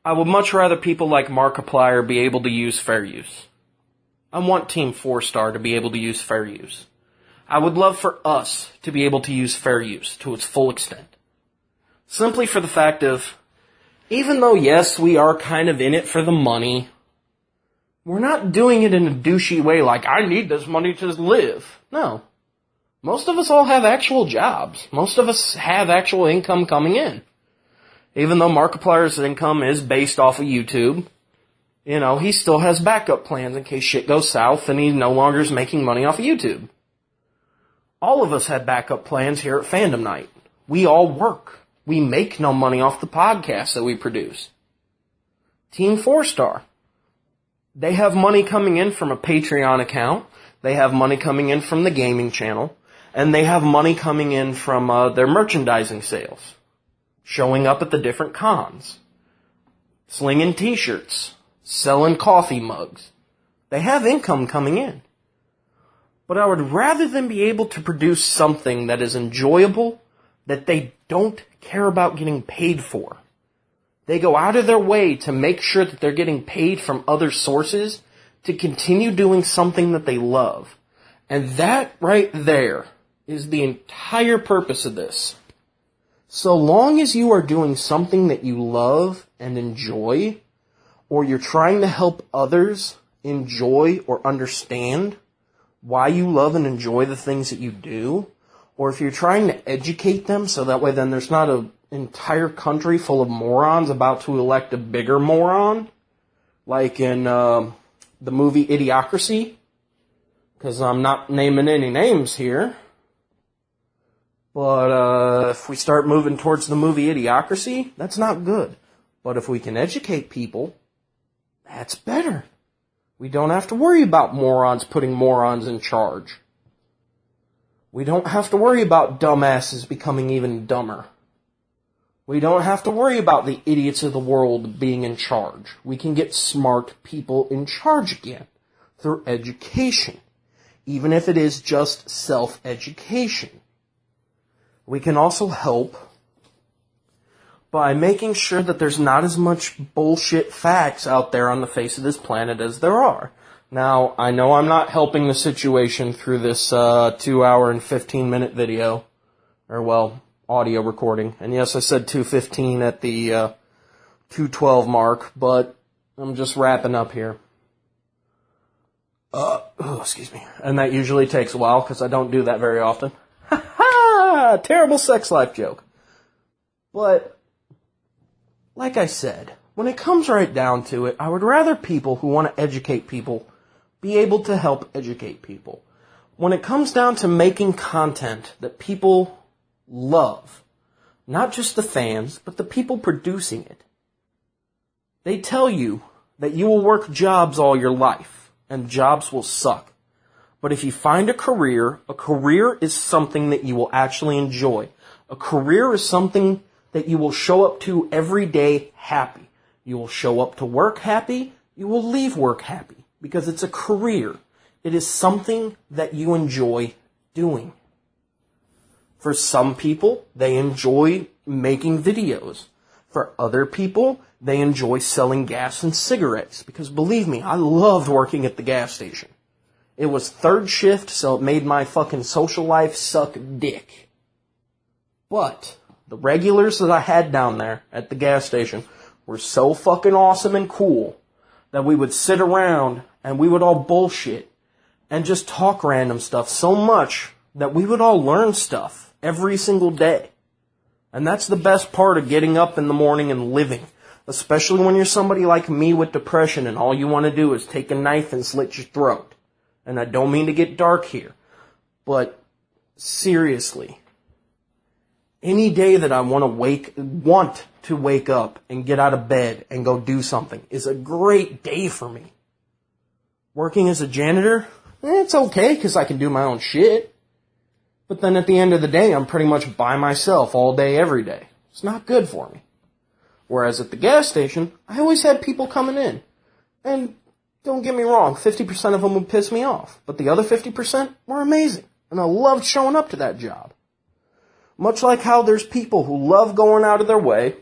I would much rather people like Markiplier be able to use fair use. I want Team 4-Star to be able to use fair use. I would love for us to be able to use fair use to its full extent. Simply for the fact of, even though, yes, we are kind of in it for the money, we're not doing it in a douchey way like, I need this money to live. No. Most of us all have actual jobs. Most of us have actual income coming in. Even though Markiplier's income is based off of YouTube, you know, he still has backup plans in case shit goes south and he no longer is making money off of YouTube. All of us have backup plans here at Fandom Night. We all work. We make no money off the podcast that we produce. Team 4-Star. They have money coming in from a Patreon account. They have money coming in from the gaming channel. And they have money coming in from their merchandising sales. Showing up at the different cons. Slinging t-shirts. Selling coffee mugs. They have income coming in. But I would rather them be able to produce something that is enjoyable, that they don't care about getting paid for. They go out of their way to make sure that they're getting paid from other sources to continue doing something that they love. And that right there is the entire purpose of this. So long as you are doing something that you love and enjoy, or you're trying to help others enjoy or understand why you love and enjoy the things that you do, or if you're trying to educate them so that way then there's not an entire country full of morons about to elect a bigger moron, like in the movie Idiocracy, because I'm not naming any names here, but if we start moving towards the movie Idiocracy, that's not good. But if we can educate people, that's better. We don't have to worry about morons putting morons in charge. We don't have to worry about dumbasses becoming even dumber. We don't have to worry about the idiots of the world being in charge. We can get smart people in charge again through education, even if it is just self-education. We can also help by making sure that there's not as much bullshit facts out there on the face of this planet as there are. Now, I know I'm not helping the situation through this 2 hour and 15-minute video, or well, audio recording. And yes, I said 2:15 at the 2:12 mark, but I'm just wrapping up here. Excuse me. And that usually takes a while because I don't do that very often. Ha ha! Terrible sex life joke. But like I said, when it comes right down to it, I would rather people who want to educate people be able to help educate people. When it comes down to making content that people love, not just the fans, but the people producing it, they tell you that you will work jobs all your life, and jobs will suck. But if you find a career is something that you will actually enjoy. A career is something that you will show up to every day happy. You will show up to work happy. You will leave work happy. Because it's a career. It is something that you enjoy doing. For some people, they enjoy making videos. For other people, they enjoy selling gas and cigarettes. Because believe me, I loved working at the gas station. It was third shift, so it made my fucking social life suck dick. But the regulars that I had down there at the gas station were so fucking awesome and cool that we would sit around and we would all bullshit and just talk random stuff so much that we would all learn stuff every single day. And that's the best part of getting up in the morning and living, especially when you're somebody like me with depression and all you want to do is take a knife and slit your throat. And I don't mean to get dark here, but seriously, any day that I want to wake up and get out of bed and go do something is a great day for me. Working as a janitor, it's okay because I can do my own shit. But then at the end of the day, I'm pretty much by myself all day, every day. It's not good for me. Whereas at the gas station, I always had people coming in. And don't get me wrong, 50% of them would piss me off. But the other 50% were amazing. And I loved showing up to that job. Much like how there's people who love going out of their way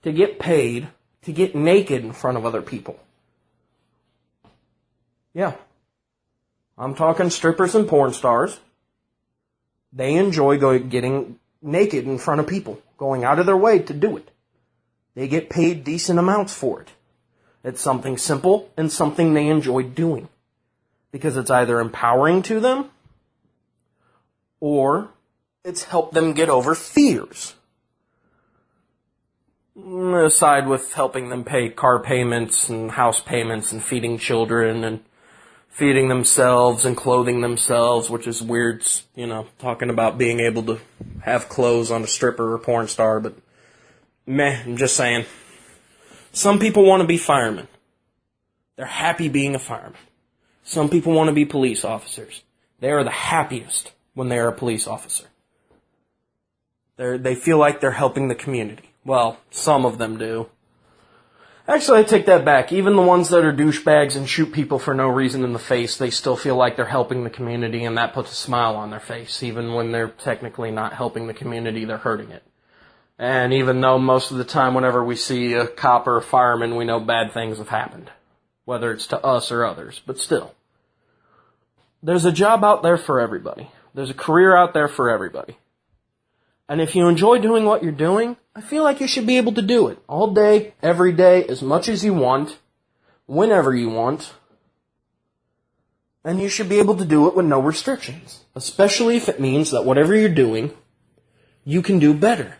to get paid to get naked in front of other people. Yeah. I'm talking strippers and porn stars. They enjoy getting naked in front of people, going out of their way to do it. They get paid decent amounts for it. It's something simple and something they enjoy doing. Because it's either empowering to them, or it's helped them get over fears. Aside with helping them pay car payments and house payments and feeding children and feeding themselves and clothing themselves, which is weird, talking about being able to have clothes on a stripper or porn star, but I'm just saying. Some people want to be firemen. They're happy being a fireman. Some people want to be police officers. They are the happiest when they are a police officer. They feel like they're helping the community. Well, some of them do. Actually, I take that back. Even the ones that are douchebags and shoot people for no reason in the face, they still feel like they're helping the community, and that puts a smile on their face. Even when they're technically not helping the community, they're hurting it. And even though most of the time whenever we see a cop or a fireman, we know bad things have happened. Whether it's to us or others, but still. There's a job out there for everybody. There's a career out there for everybody. And if you enjoy doing what you're doing, I feel like you should be able to do it all day, every day, as much as you want, whenever you want. And you should be able to do it with no restrictions. Especially if it means that whatever you're doing, you can do better.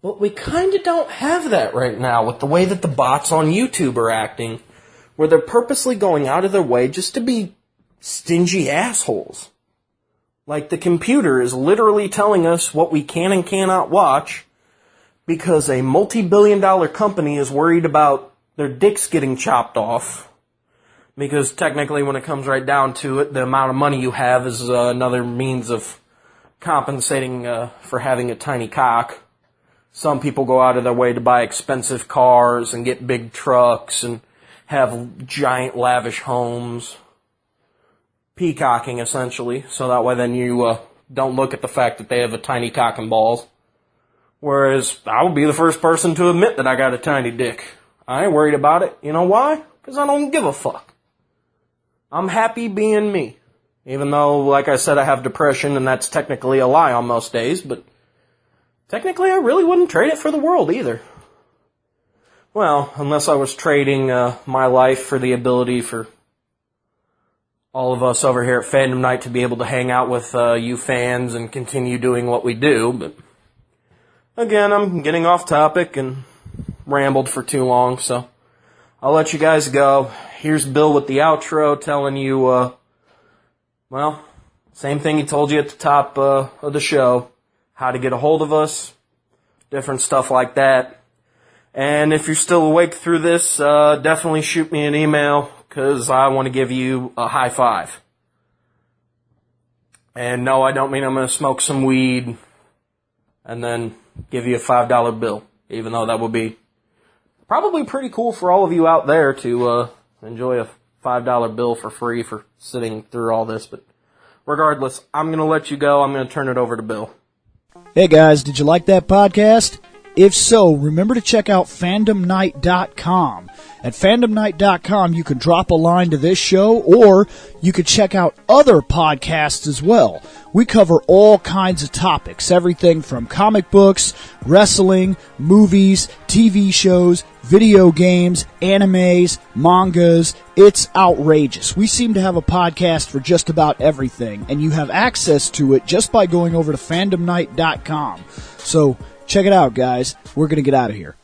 But we kind of don't have that right now with the way that the bots on YouTube are acting, where they're purposely going out of their way just to be stingy assholes. Like the computer is literally telling us what we can and cannot watch because a multi-billion-dollar company is worried about their dicks getting chopped off. Because technically, when it comes right down to it, the amount of money you have is another means of compensating for having a tiny cock. Some people go out of their way to buy expensive cars and get big trucks and have giant lavish homes. Peacocking, essentially, so that way then you don't look at the fact that they have a tiny cock and balls. Whereas, I would be the first person to admit that I got a tiny dick. I ain't worried about it. You know why? Because I don't give a fuck. I'm happy being me. Even though, like I said, I have depression, and that's technically a lie on most days, but technically I really wouldn't trade it for the world either. Well, unless I was trading my life for the ability for all of us over here at Fandom Night to be able to hang out with you fans and continue doing what we do, but again, I'm getting off topic and rambled for too long, so I'll let you guys go. Here's Bill with the outro telling you, same thing he told you at the top of the show, how to get a hold of us, different stuff like that. And if you're still awake through this, definitely shoot me an email, because I want to give you a high five. And no, I don't mean I'm going to smoke some weed and then give you a $5 bill, even though that would be probably pretty cool for all of you out there to enjoy a $5 bill for free for sitting through all this. But regardless, I'm going to let you go. I'm going to turn it over to Bill. Hey guys, did you like that podcast? If so, remember to check out fandomnight.com. At fandomnight.com, you can drop a line to this show, or you could check out other podcasts as well. We cover all kinds of topics, everything from comic books, wrestling, movies, TV shows, video games, animes, mangas. It's outrageous. We seem to have a podcast for just about everything, and you have access to it just by going over to fandomnight.com. So, check it out, guys. We're going to get out of here.